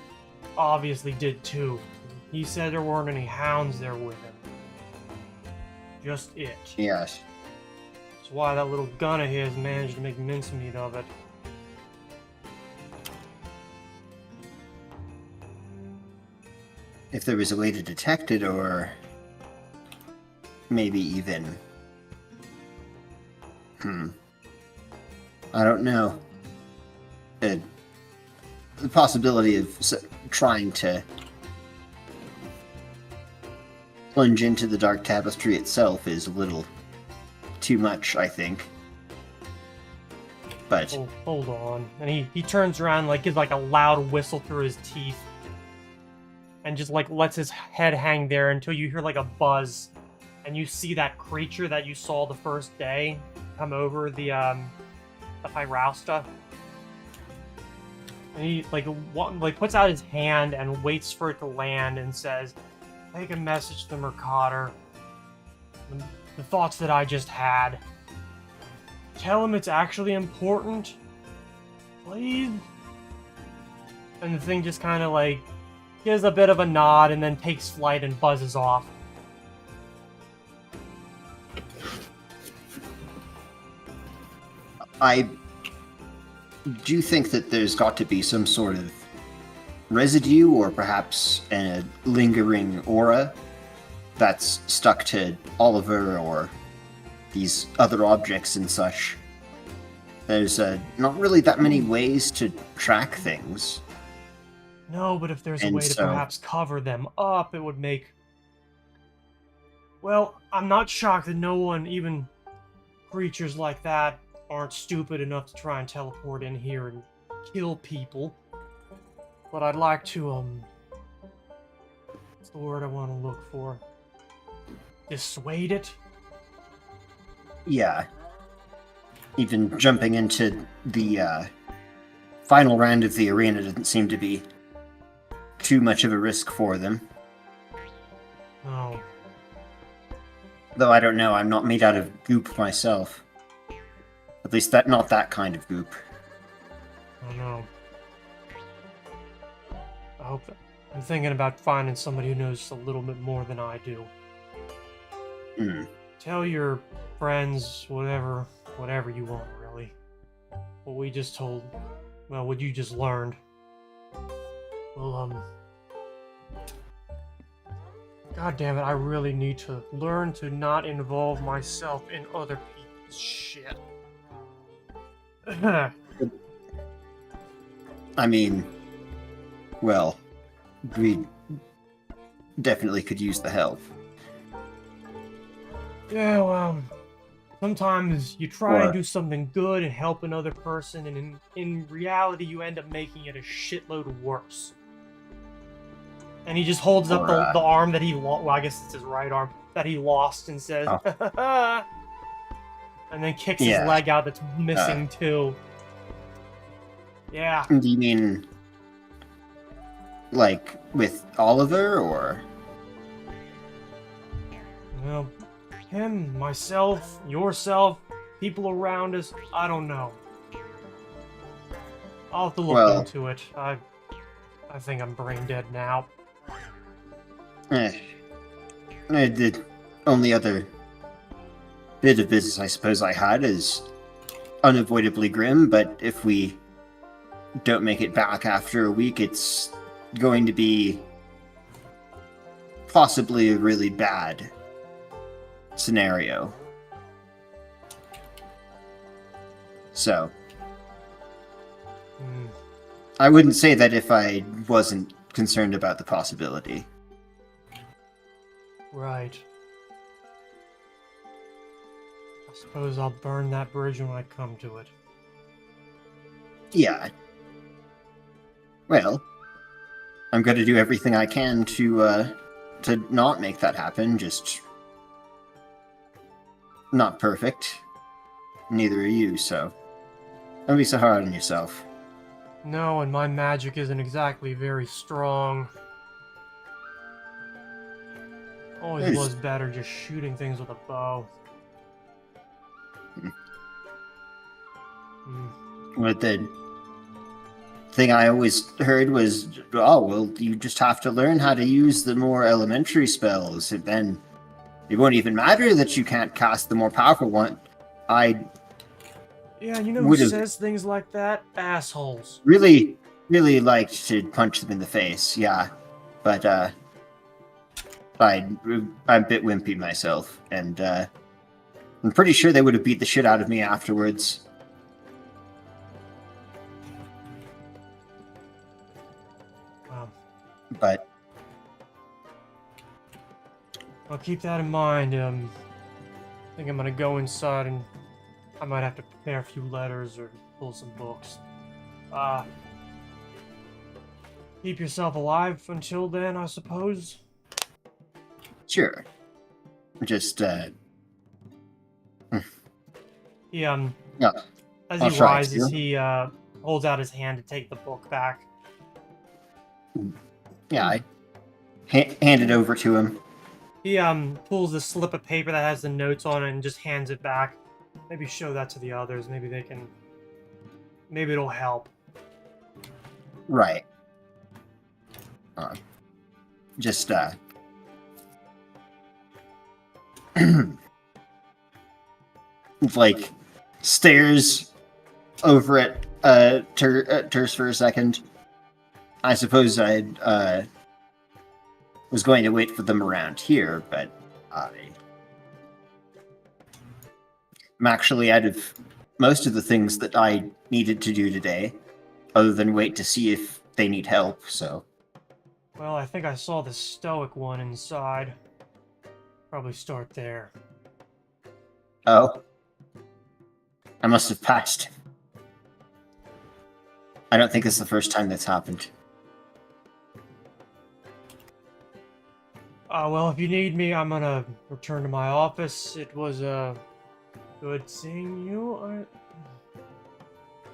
obviously did too. He said there weren't any hounds there with him. Just it. Yes. That's why that little gun of his managed to make mincemeat of it. If there was a way to detect it, or maybe even... I don't know. The possibility of trying to plunge into the Dark Tapestry itself is a little too much, I think. But Hold on. And he turns around, like, gives like a loud whistle through his teeth. And just like lets his head hang there until you hear like a buzz. And you see that creature that you saw the first day come over the Hyrausta. And he like puts out his hand and waits for it to land and says, "Take a message to Mercader. The thoughts that I just had. Tell him it's actually important. Please." And the thing just kind of like gives a bit of a nod and then takes flight and buzzes off. I do think that there's got to be some sort of residue or perhaps a lingering aura that's stuck to Oliver or these other objects and such. There's not really that many ways to track things. No, but if there's a And way to so- perhaps cover them up, it would make... Well, I'm not shocked that no one, even creatures like that, aren't stupid enough to try and teleport in here and kill people. But I'd like to, what's the word I want to look for? Dissuade it? Yeah. Even jumping into the final round of the arena didn't seem to be too much of a risk for them. No. Though I don't know, I'm not made out of goop myself. At least that not that kind of goop. I don't know. I'm thinking about finding somebody who knows just a little bit more than I do. Hmm. Tell your friends whatever you want, really. What we just told, well, what you just learned. Well, God damn it, I really need to learn to not involve myself in other people's shit. I mean, well, we definitely could use the help. Yeah, well, sometimes you try and Or- do something good and help another person, and in reality, you end up making it a shitload worse. And he just holds up Or, the arm that he lost. Well, I guess it's his right arm that he lost, and says, Oh. and then kicks Yeah. his leg out that's missing too. Yeah. Do you mean like with Oliver, or? Well, him, myself, yourself, people around us, I don't know. I'll have to look Well- into it. I think I'm brain dead now. The only other bit of business I suppose I had is unavoidably grim, but if we don't make it back after a week, it's going to be possibly a really bad scenario. So, Hmm. I wouldn't say that if I wasn't concerned about the possibility. Right. I suppose I'll burn that bridge when I come to it. Yeah. Well, I'm going to do everything I can to not make that happen. Just not perfect. Neither are you, so don't be so hard on yourself. No, and my magic isn't exactly very strong. Always Yes. was better just shooting things with a bow. Hmm. But the thing I always heard was, oh, well, you just have to learn how to use the more elementary spells, and then it won't even matter that you can't cast the more powerful one. I Yeah, you know who Would've- says things like that? Assholes. really, really liked to punch them in the face, yeah. But, I'm a bit wimpy myself, and, I'm pretty sure they would have beat the shit out of me afterwards. Wow. But, I'll keep that in mind. I think I'm gonna go inside and I might have to prepare a few letters or pull some books. Keep yourself alive until then, I suppose. sure. Just, He, Yeah, as I'll he try rises, to. he, holds out his hand to take the book back. yeah, I hand it over to him. He, pulls the slip of paper that has the notes on it and just hands it back. Maybe show that to the others. Maybe they can... Maybe it'll help. Right. Just, like, stares over at, Terse for a second. I suppose I, was going to wait for them around here, but I'm actually out of most of the things that I needed to do today, other than wait to see if they need help, so... Well, I think I saw the stoic one inside. Probably start there. Oh. I must have passed him. I don't think it's the first time that's happened. Well, if you need me, I'm gonna return to my office. It was, good seeing you.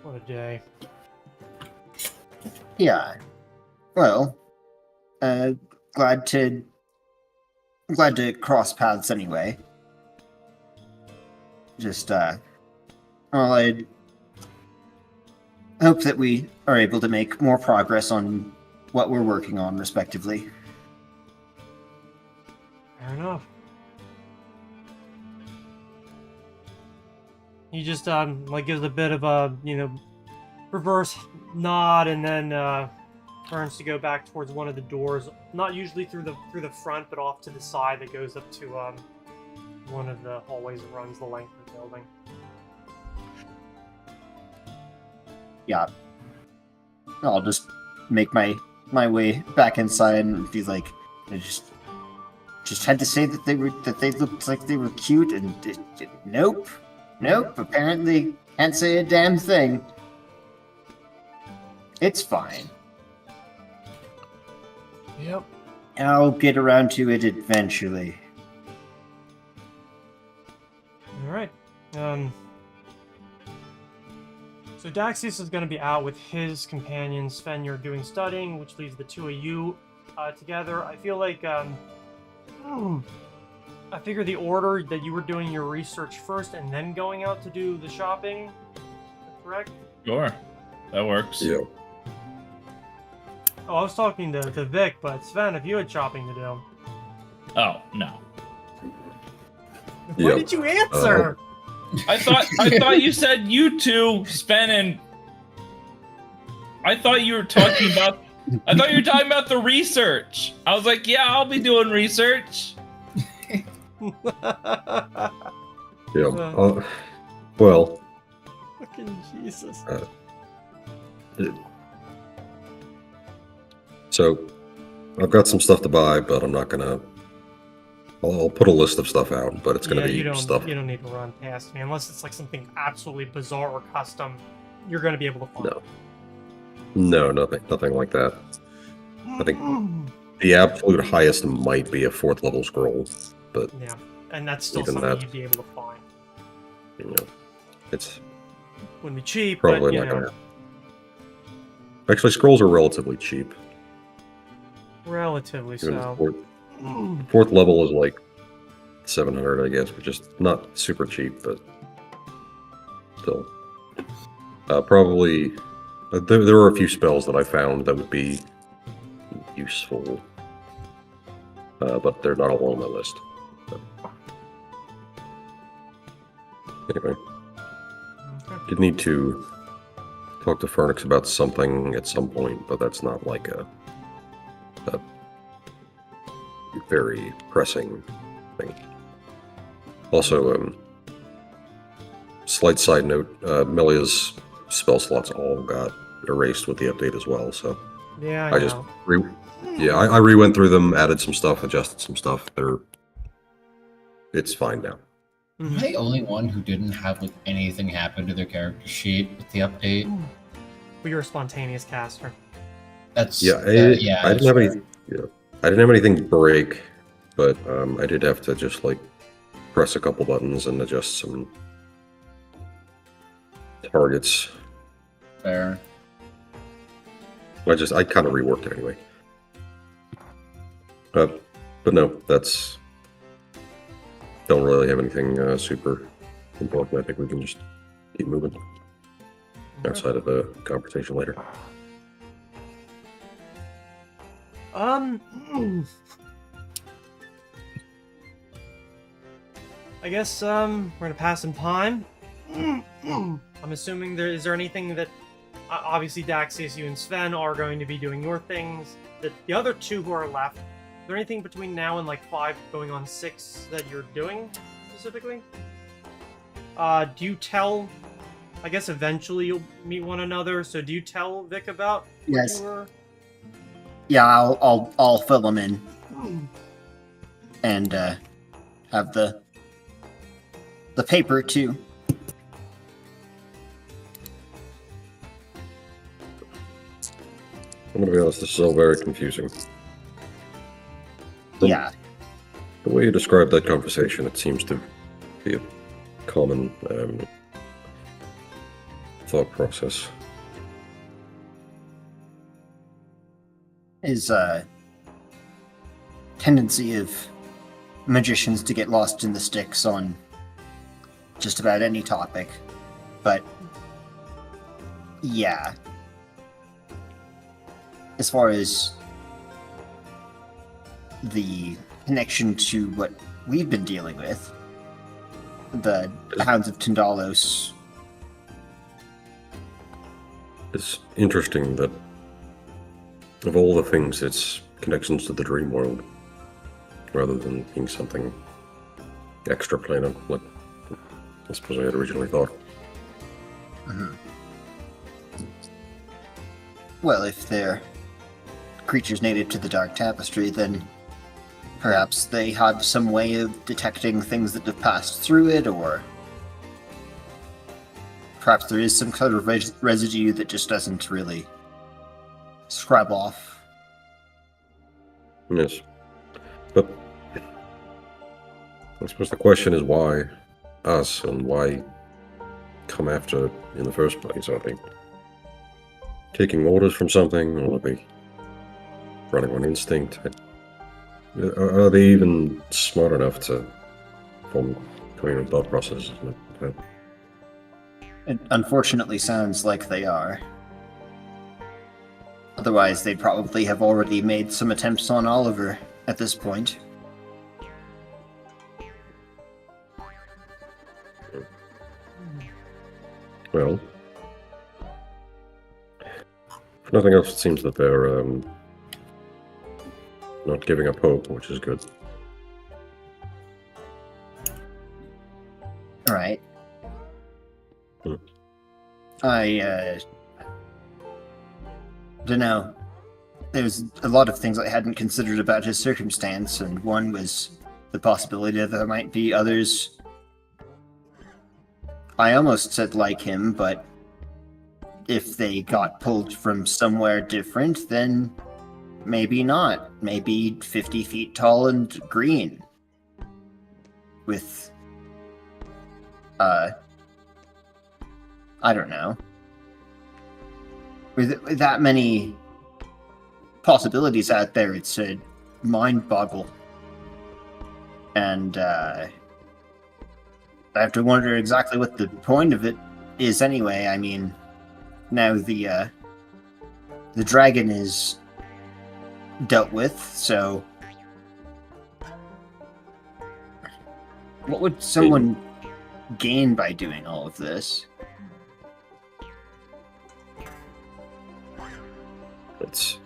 What a day. Yeah. Well, glad to cross paths anyway. Just, Well, I hope that we are able to make more progress on what we're working on, respectively. Fair enough. He just like gives a bit of a reverse nod and then turns to go back towards one of the doors, not usually through the front, but off to the side that goes up to one of the hallways that runs the length of the building. Yeah. I'll just make my way back inside and be like, I just had to say that they looked like they were cute, and nope. Apparently can't say a damn thing. It's fine. Yep. I'll get around to it eventually. All right. So Daxius is going to be out with his companion. Sven, you're doing studying, which leaves the two of you together. I feel like I figure the order that you were doing your research first and then going out to do the shopping, correct? Sure. That works. Yeah. Oh, I was talking to Vic, but Sven, if you had shopping to do. Oh, no. Why Yep. did you answer? I thought you said you two spending. I thought you were talking about the research. I was like, yeah, I'll be doing research. Yeah. Well, Fucking Jesus. so I've got some stuff to buy, but I'm not gonna. I'll put a list of stuff out, but it's gonna be stuff. You don't need to run past me unless it's like something absolutely bizarre or custom. You're gonna be able to find. No, nothing like that. I think the absolute highest might be a 4th level scroll, but Yeah, and that's still even something that- you'd be able to find. It's Wouldn't be cheap, probably but you not know, gonna. Actually, scrolls are relatively cheap. relatively Even so. fourth level is like 700, I guess, which is not super cheap, but still. Probably, there were a few spells that I found that would be useful, but they're not all on my list. But anyway, Okay. did need to talk to Fernix about something at some point, but that's not like a very pressing thing. Also, slight side note, Melia's spell slots all got erased with the update as well, so Yeah, I just I re-went through them, added some stuff, adjusted some stuff. It's fine now. Am I the only one who didn't have like anything happen to their character sheet with the update? But you're a spontaneous caster. That's Yeah, yeah. I didn't have any. Yeah, I didn't have anything break, but I did have to just like press a couple buttons and adjust some targets. Fair. I kind of reworked it anyway. But no, that's don't really have anything super important. I think we can just keep moving outside of a conversation later. I guess we're gonna pass some time. I'm assuming is there anything that obviously Daxius, you and Sven are going to be doing your things. That the other two who are left, is there anything between now and like 5 going on 6 that you're doing specifically? Do you tell? I guess eventually you'll meet one another. So do you tell Vic about? what Yes. you were- Yeah, I'll fill them in and have the paper too. I'm gonna be honest, this is all very confusing. Yeah. The way you describe that conversation, it seems to be a common thought process. Is a tendency of magicians to get lost in the sticks on just about any topic. But yeah, as far as the connection to what we've been dealing with, the Hounds of Tindalos. It's interesting that of all the things, it's connections to the dream world, rather than being something extraplanar, like I suppose I had originally thought. Well, if they're creatures native to the Dark Tapestry, then perhaps they have some way of detecting things that have passed through it, or perhaps there is some kind of residue that just doesn't really scrub off. Yes. But I suppose the question is why us, and why come after in the first place? Are they taking orders from something, or are they running on instinct? Are they even smart enough to form coherent thought processes? It unfortunately sounds like they are. Otherwise, they'd probably have already made some attempts on Oliver at this point. Well, if nothing else, it seems that they're not giving up hope, which is good. Alright. Hmm. I don't know. There's a lot of things I hadn't considered about his circumstance, and one was the possibility that there might be others. I almost said like him, but if they got pulled from somewhere different, then maybe not. Maybe 50 feet tall and green. With, I don't know. With that many possibilities out there, it's a mind boggle. And, I have to wonder exactly what the point of it is anyway. I mean, now the dragon is dealt with, so what would someone gain by doing all of this? It's,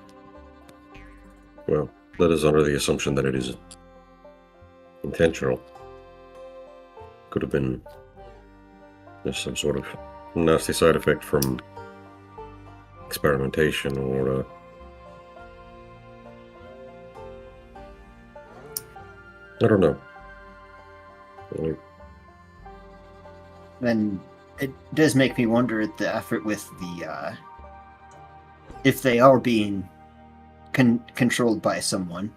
well, that is under the assumption that it is intentional. Could have been just some sort of nasty side effect from experimentation, or I don't know. Then it does make me wonder at the effort with the if they are being controlled by someone,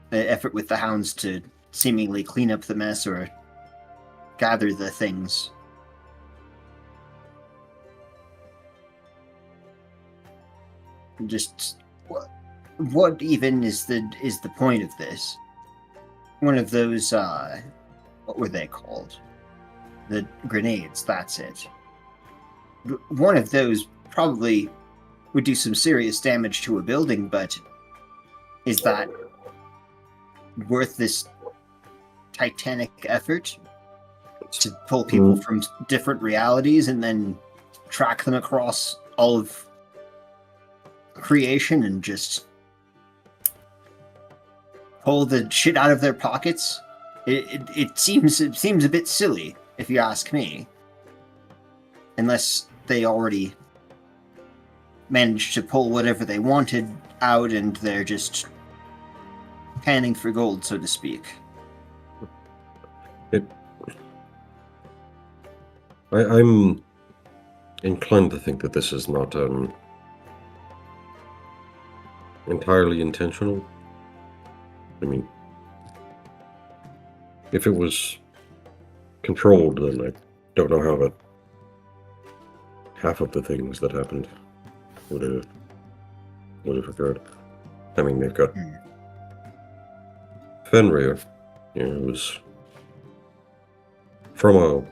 the effort with the hounds to seemingly clean up the mess or gather the things. Just what even is the point of this? One of those what were they called? The grenades, that's it. One of those probably would do some serious damage to a building, but is that worth this titanic effort to pull people from different realities and then track them across all of creation and just pull the shit out of their pockets? It seems a bit silly, if you ask me. Unless they already managed to pull whatever they wanted out and they're just panning for gold, so to speak. I'm inclined to think that this is not entirely intentional. I mean, if it was controlled, then I don't know how, but half of the things that happened would have occurred. I mean, they've got Fenrir, who's from a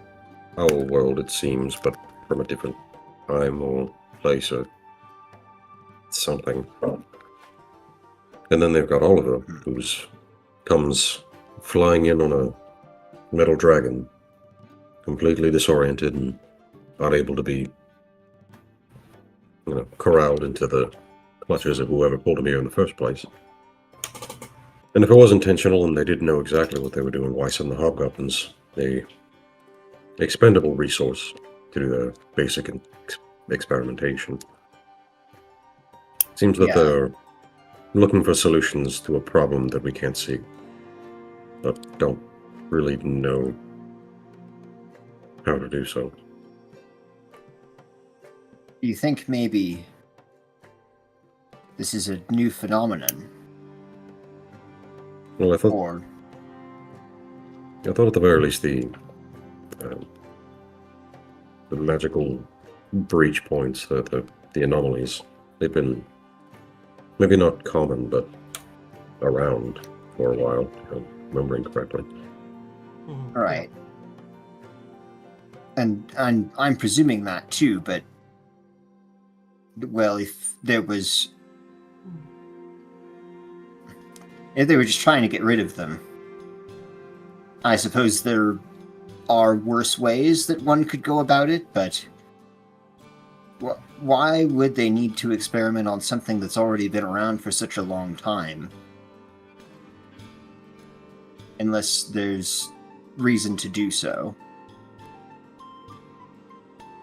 our world, it seems, but from a different time or place or something. And then they've got Oliver, who's comes flying in on a metal dragon, completely disoriented and unable to be, corralled into the clutches of whoever pulled him here in the first place. And if it was intentional and they didn't know exactly what they were doing, why send the hobgoblins a expendable resource to do the basic experimentation? Seems that they're looking for solutions to a problem that we can't see, but don't really know how to do so. Do you think maybe this is a new phenomenon? Well, I thought Or at the very least the magical breach points, the anomalies, they've been maybe not common, but around for a while, if I'm remembering correctly. Mhm. right. And I'm presuming that too, but well, if they were just trying to get rid of them, I suppose there are worse ways that one could go about it, but why would they need to experiment on something that's already been around for such a long time? Unless there's reason to do so.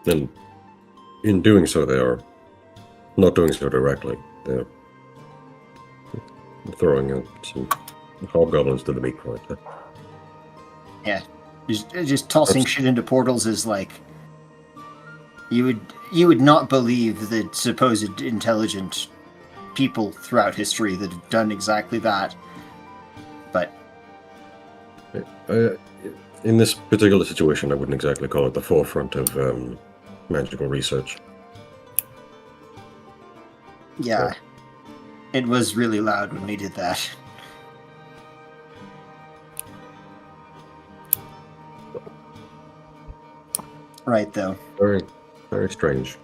And in doing so, they are not doing so directly. They're throwing out some hobgoblins to the meat point. Yeah, just tossing shit into portals is like you would not believe the supposed intelligent people throughout history that have done exactly that. But In this particular situation, I wouldn't exactly call it the forefront of magical research. yeah, it was really loud when we did that. Right, though. Very, very strange.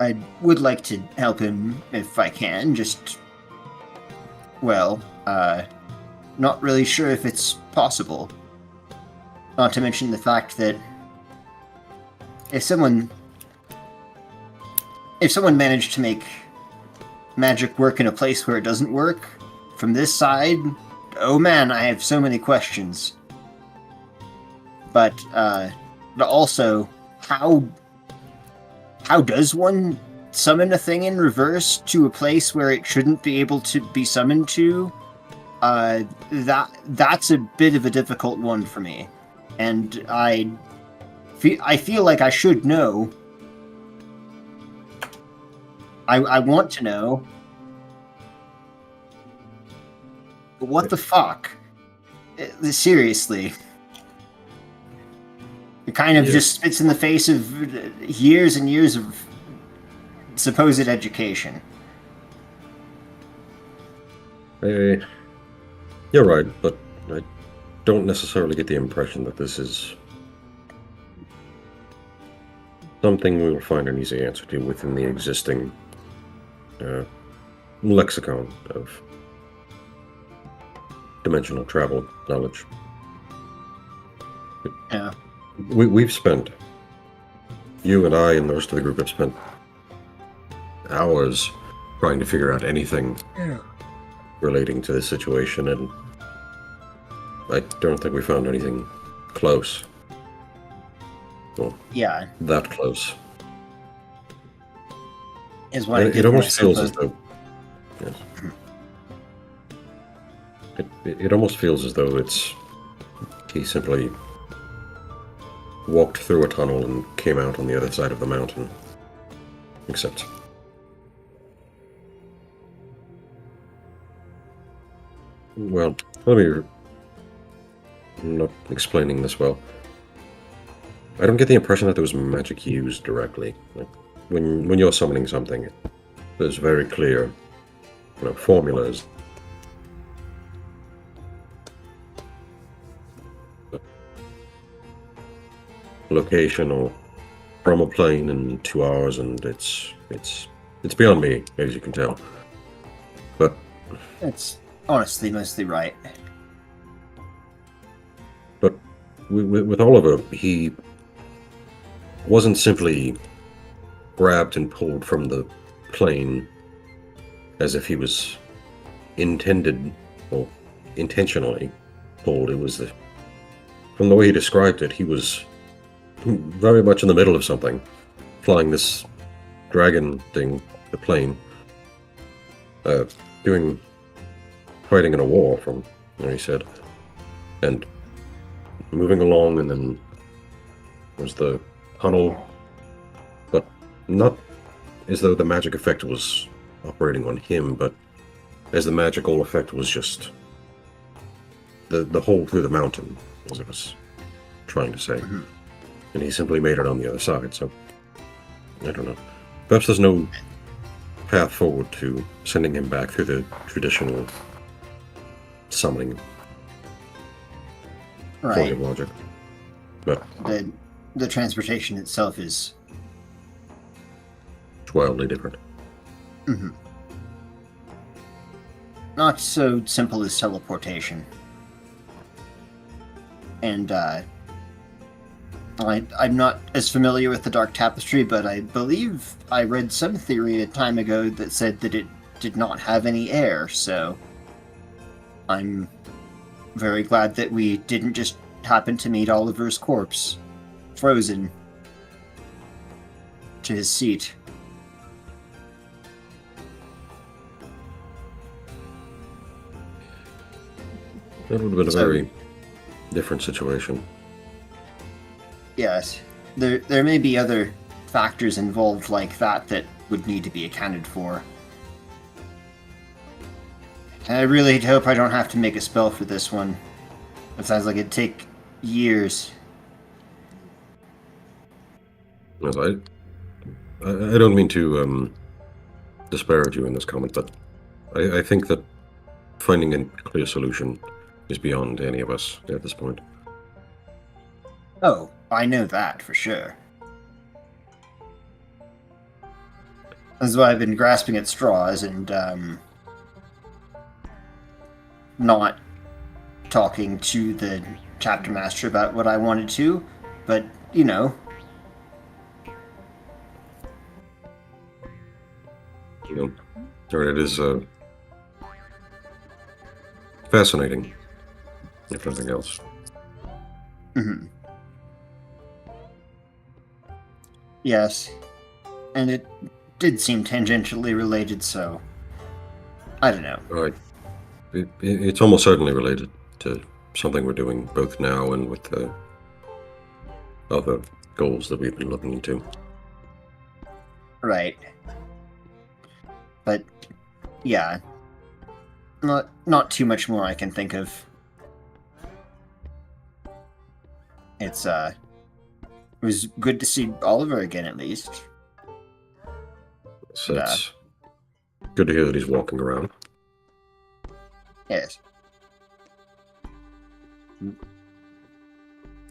I would like to help him if I can, just... Well, not really sure if it's possible. Not to mention the fact that if someone managed to make magic work in a place where it doesn't work, from this side, oh man, I have so many questions. But also, how does one summon a thing in reverse to a place where it shouldn't be able to be summoned to? That's a bit of a difficult one for me, and I feel like I should know. I want to know, but what the fuck? Seriously. It kind of just spits in the face of years and years of supposed education. You're right, but I don't necessarily get the impression that this is something we will find an easy answer to within the existing lexicon of dimensional travel knowledge. Yeah. We've spent, you and I and the rest of the group have spent hours trying to figure out anything relating to this situation, and I don't think we found anything close. Well, Yeah, that close. is what I It did almost myself feels as though... Yes. It almost feels as though he simply walked through a tunnel and came out on the other side of the mountain. Except... Well, I'm not explaining this well. I don't get the impression that there was magic used directly. Like, when you're summoning something, there's very clear, formulas. location or from a plane in 2 hours, and it's beyond me, as you can tell. But It's honestly mostly right. But with Oliver, he wasn't simply grabbed and pulled from the plane as if he was intended or intentionally pulled. It was from the way he described it, he was very much in the middle of something, flying this dragon thing, the plane, fighting in a war, from what he said, and moving along, and then was the tunnel, but not as though the magic effect was operating on him, but as the magical effect was just the hole through the mountain, as it was trying to say. Mhm. And he simply made it on the other side, so I don't know. Perhaps there's no path forward to sending him back through the traditional summoning point Right. of logic. But The transportation itself is it's wildly different. not so simple as teleportation. And I'm not as familiar with the Dark Tapestry, but I believe I read some theory a time ago that said that it did not have any air, so I'm very glad that we didn't just happen to meet Oliver's corpse, frozen to his seat. That would have been a So- very different situation. Yes, there may be other factors involved like that that would need to be accounted for. I really hope I don't have to make a spell for this one. It sounds like it'd take years. As I don't mean to disparage you in this comment, but I think that finding a clear solution is beyond any of us at this point. Oh, I know that for sure. That's why I've been grasping at straws and not talking to the chapter master about what I wanted to, but you know. You know, or it is fascinating, if nothing else. Mhm. Yes, and it did seem tangentially related, so I don't know. Right. It's almost certainly related to something we're doing both now and with the other goals that we've been looking into. Right. But yeah, not too much more I can think of. It was good to see Oliver again, at least. So it's good to hear that he's walking around. Yes.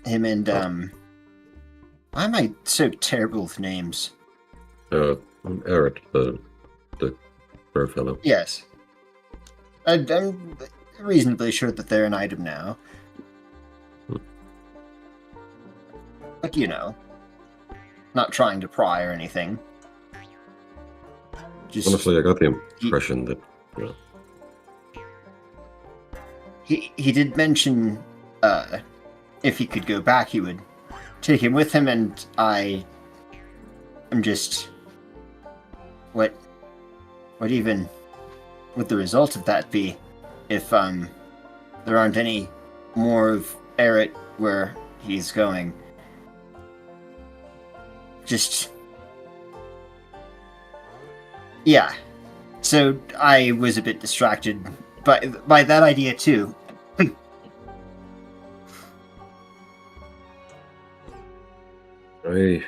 Him and why am I so terrible with names? Eric, the bird fellow. Yes. I'm reasonably sure that they're an item now. But you know, not trying to pry or anything. Just Honestly, I got the impression that, you know, he did mention if he could go back, he would take him with him, and I'm just what even would the result of that be if there aren't any more of Eret where he's going? Just yeah. So I was a bit distracted by that idea too. I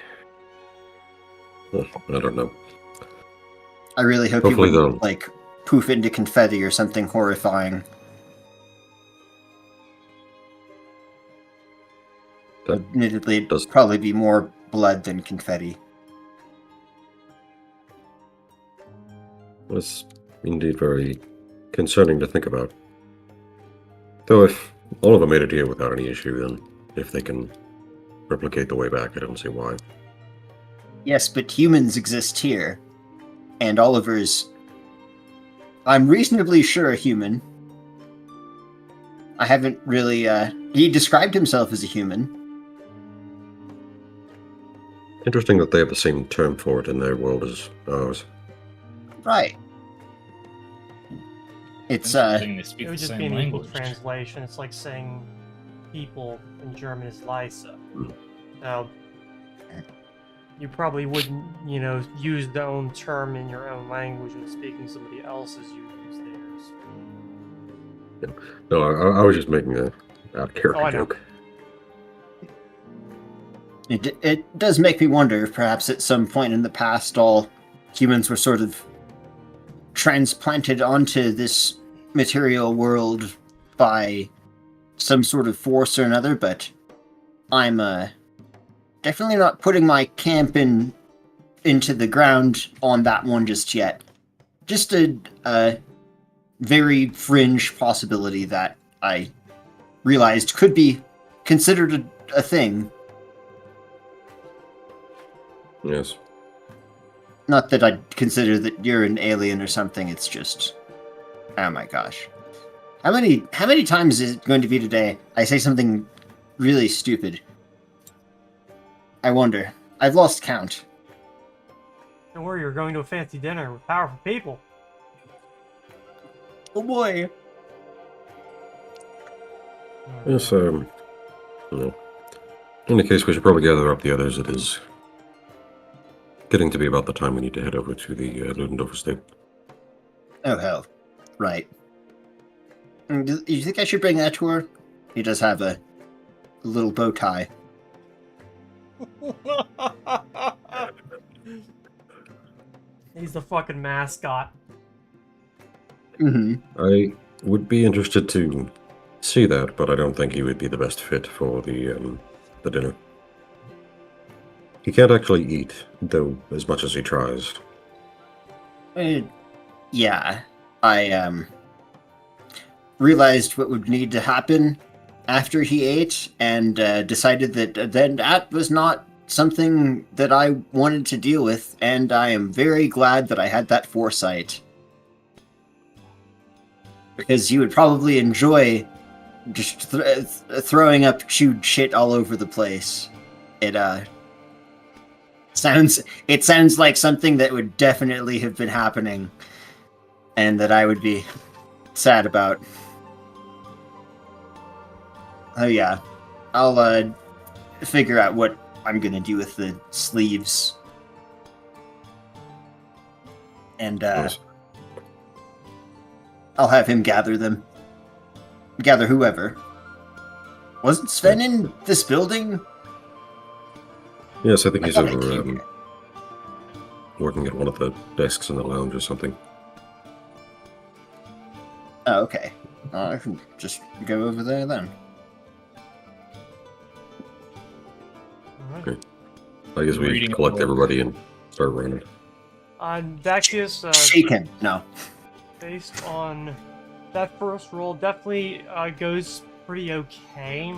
don't know. I really hope he Hopefully wouldn't, they'll- like, poof into confetti or something horrifying. That Admittedly, it'd does- probably be more blood than confetti. was indeed very concerning to think about. Though if all of them made it here without any issue, then if they can replicate the way back, I don't see why. Yes, but humans exist here. And Oliver's, I'm reasonably sure, a human. I haven't really, he described himself as a human. Interesting that they have the same term for it in their world as ours. Right. It's, Interesting, they speak It would the just be same an equal language. translation. It's like saying people in German is Leise. So you probably wouldn't, use the own term in your own language when speaking somebody else's. You use theirs. No, I was just making a out-of-character Oh, I know. joke. it does make me wonder if perhaps at some point in the past all humans were sort of transplanted onto this material world by some sort of force or another, but I'm definitely not putting my camp into the ground on that one just yet. Just a very fringe possibility that I realized could be considered a thing. Yes. Not that I'd consider that you're an alien or something, it's just... Oh my gosh. How many times is it going to be today I say something really stupid? I wonder. I've lost count. Don't worry, you're going to a fancy dinner with powerful people. Oh boy. Yes, no. In any case, we should probably gather up the others. It is getting to be about the time we need to head over to the Ludendorff estate. Oh hell. Right. Do you think I should bring that to her? He does have a little bow tie. He's the fucking mascot. Mm-hmm. I would be interested to see that, but I don't think he would be the best fit for the dinner. He can't actually eat, though, as much as he tries. Yeah. I realized what would need to happen after he ate, and decided that then that was not something that I wanted to deal with, and I am very glad that I had that foresight. Because you would probably enjoy just throwing up chewed shit all over the place. It sounds like something that would definitely have been happening, and that I would be sad about. Oh yeah, I'll figure out what I'm gonna do with the sleeves, and Yes. I'll have him gather them. Gather whoever. Wasn't Sven in this building? Yes, I think I he's thought I over came here. working at one of the desks in the lounge or something. Oh, okay. I can just go over there then. Alright. I guess we Reading collect over. everybody and start running. Dacius, Shake him. No. based on that first roll, definitely goes pretty okay.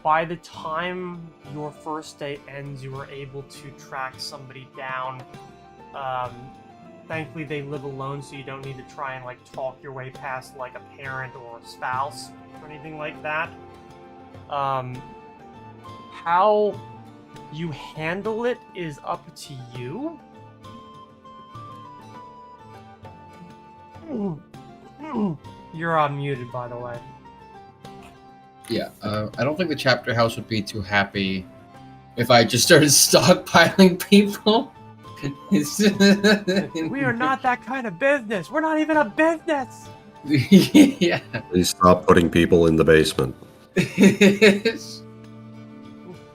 By the time your first day ends, you were able to track somebody down. Thankfully, they live alone, so you don't need to try and talk your way past a parent or a spouse or anything like that. How you handle it is up to you. You're unmuted, by the way. Yeah, I don't think the chapter house would be too happy if I just started stockpiling people. We are not that kind of business. We're not even a business. Yeah. Please stop putting people in the basement.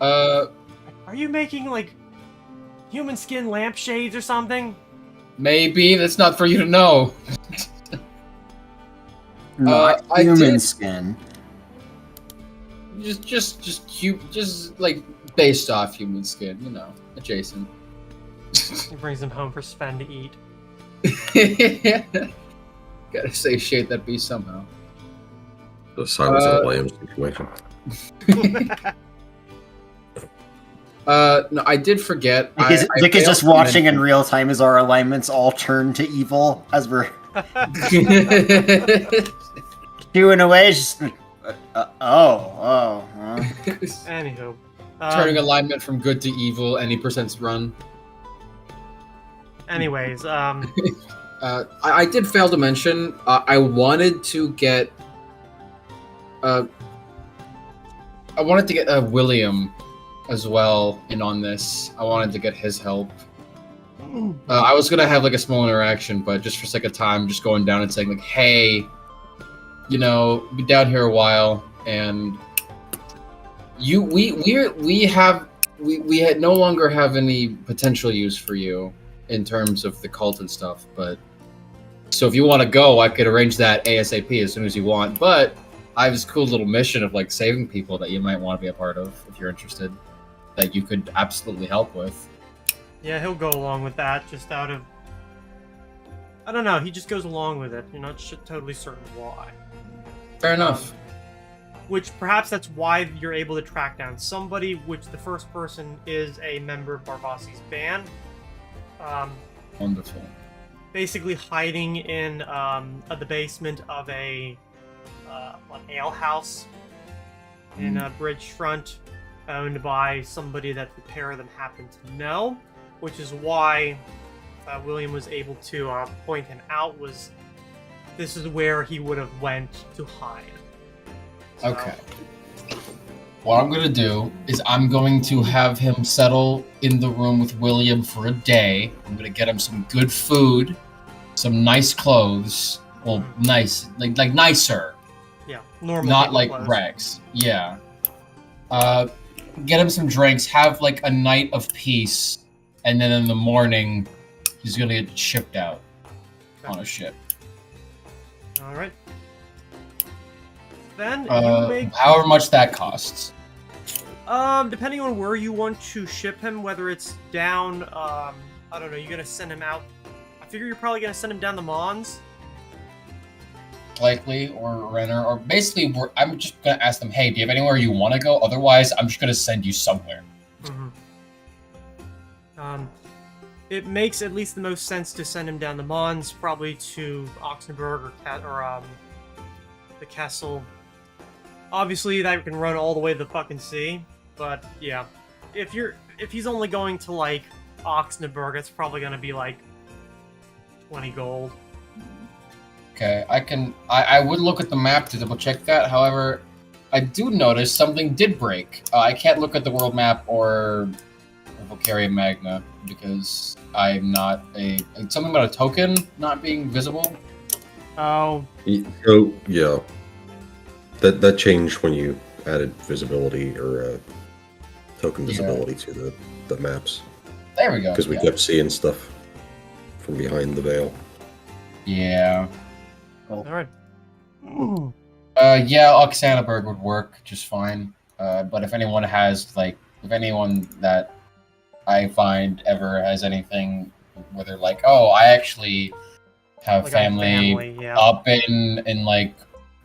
Are you making human skin lampshades or something? Maybe that's not for you to know. Not I human did- skin. just like based off human skin, you know, adjacent. He brings them home for Sven to eat. Gotta satiate that beast somehow. The silence of the lambs situation. No, I did forget. Dick is just failed to watching in mention- real time as our alignments all turn to evil as we're doing away. Just, Anywho. Turning alignment from good to evil, any percents run. Anyways, I did fail to mention. I wanted to get. I wanted to get William as well in on this. I wanted to get his help. I was gonna have like a small interaction, but just for sake of time, just going down and saying like, "Hey, you know, be down here a while, and we no longer have any potential use for you in terms of the cult and stuff. But so if you want to go, I could arrange that ASAP as soon as you want. But I have this cool little mission of like saving people that you might want to be a part of if you're interested, that you could absolutely help with." yeah, he'll go along with that just out of... I don't know, he just goes along with it. You're not totally certain why. Fair enough. Which perhaps that's why you're able to track down somebody, which the first person is a member of Barbassi's band. Wonderful. Basically hiding in the basement of an ale house in a bridge front, owned by somebody that the pair of them happen to know, which is why William was able to point him out. Was this is where he would have went to hide. So, Okay. What I'm gonna do is I'm going to have him settle in the room with William for a day. I'm gonna get him some good food, some nice clothes. Well, nice, like nicer, yeah, normal. not people like clothes. rags. Yeah. Get him some drinks. Have like a night of peace, and then in the morning, he's gonna get shipped out on a ship. All right. Then you make However much that costs. depending on where you want to ship him, whether it's down, I don't know, you're gonna send him out. I figure you're probably gonna send him down the Mons. Likely, or Renner, or basically, I'm just gonna ask them, hey, do you have anywhere you want to go? Otherwise, I'm just gonna send you somewhere. It makes at least the most sense to send him down the Mons, probably to Oxenberg or the Kessel. Obviously, that can run all the way to the fucking sea, but yeah, if he's only going to like Oxenberg, it's probably gonna be like 20 gold. Okay, I would look at the map to double check that. However, I do notice something did break. I can't look at the world map or Vocaria Magna because I'm not something about a token not being visible. Oh, So yeah, that changed when you added visibility or token visibility to the maps, There we go. because we kept seeing stuff from behind the veil. Yeah. all right. Yeah, Oxanaberg would work just fine. But if anyone that I find ever has anything where they're like, oh, I actually have Like a family yeah. up in like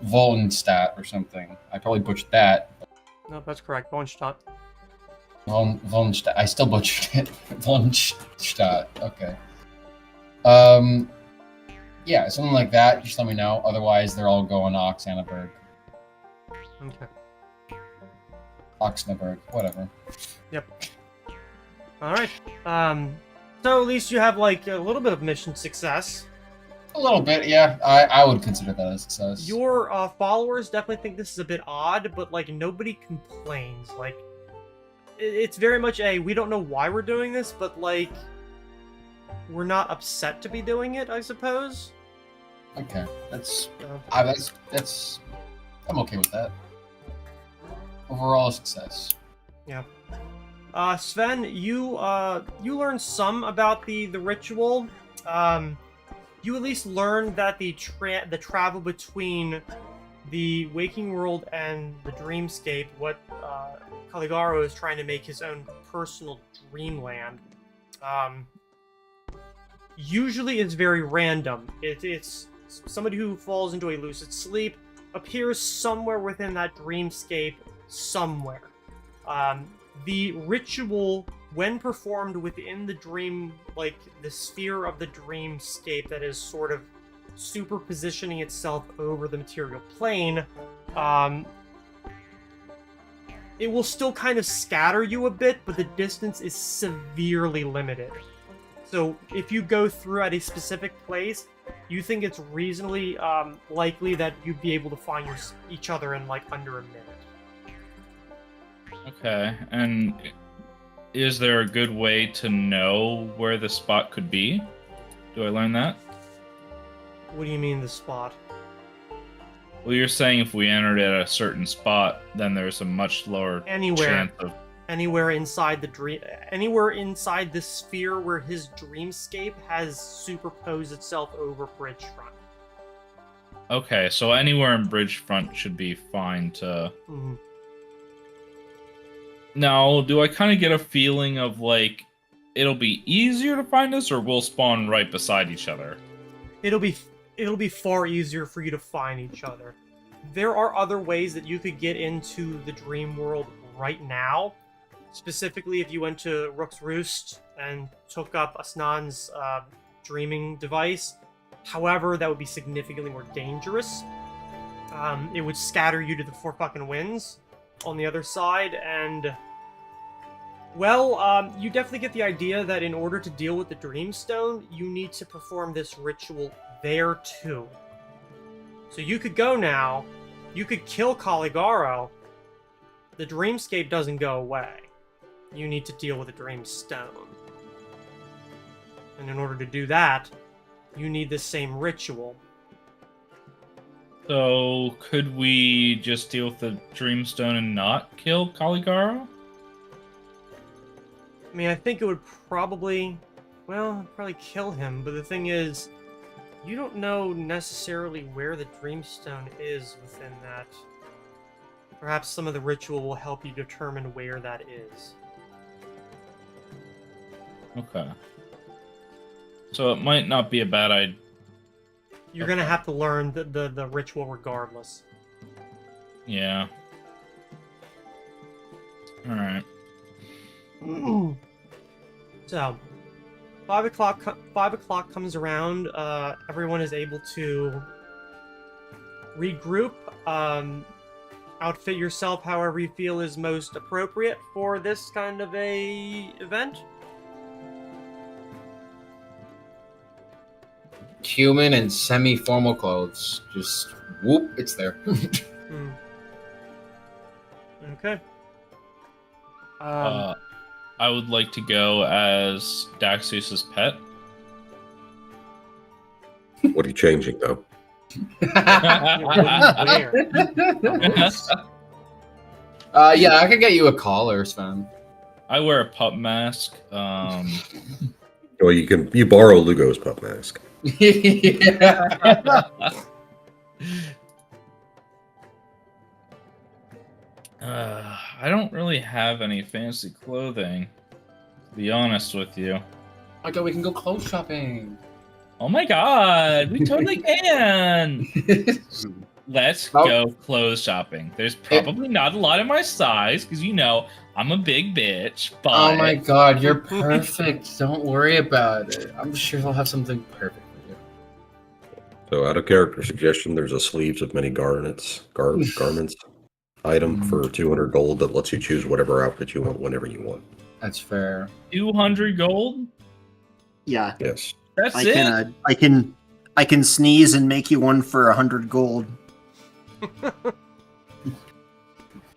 Volnstadt or something. I probably butchered that. No, that's correct. Bonstadt. Volnstadt. I still butchered it. Volnstadt. Okay. Yeah, something like that. Just let me know. Otherwise, they're all going to Oxanaberg. Okay. Oxnaberg. Whatever. Yep. All right. So at least you have like a little bit of mission success. A little bit, yeah. I would consider that a success. Your followers definitely think this is a bit odd, but like nobody complains. Like it's very much we don't know why we're doing this, but like we're not upset to be doing it, I suppose. Okay, that's So, I'm okay with that. Overall, a success. Sven, you learned some about the ritual. You at least learned that the travel between the waking world and the dreamscape, what Caligaro is trying to make his own personal dreamland, usually is very random. It's somebody who falls into a lucid sleep, appears somewhere within that dreamscape somewhere. The ritual, when performed within the dream, like the sphere of the dreamscape that is sort of superpositioning itself over the material plane, it will still kind of scatter you a bit, but the distance is severely limited. So if you go through at a specific place, you think it's reasonably likely that you'd be able to find each other in like under a minute. Okay, and is there a good way to know where the spot could be? Do I learn that? What do you mean the spot? Well, you're saying if we entered at a certain spot, then there's a much lower chance of... Anywhere inside the dream, anywhere inside the sphere where his dreamscape has superposed itself over Bridgefront. Okay, so anywhere in Bridgefront should be fine to... Mm-hmm. Now, do I kind of get a feeling of, like, it'll be easier to find us, or we'll spawn right beside each other? It'll be far easier for you to find each other. There are other ways that you could get into the dream world right now. Specifically, if you went to Rook's Roost and took up Asnan's dreaming device. However, that would be significantly more dangerous. It would scatter you to the four fucking winds on the other side, and... Well, you definitely get the idea that in order to deal with the Dreamstone, you need to perform this ritual there too. So you could go now, you could kill Caligaro, the Dreamscape doesn't go away. You need to deal with the Dreamstone. And in order to do that, you need the same ritual. So, could we just deal with the Dreamstone and not kill Caligaro? I mean, I think it would probably kill him, but the thing is, you don't know necessarily where the Dreamstone is within that. Perhaps some of the ritual will help you determine where that is. Okay. So it might not be a bad idea. You're gonna have to learn the ritual regardless. Yeah. Alright. So, 5 o'clock comes around. Everyone is able to regroup, outfit yourself however you feel is most appropriate for this kind of a event. Human and semi-formal clothes. Just whoop, it's there. Okay. I would like to go as Daxius's pet. What are you changing, though? Where? Yeah, I could get you a collar, Sven. I wear a pup mask. Well, you borrow Lugo's pup mask. Yeah. I don't really have any fancy clothing, to be honest with you. I go, we can go clothes shopping. Oh my god, we totally can! Let's go clothes shopping. There's probably not a lot in my size, because you know, I'm a big bitch, but... Oh my god, you're perfect. Don't worry about it. I'm sure they'll have something perfect for you. So, out of character suggestion, there's a sleeves of many garments item for 200 gold that lets you choose whatever outfit you want whenever you want. That's fair. 200 gold? Yeah. Yes. That's I can sneeze and make you one for 100 gold.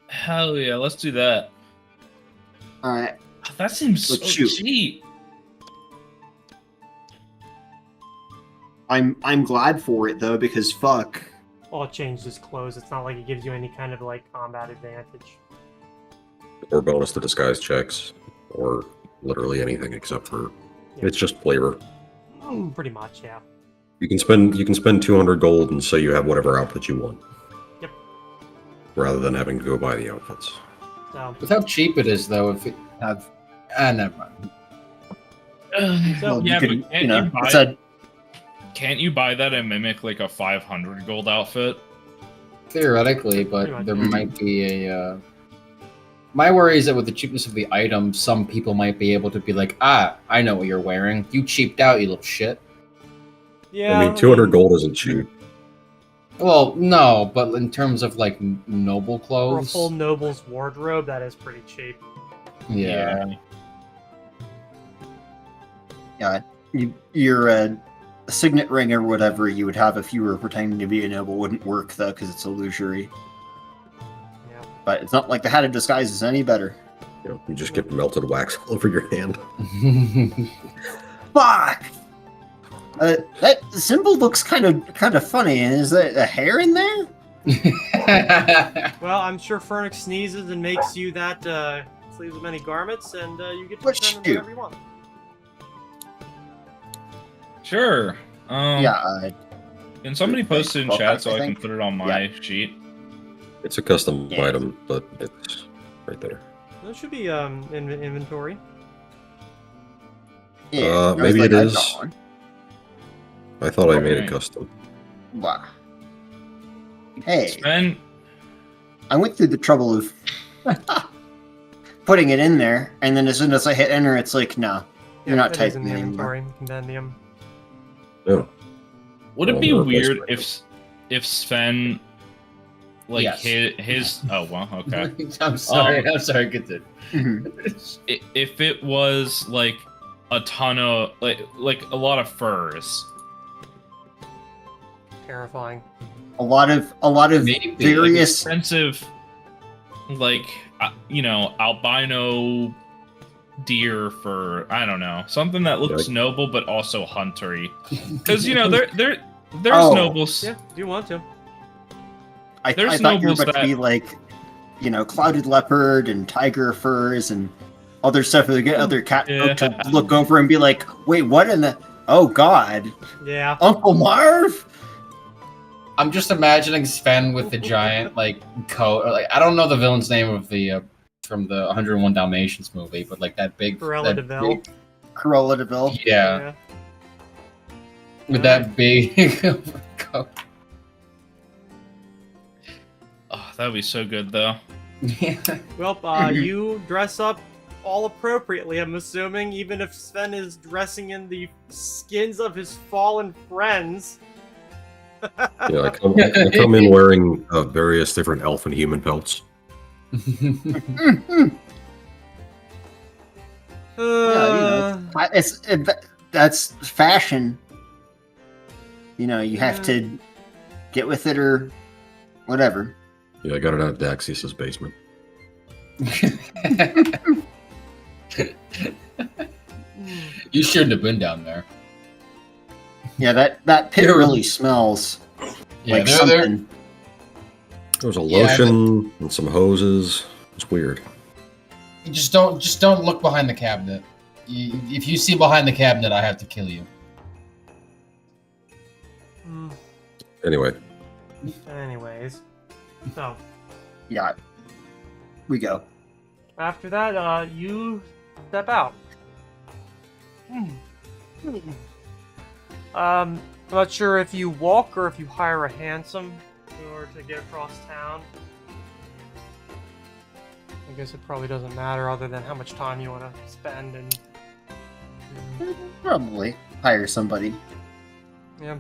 Hell yeah, let's do that. All right. That seems Let's so shoot. cheap. I'm glad for it though, because fuck. Well, it changed his clothes. It's not like it gives you any kind of like combat advantage. Or bonus to disguise checks, or literally anything except for it's just flavor. Pretty much, yeah. You can spend 200 gold and say you have whatever outfit you want. rather than having to go buy the outfits. So, With how cheap it is, though, if it have... never mind. So, yeah, you can, but can't you know, you buy? it's a Can't you buy that and mimic like a 500 gold outfit? Theoretically, Pretty but much. there might be a... My worry is that with the cheapness of the item, some people might be able to be like, I know what you're wearing. You cheaped out, you little shit. yeah. I mean, 200 gold isn't cheap. Well, no, but in terms of, like, noble For a clothes... full noble's wardrobe, that is pretty cheap. Yeah. your signet ring or whatever you would have if you were pretending to be a noble wouldn't work though because it's illusory. Yeah. But it's not like the hat of disguise is any better. You know, you just get melted wax all over your hand. Fuck. That symbol looks kind of funny. And is there a hair in there? Well, I'm sure Fernix sneezes and makes you that sleeves of many garments, and you get to What return them shoe? whenever you want. Sure. Yeah. Can somebody post it in Well, chat so I can think- put it on my sheet? It's a custom Yeah. item, but it's right there. That should be in inventory. Yeah. I was maybe like, it I've is. got one. I thought I made it Okay. custom. Wow. Hey, Sven, I went through the trouble of putting it in there, and then as soon as I hit enter, it's like, no, you're not it is in typing the anymore. inventory. Compendium. No. would it Well, be I'm gonna replace weird my- if Sven like Yes. his oh well, okay. I'm sorry, good to... Mhm. If it was like a ton of like a lot of furs. Terrifying. A lot of Maybe, like, various. Expensive like albino deer fur, I don't know, something that looks Yeah. noble but also huntery, because there's Oh. nobles. Yeah, do you want to? I there's thought you were nobles about to be that- like, clouded leopard and tiger furs and other stuff to get other cat folk to Yeah. look over and be like, wait, what in the? Oh God, Yeah. Uncle Marv! I'm just imagining Sven with the giant, like, coat. Or, like, I don't know the villain's name of the... from the 101 Dalmatians movie, but, like, that big... Cruella that de Vil. big- Cruella de Vil. Yeah, with that big coat. Oh, that would be so good though. Yeah. Well, you dress up all appropriately, I'm assuming, even if Sven is dressing in the skins of his fallen friends. Yeah, I come in wearing various different elf and human pelts. That's fashion. You have to get with it or whatever. Yeah, I got it out of Daxius's basement. You shouldn't have been down there. Yeah, that pit really smells Yeah, like they're something. There was a Yeah, lotion and some hoses. It's weird. just don't look behind the cabinet. If you see behind the cabinet, I have to kill you. Mm, Anyway, anyways. So, Yeah, we go. after that, you step out. I'm not sure if you walk or if you hire a hansom in order to get across town. I guess it probably doesn't matter other than how much time you want to spend and... Probably hire somebody Yeah.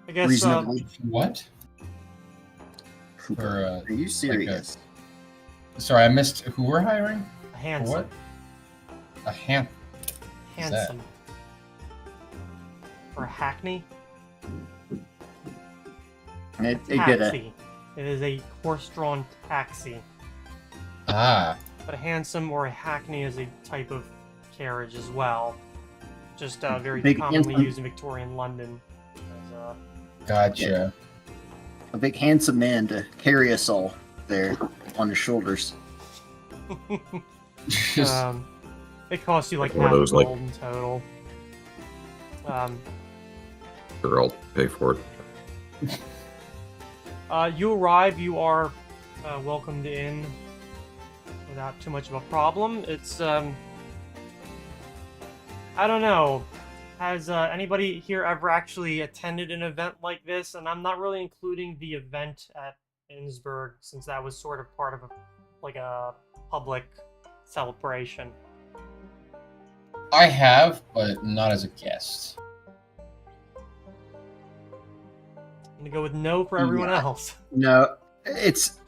I guess, reasonably. What? For, Are you serious? sorry, I missed who we're hiring. a For hansom. what? A hand. What's that? Hansom. For a hackney? It did a Taxi. It is a horse-drawn taxi. Ah, But a hansom or a hackney is a type of carriage as well. Just very Big commonly hansom. used in Victorian London. As, gotcha. a big handsome man to carry us all there on his shoulders. it costs you like One of half those, gold like- in total. sure, I'll pay for it. You arrive, you are welcomed in without too much of a problem. It's, I don't know. Has anybody here ever actually attended an event like this? And I'm not really including the event at Innsbruck, since that was sort of part of a public celebration. I have, but not as a guest. I'm gonna go with no for everyone Yeah. else. No, it's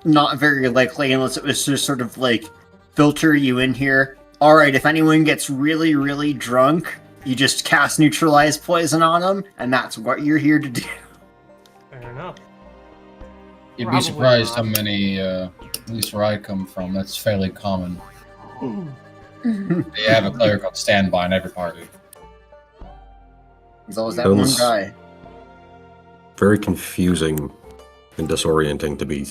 not very likely unless it was just sort of like filter you in here. All right, if anyone gets really, really drunk, you just cast neutralize poison on them, and that's what you're here to do. Fair enough. You'd Probably be surprised not. how many, at least where I come from, that's fairly common. They have a cleric on standby in every party. There's always that one Sounds- guy. Very confusing and disorienting to be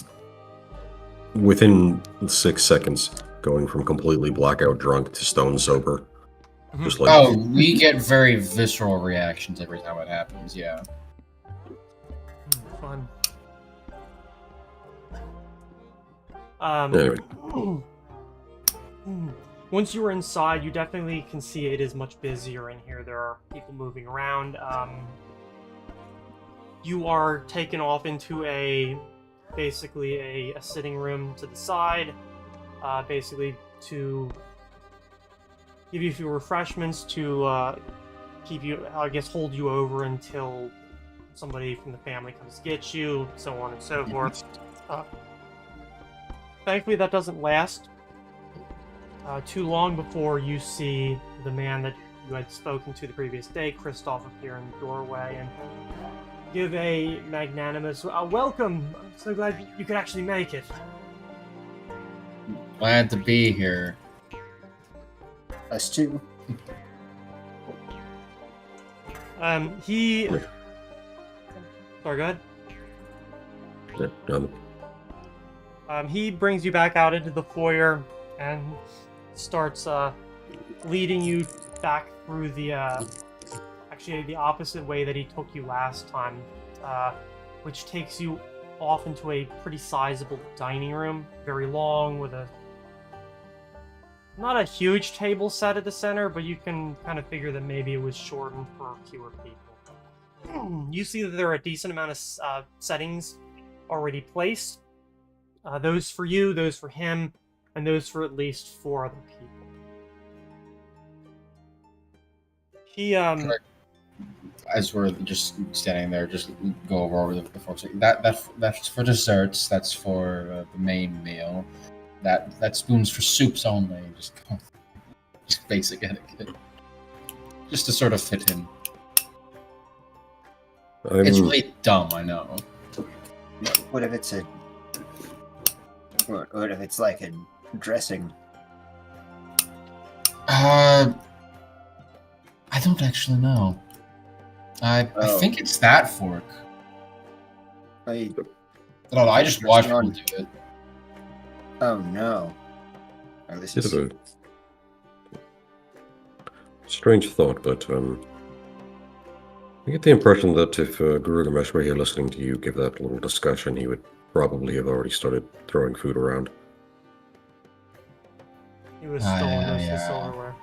within 6 seconds going from completely blackout drunk to stone sober. Just like Oh, we get very visceral reactions every time it happens, yeah. Fun. Anyway. Once you were inside, you definitely can see it is much busier in here. There are people moving around. You are taken off into basically a sitting room to the side, basically to give you a few refreshments to keep you, I guess, hold you over until somebody from the family comes to get you, so on and so forth. Thankfully, that doesn't last too long before you see the man that you had spoken to the previous day, Kristoff, appear in the doorway and give a magnanimous welcome. I'm so glad you could actually make it. Glad to be here. Us too. He... Sorry, go ahead. He brings you back out into the foyer and starts leading you back through the actually the opposite way that he took you last time, which takes you off into a pretty sizable dining room, very long, with not a huge table set at the center, but you can kind of figure that maybe it was shortened for fewer people. You see that there are a decent amount of settings already placed. Those for you, those for him, and those for at least 4 other people. He, As we're just standing there, just go over the folks. That's for desserts. That's for the main meal. That spoon's for soups only. Just basic etiquette. Just to sort of fit in. It's really dumb, I know. What if it's what if it's like a dressing? I don't actually know. I think it's that fork. I No, I just watch people do it. Oh no. Oh, this Bit is of a strange thought, but I get the impression that if Gurugamesh were here listening to you give that little discussion, he would probably have already started throwing food around. He was stolen most of the yeah. silverware.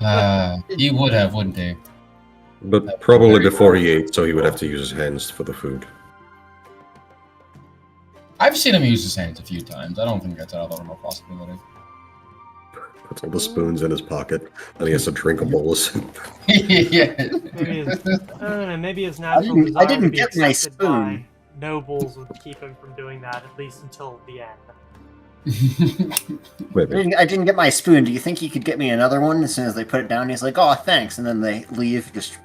Yeah. He would have, wouldn't he? But probably before he ate, so he would have to use his hands for the food. I've seen him use his hands a few times. I don't think that's out of the realm of possibility. Puts all the spoons in his pocket, and he has to drink a bowl of soup. Yeah. Maybe his, I don't know, maybe his natural I desire didn't to be get my accepted by spoon. nobles would keep him from doing that, at least until the end. Maybe. I didn't get my spoon. Do you think he could get me another one as soon as they put it down? He's like, "Oh, thanks," and then they leave. Just,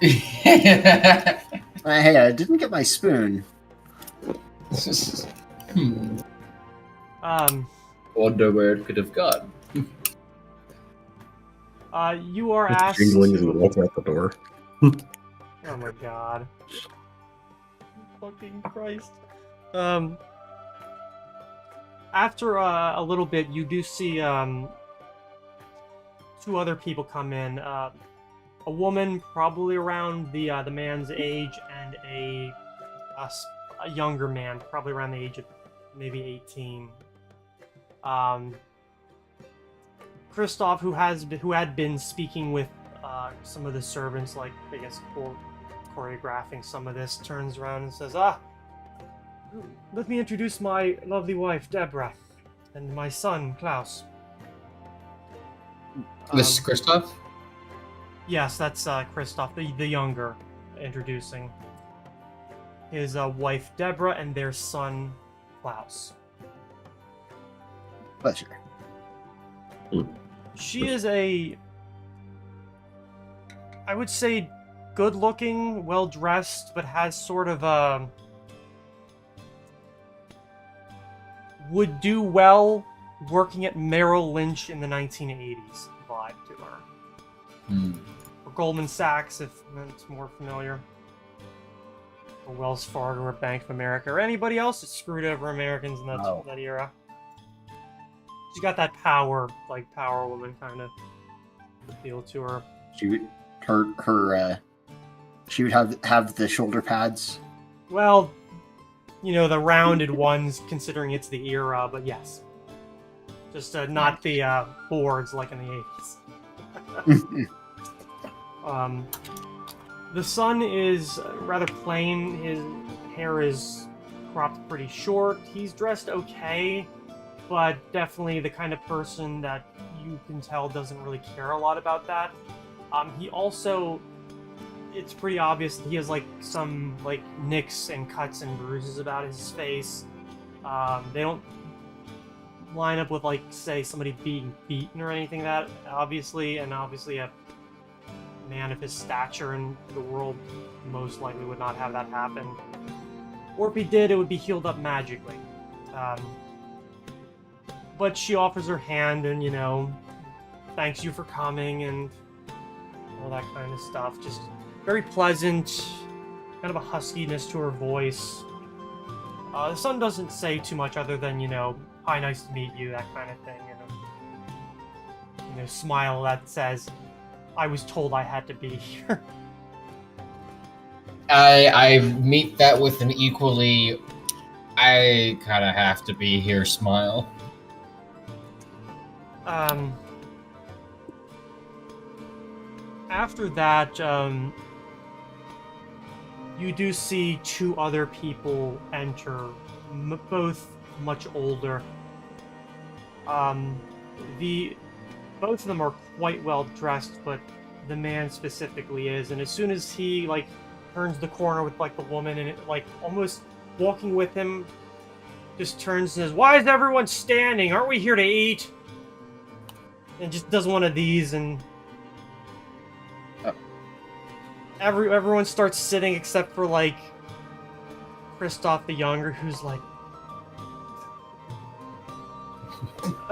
hey, I didn't get my spoon. Wonder where it could have gone. You are It's asked jingling as he to... walks out the door. Oh my god. Fucking Christ. After a little bit, you do see 2 other people come in. A woman, probably around the man's age, and a a younger man, probably around the age of maybe 18. Kristoff, who had been speaking with some of the servants, like I guess choreographing some of this, turns around and says, let me introduce my lovely wife, Deborah, and my son, Klaus. This is Kristoff? Yes, that's Kristoff, the younger, introducing his wife, Deborah, and their son, Klaus. Pleasure. She is I would say, good-looking, well-dressed, but has sort of a would do well working at Merrill Lynch in the 1980s vibe to her. Or Goldman Sachs, if that's more familiar. Or Wells Fargo or Bank of America, or anybody else that screwed over Americans in that era. She's got that power woman kind of feel to her. She would she would have the shoulder pads. Well, the rounded ones, considering it's the era, but yes. Just not the boards like in the 80s. The son is rather plain. His hair is cropped pretty short. He's dressed okay, but definitely the kind of person that you can tell doesn't really care a lot about that. He also, it's pretty obvious that he has some nicks and cuts and bruises about his face. They don't line up with say somebody being beaten or anything that obviously, and obviously a man of his stature in the world most likely would not have that happen. Or if he did, it would be healed up magically. But she offers her hand and, thanks you for coming and all that kind of stuff. Just very pleasant, kind of a huskiness to her voice. The son doesn't say too much other than, hi, nice to meet you, that kind of thing. Smile that says, I was told I had to be here. I meet that with an equally, I kind of have to be here smile. After that, you do see two other people enter, both much older. Both of them are quite well dressed, but the man specifically is. And as soon as he turns the corner with the woman and almost walking with him, just turns and says, "Why is everyone standing? Aren't we here to eat?" And just does one of these, and everyone starts sitting except for Kristoff the Younger, who's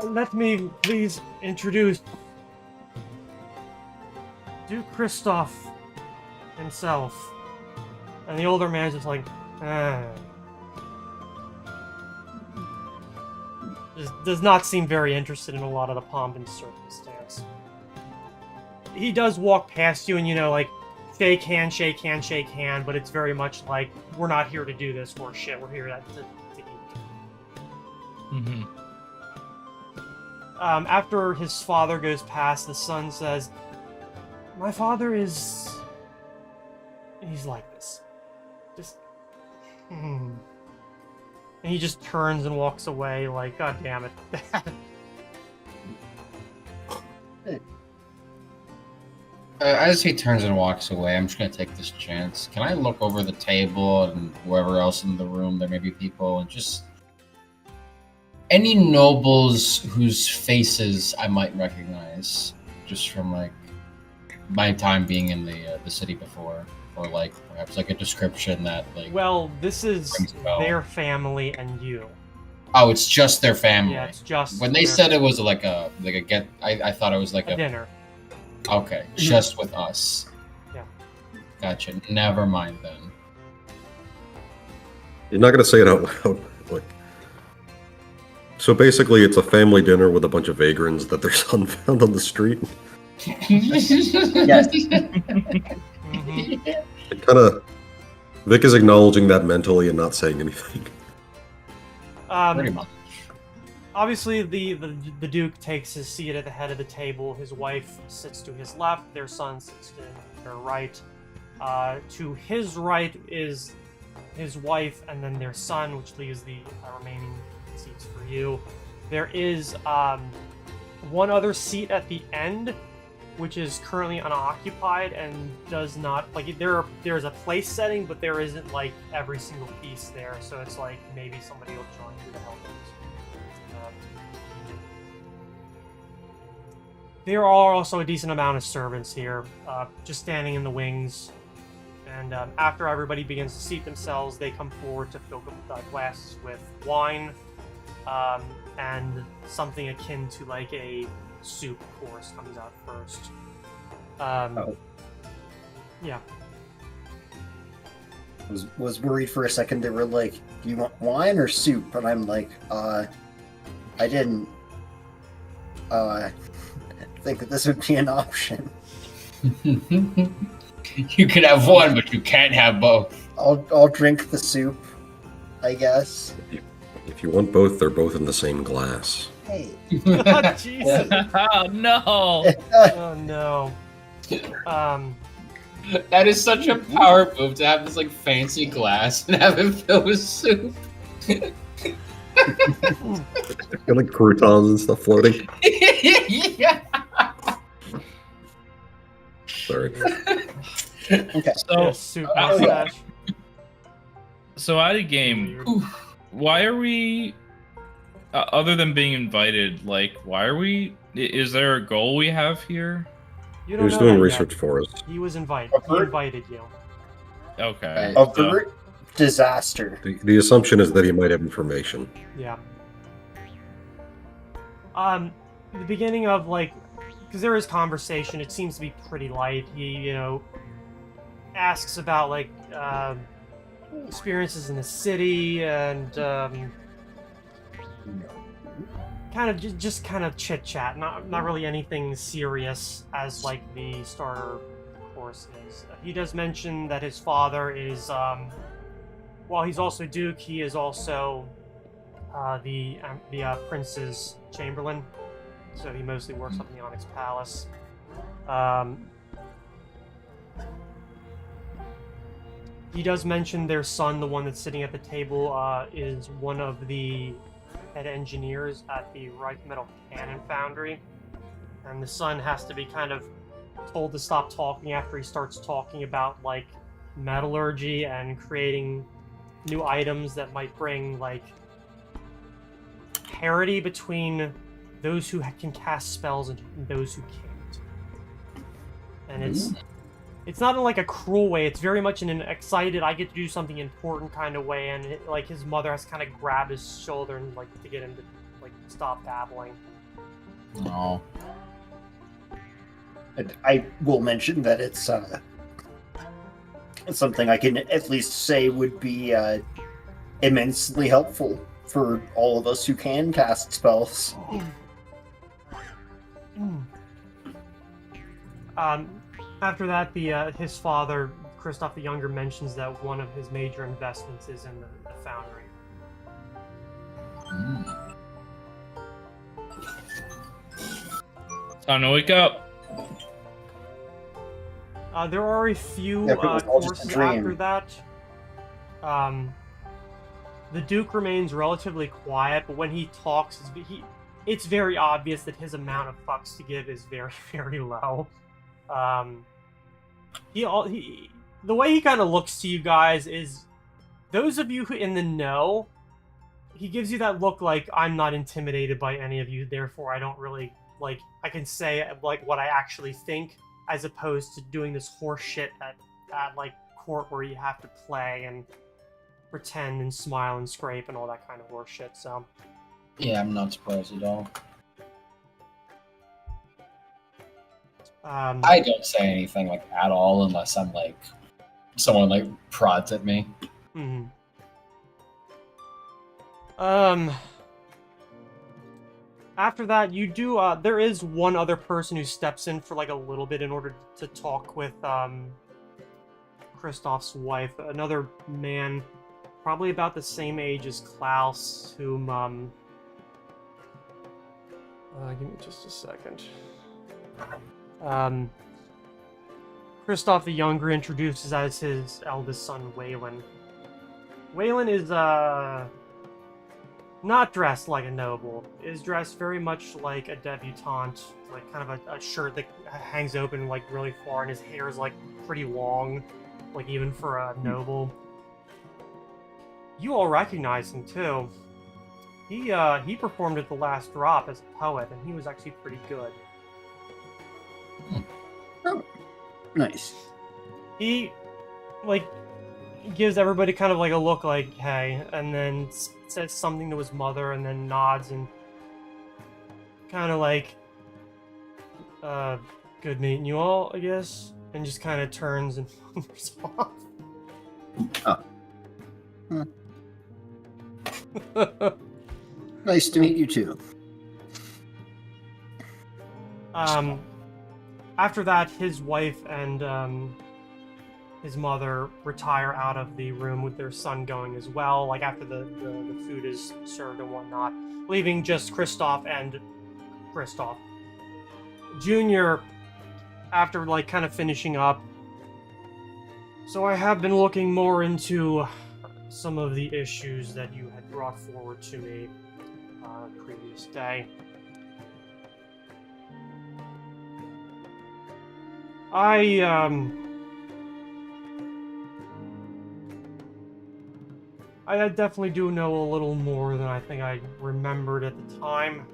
let me please introduce Duke Kristoff himself. And the older man's just just does not seem very interested in a lot of the pomp and circumstance. He does walk past you and, shake hand, but it's very much we're not here to do this for shit, we're here to eat. Mm-hmm. After his father goes past, the son says, my father is... he's like this. Just... And he just turns and walks away God damn it. As he turns and walks away, I'm just going to take this chance. Can I look over the table and whoever else in the room, there may be people, and just... any nobles whose faces I might recognize, just from my time being in the city before, or perhaps a description that well, this is rings a bell. their family and you. Oh, it's just their family. Yeah, it's just when they said it was a get. I thought it was a dinner. Okay, just with us. Yeah. Gotcha. Never mind then. You're not gonna say it out loud, So basically, it's a family dinner with a bunch of vagrants that their son found on the street. Yes. Mhm. It kind of Vic is acknowledging that mentally and not saying anything. Pretty much. Obviously, the Duke takes his seat at the head of the table. His wife sits to his left. Their son sits to their right. To his right is his wife, and then their son, which leaves the remaining seats for you. There is one other seat at the end, which is currently unoccupied and does not like there's a place setting, but there isn't like every single piece there. So it's like maybe somebody will join. Who the hell knows? There are also a decent amount of servants here, just standing in the wings. And after everybody begins to seat themselves, they come forward to fill glasses with wine and something akin to like a soup course comes out first. Yeah. Was worried for a second. They were like, "Do you want wine or soup?" And I'm like, I didn't think that this would be an option. You can have one, but you can't have both. I'll drink the soup, I guess. If you want both, they're both in the same glass. Hey. Oh, Jesus. Oh no! Oh no. That is such a power move to have this like fancy glass and have it filled with soup. Got like croutons and stuff floating. Yeah. Sorry. Okay. So, Soup Oh, yeah. mustache. so out of game, why are we? Other than being invited, like, why are we? Is there a goal we have here? You He don't was know doing that research yet. for us. He was invited. He Robert? invited you. Okay. Avert disaster. The assumption is that he might have information. Yeah. The beginning of like, because there is conversation, it seems to be pretty light. He, asks about like experiences in the city and kind of just kind of chit chat. Not really anything serious as like the starter course is. He does mention that his father is, while he's also Duke, he is also the prince's chamberlain, so he mostly works up in the Onyx Palace. He does mention their son, the one that's sitting at the table, is one of the head engineers at the Reich Metal Cannon Foundry, and the son has to be kind of told to stop talking after he starts talking about like metallurgy and creating new items that might bring like parity between those who can cast spells and those who can't. And it's not in like a cruel way. It's very much in an excited, I get to do something important kind of way. And like his mother has kind of grabbed his shoulder and like to get him to like stop babbling. Oh. I will mention that it's something I can at least say would be immensely helpful for all of us who can cast spells. After that, his father, Christoph the Younger, mentions that one of his major investments is in the foundry. Time to wake up. There are a few Yeah, but it was all just a courses dream. after that. The Duke remains relatively quiet, but when he talks, it's very obvious that his amount of fucks to give is very, very low. The way he kind of looks to you guys is, those of you who in the know, he gives you that look like, I'm not intimidated by any of you, therefore I don't really, like, I can say, like, what I actually think, as opposed to doing this horse shit at like, court where you have to play and pretend and smile and scrape and all that kind of horse shit, so. Yeah, I'm not surprised at all. I don't say anything like at all unless I'm like someone like prods at me. mhm. After that, you do, there is one other person who steps in for like a little bit in order to talk with, Kristoff's wife, another man, probably about the same age as Klaus, whom, give me just a second. Kristoff the Younger introduces as his eldest son, Waylon. Waylon is, not dressed like a noble, is dressed very much like a debutante, like kind of a shirt that hangs open like really far, and his hair is like pretty long, like even for a noble. You all recognize him too. He performed at the Last Drop as a poet, and he was actually pretty good. Oh, nice. He, like, gives everybody kind of like a look like, hey, and then says something to his mother, and then nods and kind of like, good meeting you all, I guess, and just kind of turns and wanders off. Oh. Nice to meet you too. After that, his wife and his mother retire out of the room with their son going as well, like after the food is served and whatnot, leaving just Kristoff and Kristoff. Junior, after like kind of finishing up, so I have been looking more into some of the issues that you had brought forward to me previous day. I definitely do know a little more than I think I remembered at the time.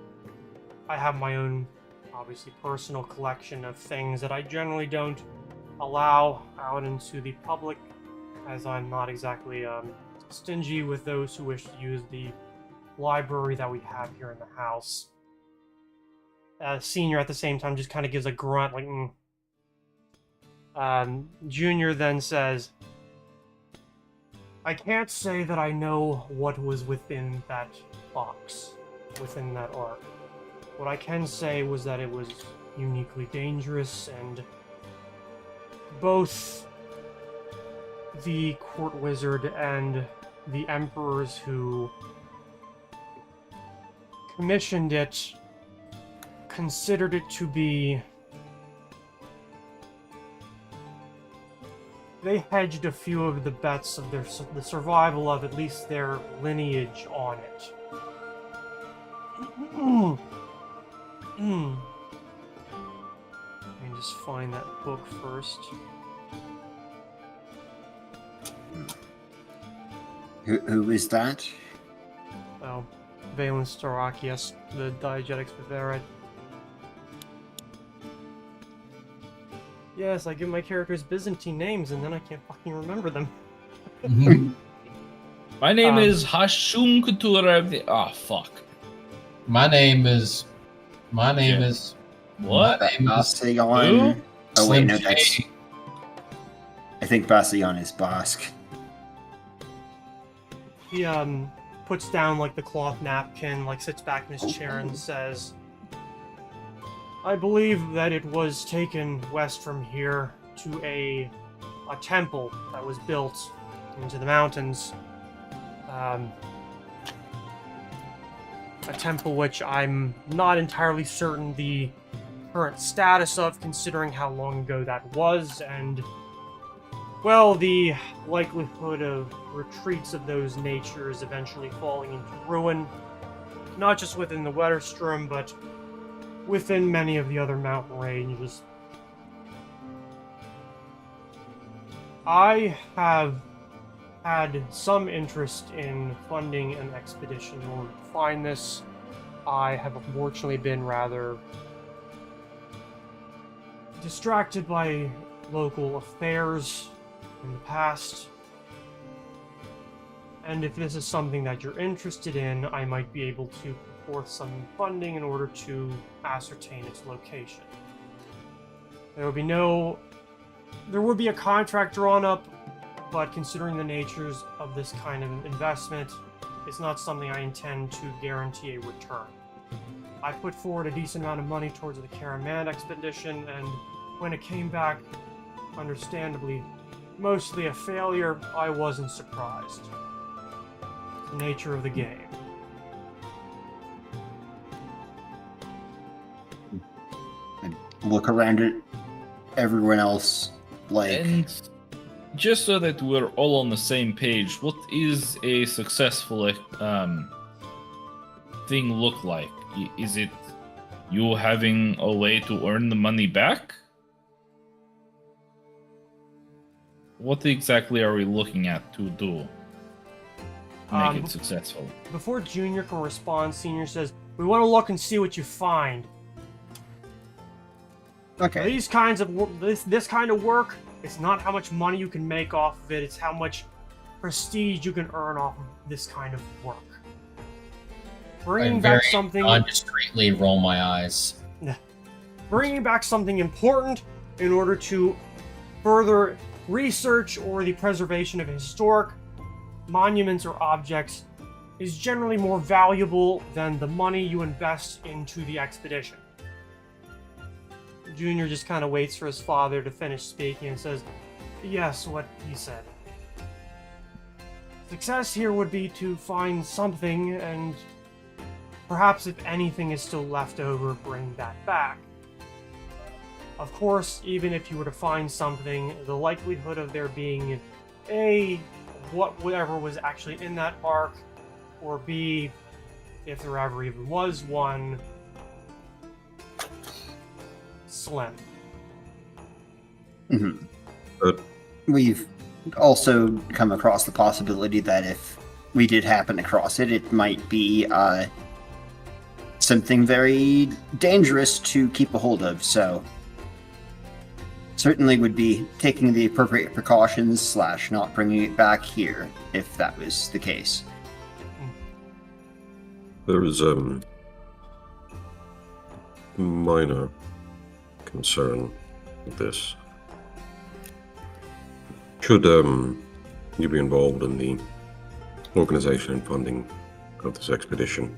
I have my own, obviously, personal collection of things that I generally don't allow out into the public, as I'm not exactly stingy with those who wish to use the library that we have here in the house. Senior, at the same time, just kind of gives a grunt, like, Junior then says, I can't say that I know what was within that box, within that ark. What I can say was that it was uniquely dangerous, and both the court wizard and the emperors who commissioned it considered it to be... They hedged a few of the bets of the survival of at least their lineage on it. Let me just find that book first. Who is that? Oh, Valen Starakias, the Diegetics Bavarid. Yes, I give my characters Byzantine names and then I can't fucking remember them. My name is Hashum Couture. Oh, fuck. My name is. What? My name is. Basilion. Who? Oh wait, no, Slim that's. J. I think Basilion is Basque. He puts down like the cloth napkin, like sits back in his chair and says, I believe that it was taken west from here to a temple that was built into the mountains. A temple which I'm not entirely certain the current status of, considering how long ago that was, and, well, the likelihood of retreats of those natures eventually falling into ruin, not just within the Wetterstrom, but within many of the other mountain ranges. I have had some interest in funding an expedition in order to find this. I have unfortunately been rather distracted by local affairs in the past. And if this is something that you're interested in, I might be able to put forth some funding in order to ascertain its location. There would be a contract drawn up, but considering the natures of this kind of investment, it's not something I intend to guarantee a return. I put forward a decent amount of money towards the Karaman expedition, and when it came back, understandably, mostly a failure, I wasn't surprised. The nature of the game. Look around at everyone else, like... And just so that we're all on the same page, what is a successful thing look like? Is it you having a way to earn the money back? What exactly are we looking at to do to make it successful? Before Junior can respond, Senior says, "We want to look and see what you find." Okay. These kinds of this kind of work, it's not how much money you can make off of it, it's how much prestige you can earn off of this kind of work. Bringing I back very something, discreetly roll my eyes. bringing back something important in order to further research or the preservation of historic monuments or objects is generally more valuable than the money you invest into the expedition. Junior just kind of waits for his father to finish speaking and says, "Yes, what he said. Success here would be to find something, and perhaps if anything is still left over, bring that back. Of course, even if you were to find something, the likelihood of there being A, whatever was actually in that ark, or B, if there ever even was one, slim." Mhm. But We've also come across the possibility that if we did happen across it, it might be something very dangerous to keep a hold of, so certainly would be taking the appropriate precautions / not bringing it back here if that was the case. there is minor concern with this. Should you be involved in the organization and funding of this expedition,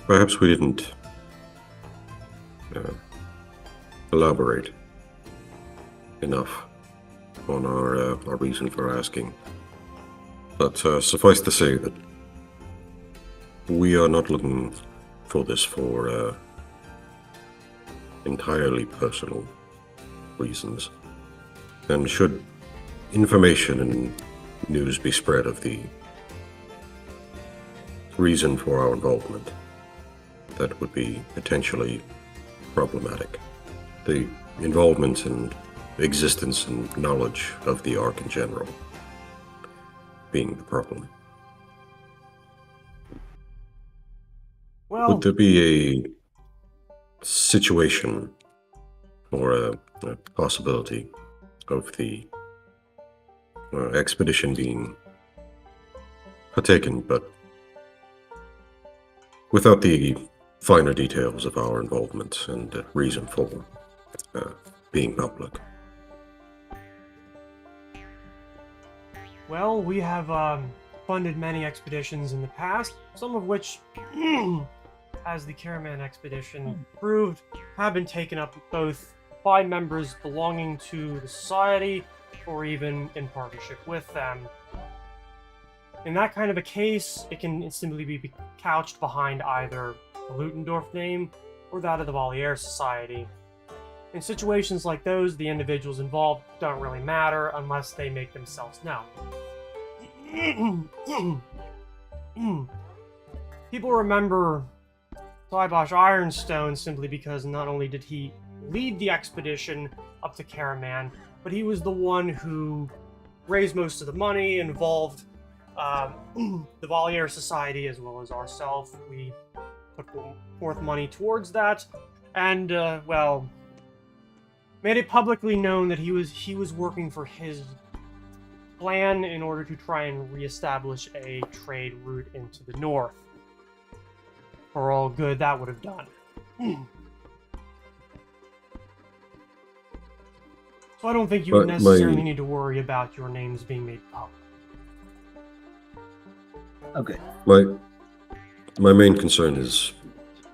perhaps we didn't elaborate enough on our reason for asking. But suffice to say that we are not looking for this for entirely personal reasons. And should information and news be spread of the reason for our involvement, that would be potentially problematic. The involvement and existence and knowledge of the Ark in general being the problem. Well, Would there be a situation or a possibility of the expedition being partaken, but without the finer details of our involvement and reason for being public? well, we have funded many expeditions in the past, some of which, as the Caravan expedition proved, have been taken up both by members belonging to the society or even in partnership with them. In that kind of a case, it can simply be couched behind either the Ludendorff name or that of the Valier Society. In situations like those, the individuals involved don't really matter unless they make themselves known. People remember Saibosh Ironstone simply because not only did he lead the expedition up to Caraman, but he was the one who raised most of the money, involved the Valier Society as well as ourselves. We put forth money towards that, and well, made it publicly known that he was working for his plan in order to try and reestablish a trade route into the north. For all good that would have done. So I don't think you But necessarily need to worry about your names being made public. Okay. My main concern is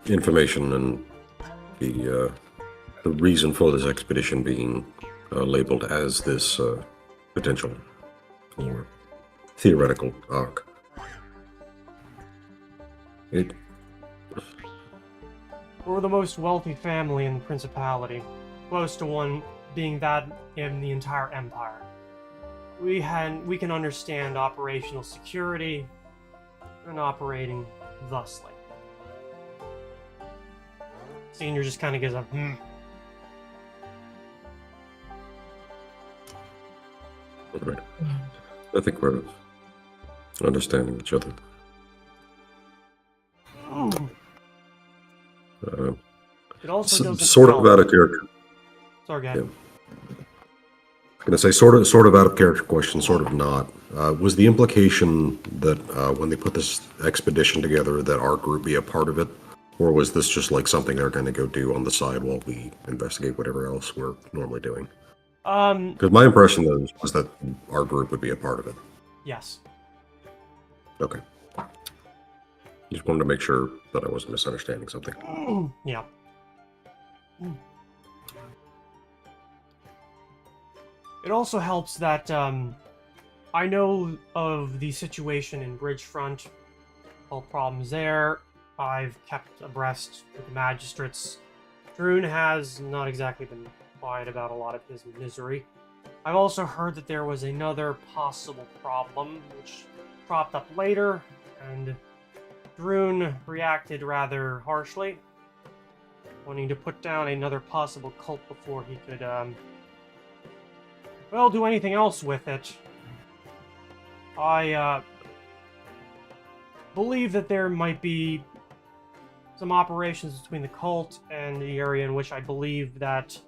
information and the reason for this expedition being labeled as this potential or theoretical arc. We're the most wealthy family in the Principality, close to one being that in the entire Empire. We can understand operational security and operating thusly. Senior just kind of gives a Right. I think we're understanding each other. It also doesn't Sort help. of out of character. Sorry, guys. Yeah. I'm going to say sort of out of character question, sort of not. Was the implication that when they put this expedition together that our group be a part of it? Or was this just like something they're going to go do on the side while we investigate whatever else we're normally doing? Because my impression was that our group would be a part of it. Yes. Okay. Just wanted to make sure that I wasn't misunderstanding something. Yeah. It also helps that I know of the situation in Bridgefront, all problems there. I've kept abreast with the magistrates. Droon has not exactly been quiet about a lot of his misery. I've also heard that there was another possible problem, which cropped up later, and Droon reacted rather harshly, wanting to put down another possible cult before he could, well, do anything else with it. I, believe that there might be some operations between the cult and the area in which I believe that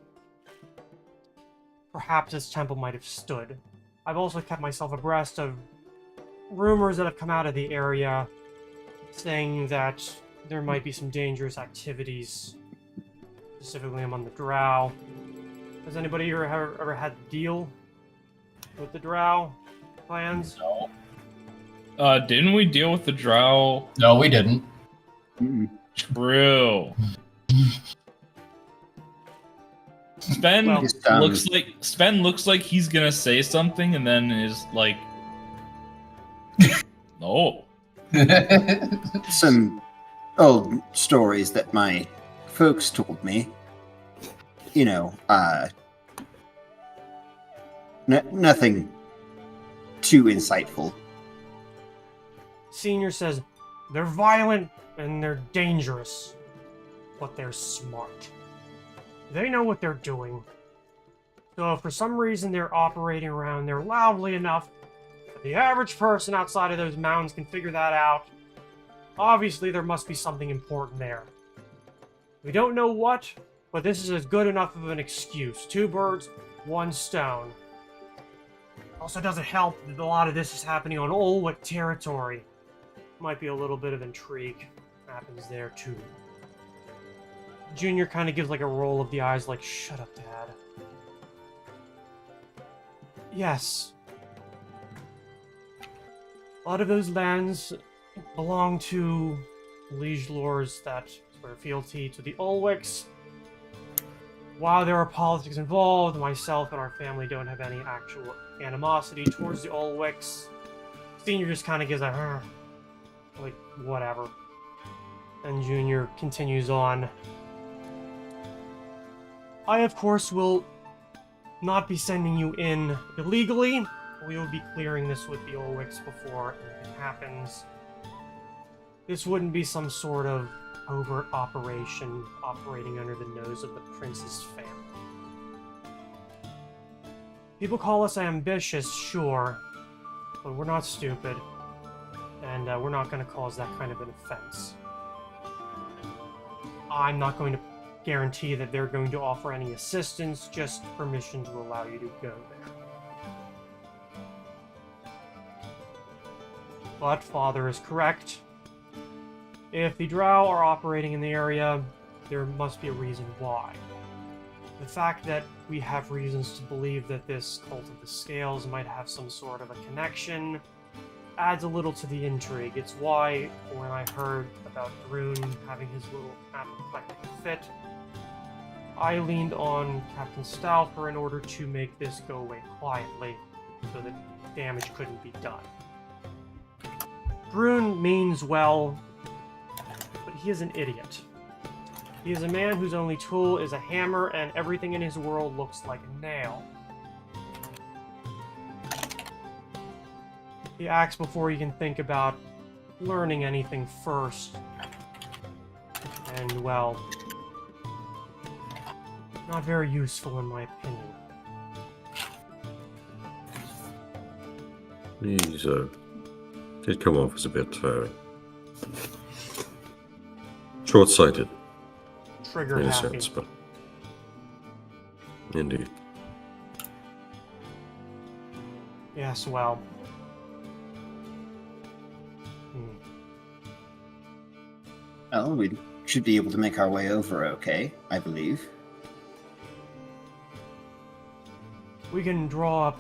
perhaps this temple might have stood. I've also kept myself abreast of rumors that have come out of the area saying that there might be some dangerous activities, specifically among the Drow. Has anybody ever had to deal with the Drow clans? No. Didn't we deal with the Drow? No, we didn't. True. Sven Well, looks like he's gonna say something and then is like, no. Some old stories that my folks told me. You know, nothing too insightful. Senior says, they're violent and they're dangerous, but they're smart. They know what they're doing. So if for some reason they're operating around there loudly enough that the average person outside of those mountains can figure that out, obviously there must be something important there. We don't know what, but this is as good enough of an excuse. 2 birds, 1 stone. Also doesn't help that a lot of this is happening on Olwick territory. Might be a little bit of intrigue happens there too. Junior kind of gives like a roll of the eyes like, shut up, Dad. Yes. A lot of those lands belong to liege lords that swear fealty to the Ulwicks. While there are politics involved, myself and our family don't have any actual animosity towards the Ulwicks. Senior just kind of gives a like, whatever. And Junior continues on. I, of course, will not be sending you in illegally. We will be clearing this with the Ulwicks before anything happens. This wouldn't be some sort of overt operation operating under the nose of the prince's family. People call us ambitious, sure, but we're not stupid, and we're not going to cause that kind of an offense. I'm not going to guarantee that they're going to offer any assistance, just permission to allow you to go there. But Father is correct. If the Drow are operating in the area, there must be a reason why. The fact that we have reasons to believe that this Cult of the Scales might have some sort of a connection adds a little to the intrigue. It's why, when I heard about Droon having his little apoplectic fit, I leaned on Captain Stauffer in order to make this go away quietly, so that damage couldn't be done. Brune means well, but he is an idiot. He is a man whose only tool is a hammer, and everything in his world looks like a nail. He acts before he can think about learning anything first. And, well, not very useful in my opinion. He's did come off as a bit short-sighted Trigger in a happy. sense, but indeed. Yes, well. Oh, we should be able to make our way over okay, I believe. We can draw up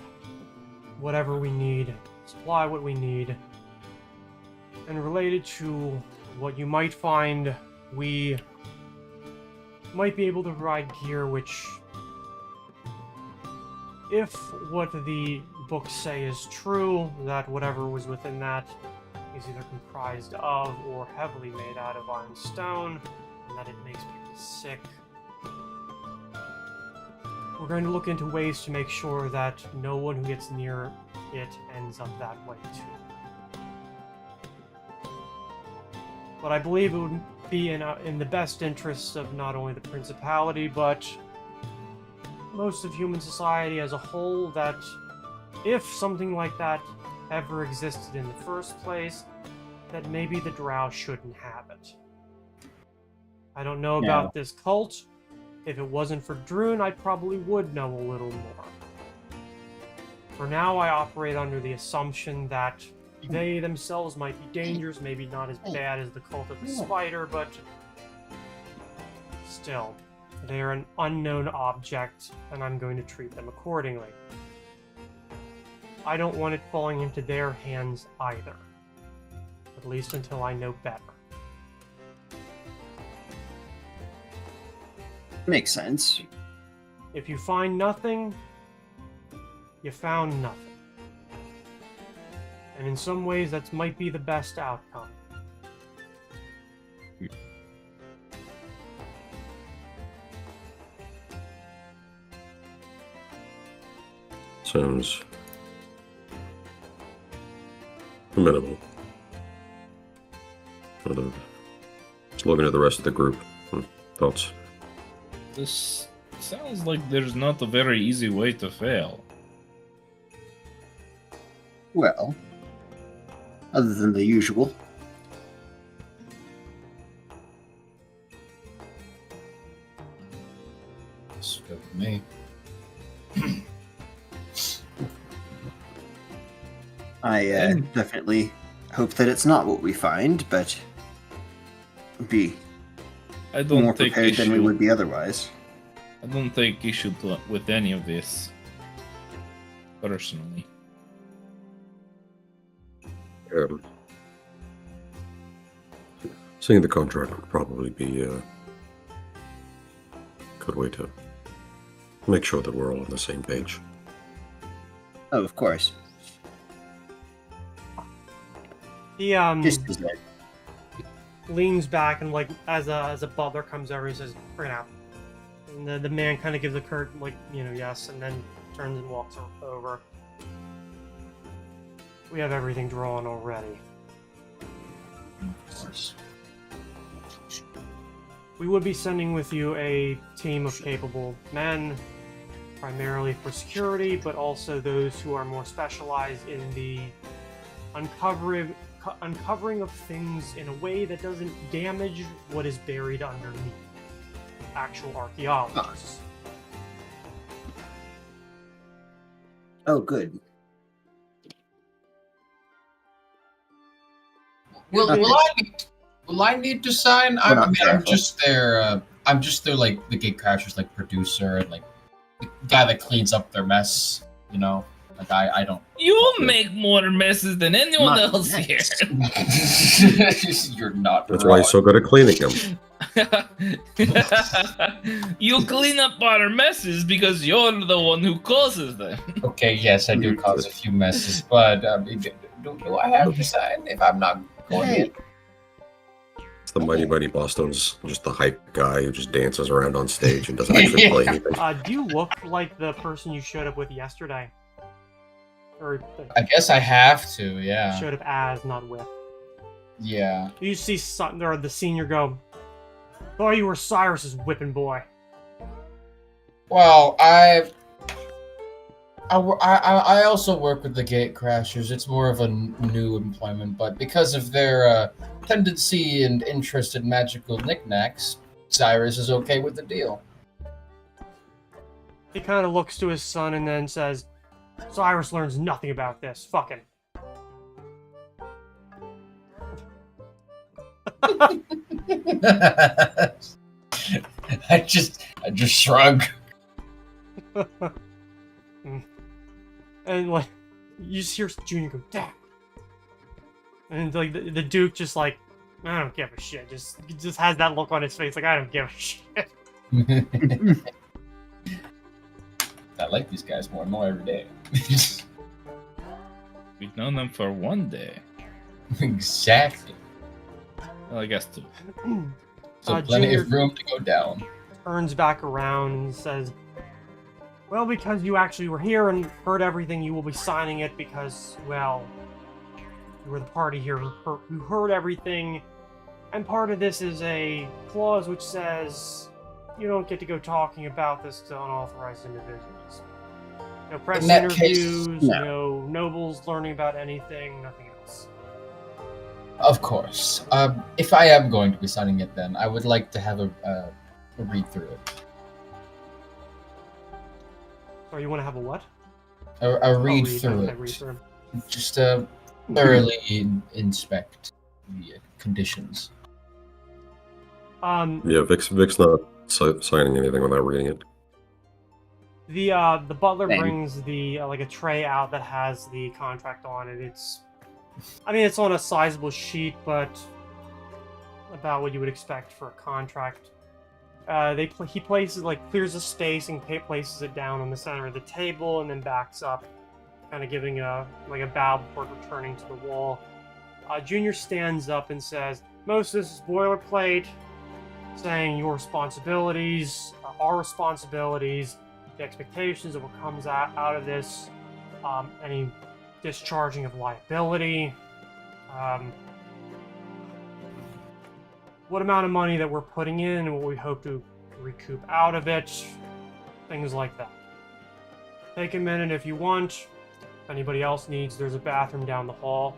whatever we need, supply what we need. And related to what you might find, we might be able to provide gear which, if what the books say is true, that whatever was within that is either comprised of or heavily made out of iron stone, and that it makes people sick. We're going to look into ways to make sure that no one who gets near it ends up that way too. But I believe it would be in the best interests of not only the Principality, but most of human society as a whole, that if something like that ever existed in the first place, that maybe the Drow shouldn't have it. I don't know about this cult. If it wasn't for Drune, I probably would know a little more. For now, I operate under the assumption that they themselves might be dangerous, maybe not as bad as the Cult of the Spider, but still, they are an unknown object, and I'm going to treat them accordingly. I don't want it falling into their hands either. At least until I know better. Makes sense. If you find nothing, you found nothing. And in some ways, that might be the best outcome. Sounds minimal. Just looking at the rest of the group. Thoughts? This sounds like there's not a very easy way to fail. Well, other than the usual. It's good for me. I definitely hope that it's not what we find, but be I don't more think prepared than we would be otherwise. I don't think you should do it with any of this. Personally. Seeing the contract would probably be a good way to make sure that we're all on the same page. Oh, of course. He Just as it. leans back and like as a butler comes over, he says, "Bring it out." And the man kind of gives a curt yes, and then turns and walks over. We have everything drawn already. Of course. We would be sending with you a team of capable men, primarily for security, but also those who are more specialized in the uncovering of things in a way that doesn't damage what is buried underneath. Actual archaeologists. Oh, good. Will I need to sign? I'm just their like the gatecrashers, like producer and like the guy that cleans up their mess. You know, like I don't. You'll make more messes than anyone Not else next. here. You're not. That's wrong. why he's so good at cleaning them. You clean up our messes because you're the one who causes them. Okay, yes, I do cause a few messes, but do I have to sign if I'm not going in? It's the Mighty Mighty Boston's just the hype guy who just dances around on stage and doesn't actually play anything. Do you look like the person you showed up with yesterday? Or I guess I have to, yeah. showed up as, not with. Yeah. You see the senior go, "Thought you were Cyrus's whipping boy." Well, I also work with the Gate Crashers. It's more of a new employment, but because of their tendency and interest in magical knickknacks, Cyrus is okay with the deal. He kind of looks to his son and then says, "Cyrus learns nothing about this. Fucking." I just shrug. And like, you just hear Junior go, "Dad," and like the Duke just like, "I don't give a shit." Just has that look on his face, like, "I don't give a shit." I like these guys more and more every day. We've known them for one day. Exactly. Well, I guess two. So plenty Junior of room to go down. turns back around and says, "Well, because you actually were here and heard everything, you will be signing it because, well, you were the party here who heard everything. And part of this is a clause which says you don't get to go talking about this to unauthorized individuals. No press In that case, interviews, no. no nobles learning about anything, nothing else." Of course. If I am going to be signing it, then I would like to have a read through it. Or you want to have a what? A read Oh, through okay, it. read through. Just to thoroughly inspect the conditions. Yeah, Vic's not signing anything without reading it. The butler Same. brings the like a tray out that has the contract on it. It's on a sizable sheet, but about what you would expect for a contract. He places clears a space and places it down on the center of the table, and then backs up, kind of giving a bow before returning to the wall. Junior stands up and says, "Most of this is boilerplate, saying your responsibilities, our responsibilities, the expectations of what comes out of this, any discharging of liability, what amount of money that we're putting in and what we hope to recoup out of it, things like that. Take a minute if you want. If anybody else needs, there's a bathroom down the hall.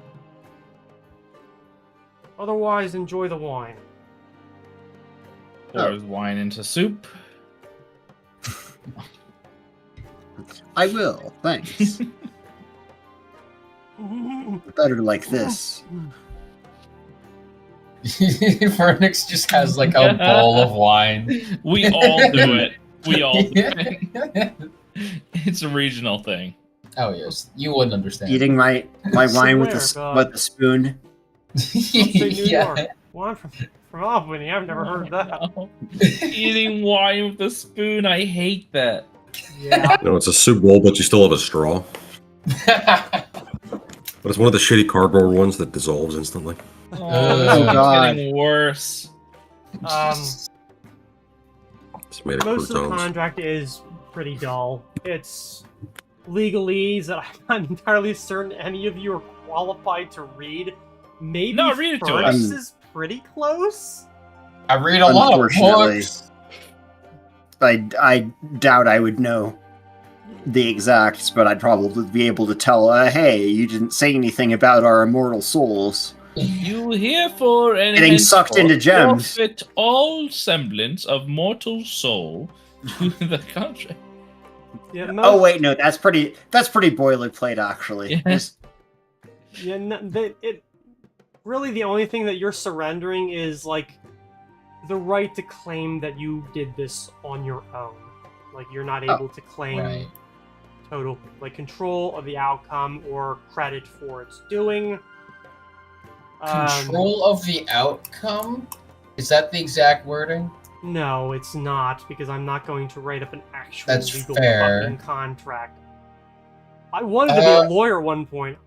Otherwise, enjoy the wine." Pours wine into soup. I will, thanks. Better like this. Fernix just has like a bowl of wine. We all do it. We all do it. It's a regional thing. Oh yes, you wouldn't understand. Eating my wine with Swear, with a spoon. Upstate New Yeah. York. Wine from Albany. I've never heard of that. No. Eating wine with a spoon. I hate that. Yeah. No, it's a soup bowl, but you still have a straw. But it's one of the shitty cardboard ones that dissolves instantly. Oh, this Oh, one's God. getting worse. It's made of Most of the croutons. contract is pretty dull. It's legalese that I'm not entirely certain any of you are qualified to read. Maybe No, read it to Furnace us. is pretty close. I read a lot of Unfortunately. books. I doubt I would know the exacts, but I'd probably be able to tell, hey, you didn't say anything about our immortal souls. You herefore and Getting sucked into henceforth gems. forfeit all semblance of mortal soul to the contract. Yeah, Oh wait, no, that's pretty boilerplate actually. Yes. Yeah, really the only thing that you're surrendering is like the right to claim that you did this on your own. Like you're not able to claim Right. total control of the outcome or credit for its doing. Control of the outcome? Is that the exact wording? No, it's not, because I'm not going to write up an actual That's legal fair. fucking contract. I wanted to be a lawyer at one point.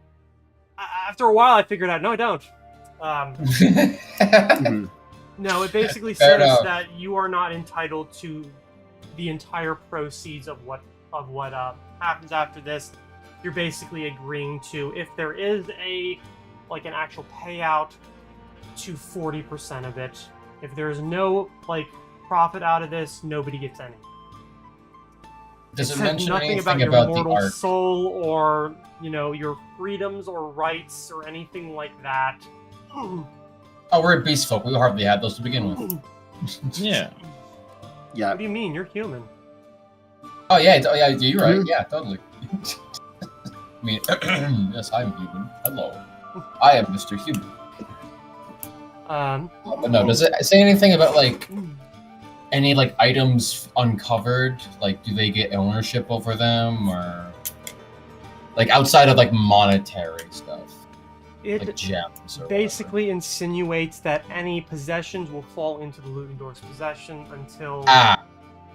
After a while, I figured out, no, I don't. Mhm. No, it basically Fair says enough. that you are not entitled to the entire proceeds of what happens after this. You're basically agreeing to, if there is an actual payout, to 40% of it. If there's no profit out of this, nobody gets any. Does it says mention nothing anything about your about the mortal arc? soul or your freedoms or rights or anything like that. Oh, we're beast folk. We hardly had those to begin with. Yeah. Yeah. What do you mean? You're human. Oh yeah, you're right. Mhm. Yeah, totally. I mean, yes, I'm human. Hello, I am Mr. Human. But no, does it say anything about any items uncovered? Like, do they get ownership over them, or outside of monetary stuff, It gems? Or basically insinuates that any possessions will fall into the Ludendorff's possession until... whatever.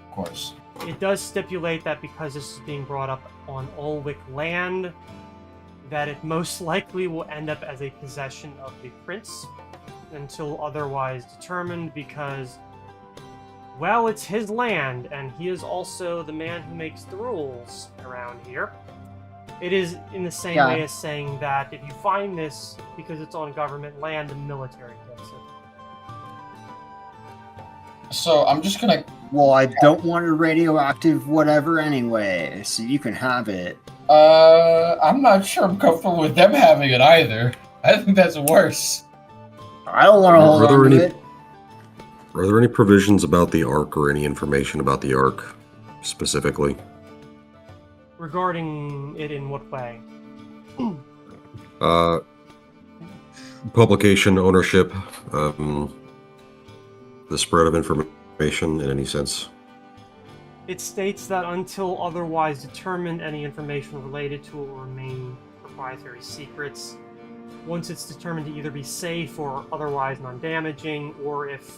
Of course. It does stipulate that because this is being brought up on Ulwick land, that it most likely will end up as a possession of the prince until otherwise determined, because, well, it's his land, and he is also the man who makes the rules around here. It is in the same way as saying that if you find this because it's on government land, the military gets it. So I'm just gonna. Well, I don't want a radioactive whatever anyway, so you can have it. I'm not sure I'm comfortable with them having it either. I think that's worse. I don't want to hold Are there on to any- it. Are there any provisions about the Ark or any information about the Ark specifically? Regarding it in what way? Publication, ownership, the spread of information in any sense. It states that until otherwise determined, any information related to it will remain proprietary secrets. Once it's determined to either be safe or otherwise non-damaging, or if,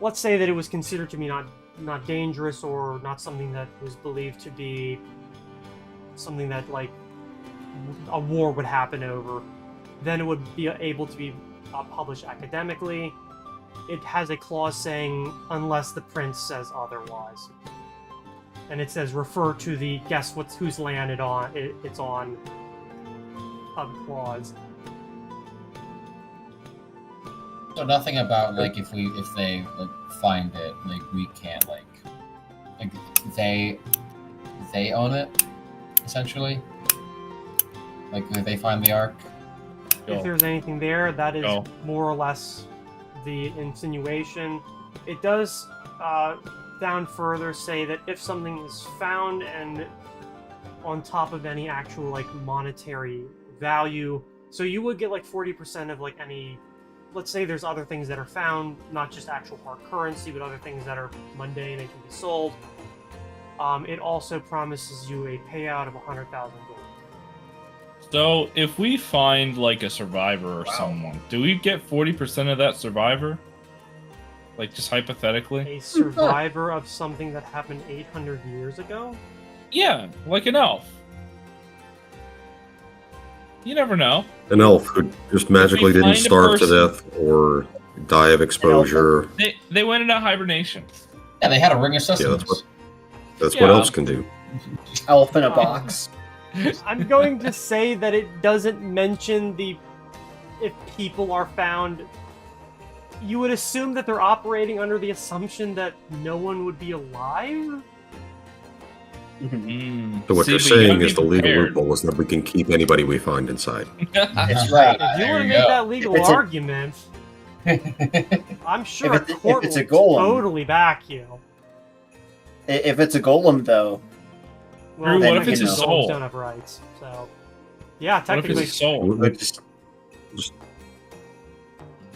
let's say that it was considered to be not dangerous or not something that was believed to be something that a war would happen over, then it would be able to be published academically. It has a clause saying unless the prince says otherwise, and it says refer to the whose land it's on clause. So nothing about if they find it, we can't they own it essentially. If they find the Ark. If there's anything there, that is Go. more or less the insinuation. It does down further say that if something is found and on top of any actual monetary value, so you would get 40% of any, let's say there's other things that are found, not just actual hard currency, but other things that are mundane and can be sold. It also promises you a payout of 100,000 gold. So if we find a survivor or someone, do we get 40% of that survivor? Just hypothetically? A survivor of something that happened 800 years ago? Yeah, like an elf. You never know. An elf who just magically didn't find a starve to person- death or die of exposure. They went into hibernation. Yeah, they had a ring of Yeah, sustenance. that's Yeah. what elves can do. Elf in a box. I'm going to say that it doesn't mention if people are found. You would assume that they're operating under the assumption that no one would be alive? Mhm. So what See, you're but you gotta saying be is the legal prepared. loophole is that we can keep anybody we find inside. That's right. If you There want to you make go. that legal If it's a- argument, I'm sure If a it's- court if it's a will golem. totally back you. If it's a golem, though, Well, Drew, what technically if it's a golems soul? don't have rights, so... Yeah, What if technically, it's a soul? We just-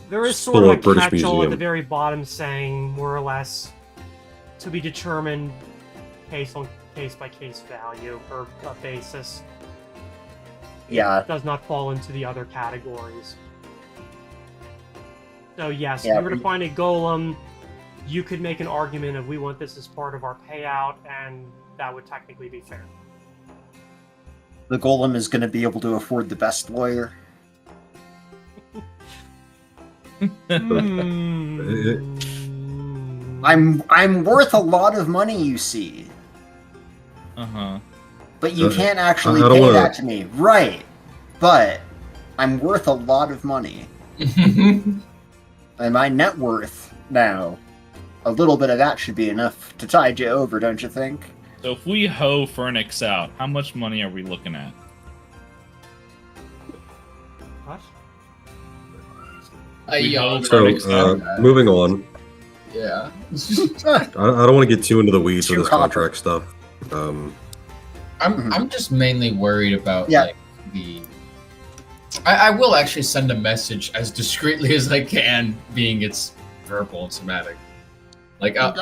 there is Just sort of pull a up British catch-all at Museum. the very bottom saying, more or less, to be determined case-by-case value or basis. yeah. It does not fall into the other categories. So yes, Yeah, if you were to we- find a golem, you could make an argument of we want this as part of our payout, and that would technically be fair. The golem is going to be able to afford the best lawyer. I'm worth a lot of money, you see, Uh-huh. but you Uh, can't actually I don't pay wanna- that to me, right? But I'm worth a lot of money, and my net worth now. A little bit of that should be enough to tide you over, don't you think? So if we hoe Fernix out, how much money are we looking at? What? We Yo, hoe So, Fernix out. moving on. yeah. I don't want to get too into the weeds of Too this copper. contract stuff. I'm just mainly worried about Yeah. like the. I will actually send a message as discreetly as I can, being it's verbal and somatic. Like, Good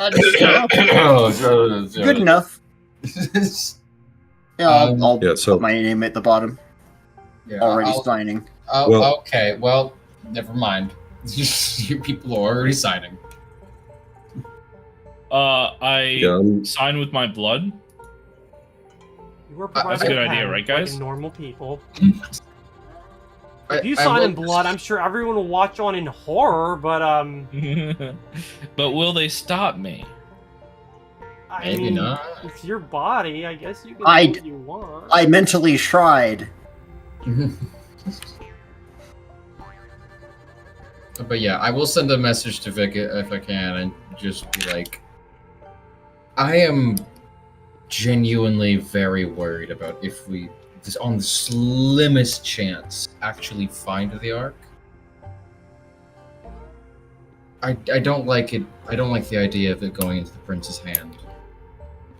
enough. Yeah, I'll Yeah, so- put my name at the bottom. Yeah, Already I'll- signing. Oh, Well- okay. Well, never mind. You people are already signing. I Yeah, sign with my blood. You were That's a provided good a idea, pen, right, guys? Like normal people. I- If you I sign will- in blood, I'm sure everyone will watch on in horror, but But will they stop me? I Maybe mean, not. it's your body. I guess you can I- do what you want. I mentally tried. But yeah, I will send a message to Vic if I can, and just be like, I am genuinely very worried about if we, just on the slimmest chance, actually find the Ark. I don't like it. I don't like the idea of it going into the prince's hand,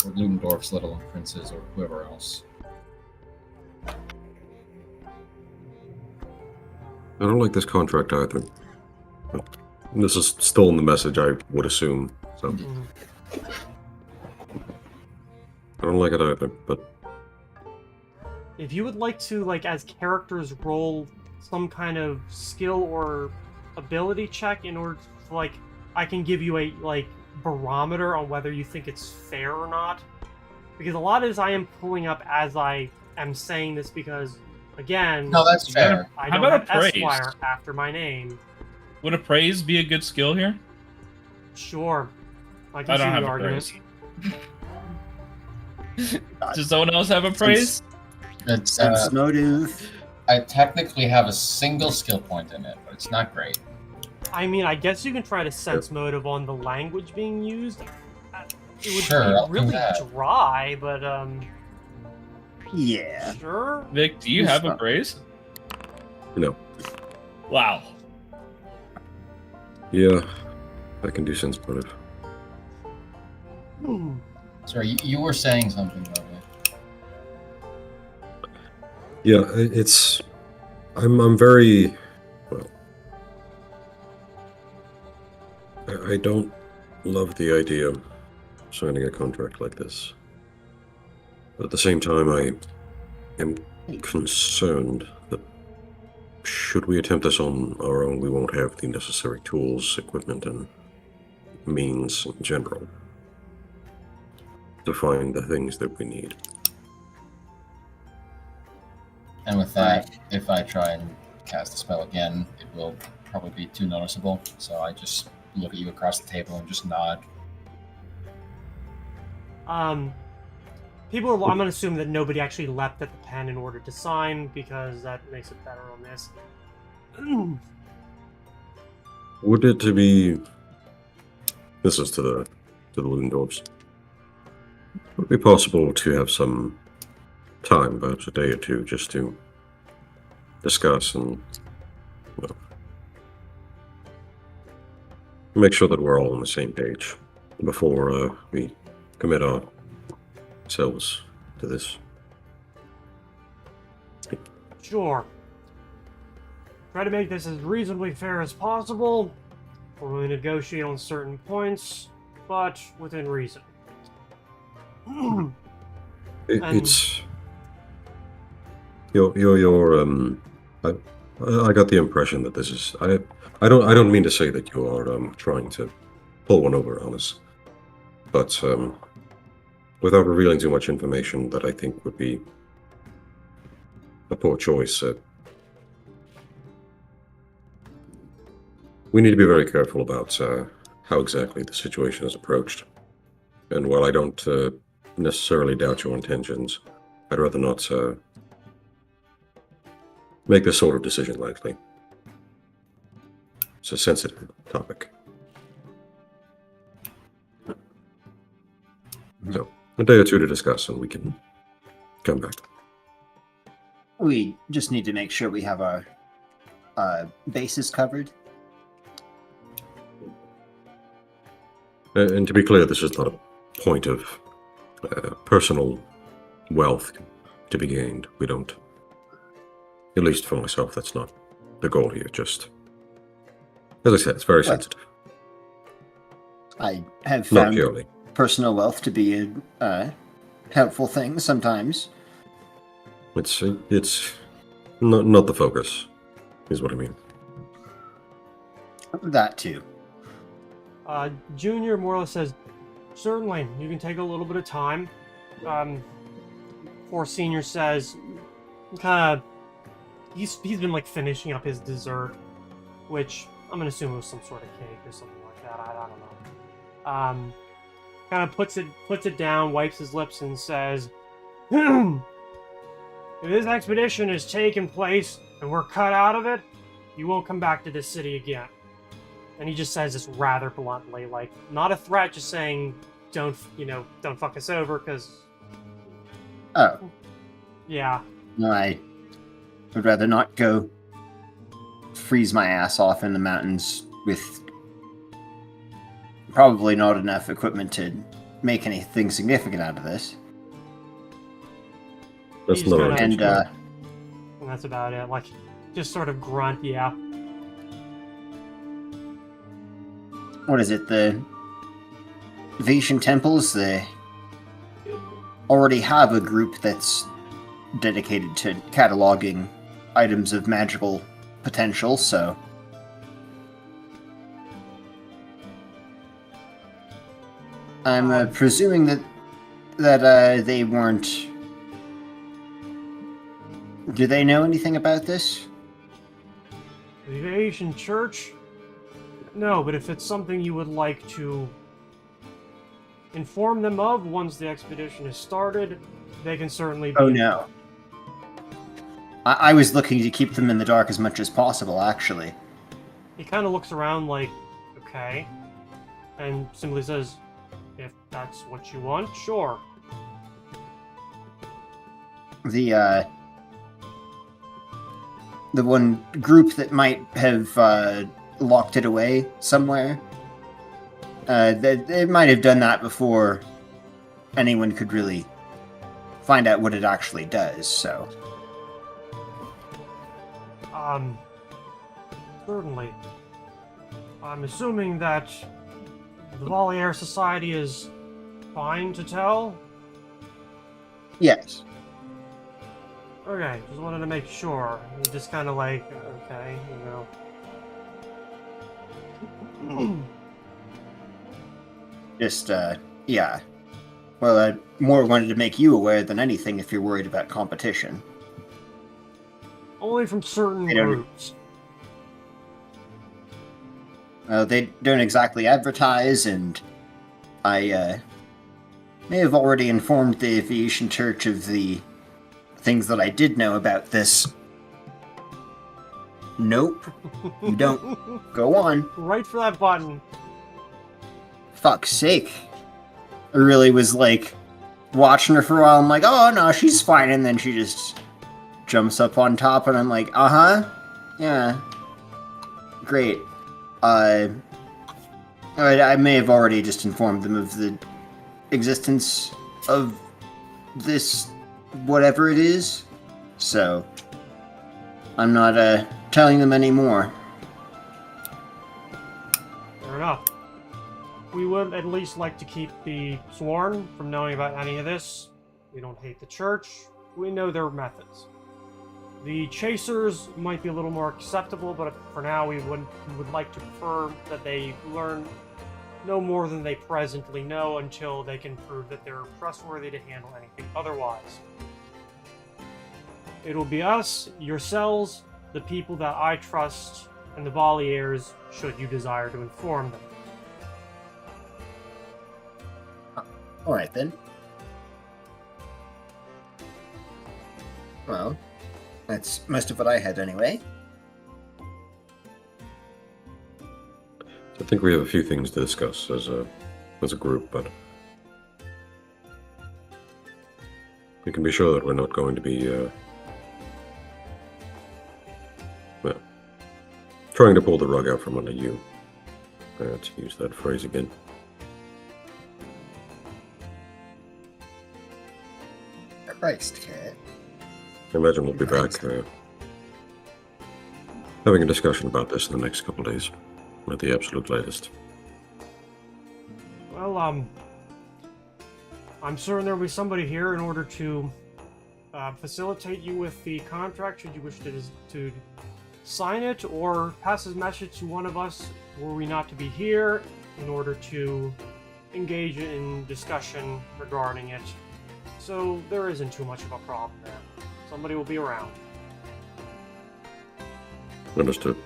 or Ludendorff's little princes, or whoever else. I don't like this contract either. This is still in the message, I would assume. So Mhm. I don't like it either. But If you would like to, like, as characters, roll some kind of skill or ability check in order to, like, I can give you a, like, barometer on whether you think it's fair or not. Because a lot of this I am pulling up as I am saying this because, again, No, that's fair. I How don't about have a praise? Esquire after my name. Would a praise be a good skill here? Sure. I can I see don't have the a argument. praise. Does someone else have a praise? It's Sense motive. I technically have a single skill point in it, but it's not great. I mean, I guess you can try to sense motive on the language being used. It would Sure, I'll be do really that. dry, but Yeah. sure. Vic, do you Who's have a that? praise? No. Wow. yeah, I can do sense motive. Hmm. Sorry, you were saying something about it. Yeah, it's. I'm very. Well. I don't love the idea of signing a contract like this. But at the same time, I am concerned that should we attempt this on our own, we won't have the necessary tools, equipment, and means in general to find the things that we need. And with that, if I try and cast the spell again, it will probably be too noticeable. So I just look at you across the table and just nod. People, I'm gonna assume that nobody actually leapt at the pen in order to sign because that makes it better on this. Would it to be? This is to the Ludendorffs. Would it be possible to have some time, about a day or two, just to discuss and make sure that we're all on the same page before we commit ourselves to this? Sure. Try to make this as reasonably fair as possible. We're willing to negotiate on certain points, but within reason. It, And- it's your I got the impression that this is. I don't mean to say that you are trying to pull one over on us, but without revealing too much information, that I think would be a poor choice. We need to be very careful about how exactly the situation is approached. And while I don't necessarily doubt your intentions, I'd rather not make this sort of decision lightly. It's a sensitive topic. So, a day or two to discuss, and we can come back. We just need to make sure we have our bases covered. And to be clear, this is not a point of personal wealth to be gained. We don't, at least for myself, that's not the goal here. Just, as I said, it's very sensitive. I have Not found purely. personal wealth to be a helpful thing sometimes. It's not the focus, is what I mean. That too. Junior more or less says, certainly, you can take a little bit of time. Before Senior says, kind of, he's been like finishing up his dessert, which I'm gonna assume was some sort of cake or something like that. I don't know. Kind of puts it down, wipes his lips, and says, "If this expedition is taking place and we're cut out of it, you won't come back to this city again." And he just says this rather bluntly, like, not a threat, just saying, don't fuck us over, because... Oh. Yeah. No, I would rather not go freeze my ass off in the mountains with probably not enough equipment to make anything significant out of this. That's He's not gonna- our And, intention. And that's about it. Like, just sort of grunt, yeah. what is it, the Venetian temples, they already have a group that's dedicated to cataloging items of magical potential, so I'm presuming that they weren't... Do they know anything about this? The Asian Church? No, but if it's something you would like to inform them of once the expedition is started, they can certainly be... Oh no. I was looking to keep them in the dark as much as possible, actually. He kind of looks around like, okay, and simply says, if that's what you want, sure. The one group that might have locked it away somewhere, they might have done that before anyone could really find out what it actually does, so... Certainly. I'm assuming that the Valier Society is fine to tell? Yes. Okay, just wanted to make sure. You just kind of like, okay, Just, yeah. Well, I more wanted to make you aware than anything if you're worried about competition. Only from certain They don't- groups. They don't exactly advertise, and I may have already informed the Aviation Church of the things that I did know about this. Nope. You don't. Go on. Right for that button. Fuck's sake. I really was like watching her for a while. I'm like, oh no, she's fine. And then she just jumps up on top, and I'm like, uh-huh. Yeah. Great. I may have already just informed them of the existence of this whatever it is. So I'm not telling them anymore. Fair enough. We would at least like to keep the sworn from knowing about any of this. We don't hate the church. We know their methods. The chasers might be a little more acceptable, but for now we would like to prefer that they learn no more than they presently know until they can prove that they're trustworthy to handle anything otherwise. It'll be us, yourselves, the people that I trust, and the Valiers, should you desire to inform them. Alright then. Well, that's most of what I had anyway. I think we have a few things to discuss as a group, but we can be sure that we're not going to be well, trying to pull the rug out from under you. To use that phrase again. Christ, cat. I imagine we'll be back having a discussion about this in the next couple of days, at the absolute latest. Well, I'm certain there will be somebody here in order to facilitate you with the contract, should you wish to sign it, or pass his message to one of us were we not to be here in order to engage in discussion regarding it. So there isn't too much of a problem there. Somebody will be around. Understood.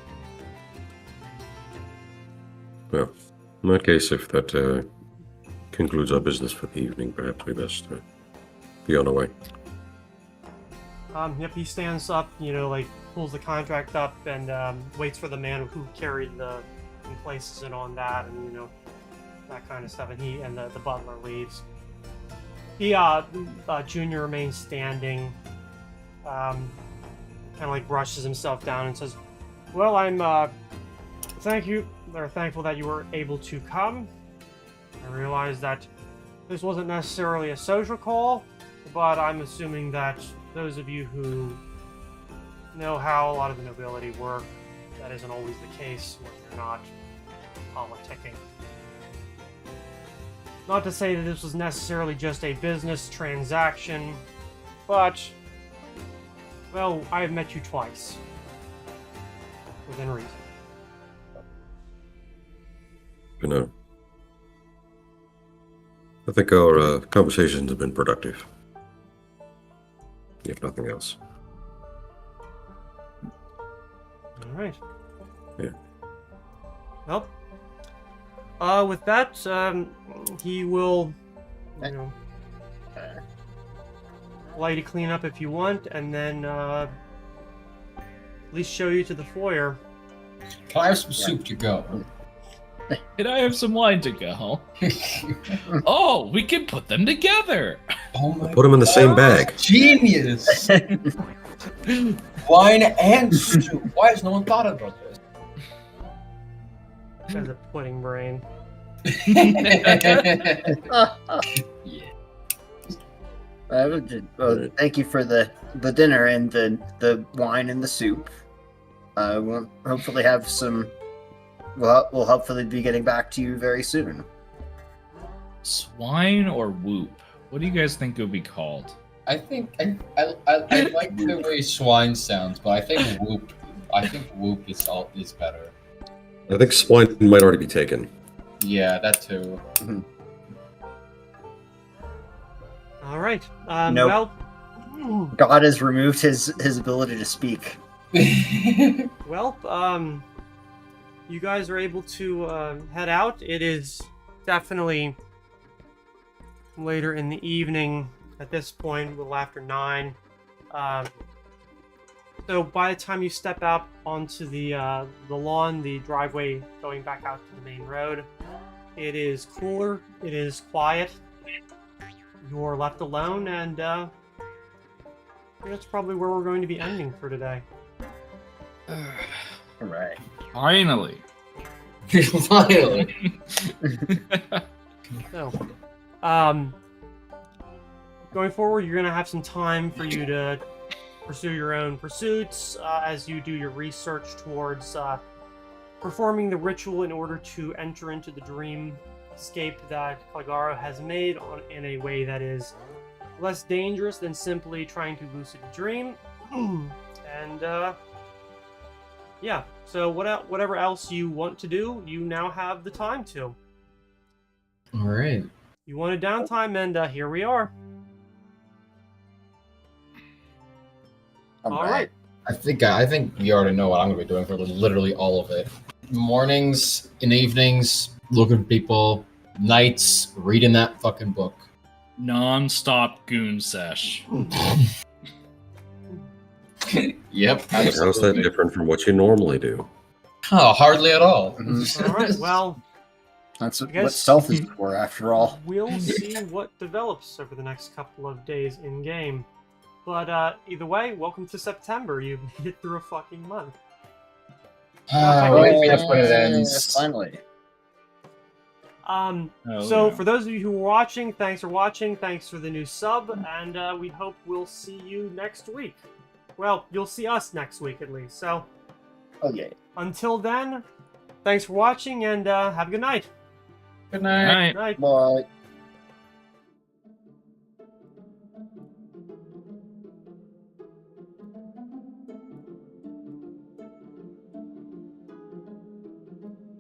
Well, in that case, if that concludes our business for the evening, perhaps we best be on our way. Yep, he stands up, like pulls the contract up and waits for the man who carried and places it on that, and that kind of stuff. And he and the butler leaves. He, Junior remains standing, kind of like brushes himself down and says, "Well, I'm thankful that you were able to come. I realize that this wasn't necessarily a social call, but I'm assuming that those of you who know how a lot of the nobility work, that isn't always the case when you're not politicking. Not to say that this was necessarily just a business transaction, but, well, I have met you twice. Within reason." I think our conversations have been productive, if nothing else. Alright. Yeah. Well, with that, he will, allow you to clean up if you want, and then at least show you to the foyer. Can I have some soup to go? Can I have some wine to go? Oh, we can put them together. Oh my Put them in the same bag. Genius! Wine and soup. Why has no one thought about this? As a pudding brain. Thank you for the dinner and the wine and the soup. We'll hopefully have some. We'll hopefully be getting back to you very soon. Swine or whoop? What do you guys think it would be called? I think I like the way swine sounds, but I think whoop. I think whoop is better. I think swine might already be taken. Yeah, that too. Alright. Nope. Well, God has removed his ability to speak. well, you guys are able to head out. It is definitely later in the evening at this point, a little after 9. So by the time you step out onto the lawn, the driveway going back out to the main road, it is cooler, it is quiet. You're left alone, and that's probably where we're going to be ending for today. Right. Finally. Finally. So, going forward, you're going to have some time for you to pursue your own pursuits as you do your research towards performing the ritual in order to enter into the dreamscape that Caligaro has made in a way that is less dangerous than simply trying to lucid dream. And yeah. So whatever else you want to do, you now have the time to. All right. You wanted downtime, and here we are. All right. I think you already know what I'm gonna be doing for literally all of it. Mornings and evenings, looking for people. Nights, reading that fucking book. Non-stop goon sesh. Yep. How's that absolutely. different from what you normally do? Oh, hardly at all. All right. Well, That's what guess- stealth is for, after all. we'll see what develops over the next couple of days in game. But either way, welcome to September. You've made it through a fucking month. Right, that's when it ends. Finally. Oh, So yeah. for those of you who are watching, thanks for watching. Thanks for the new sub, and we hope we'll see you next week. Well, you'll see us next week at least. So Oh yeah. until then, thanks for watching, and have a good night. Good night. All right. Night. Bye.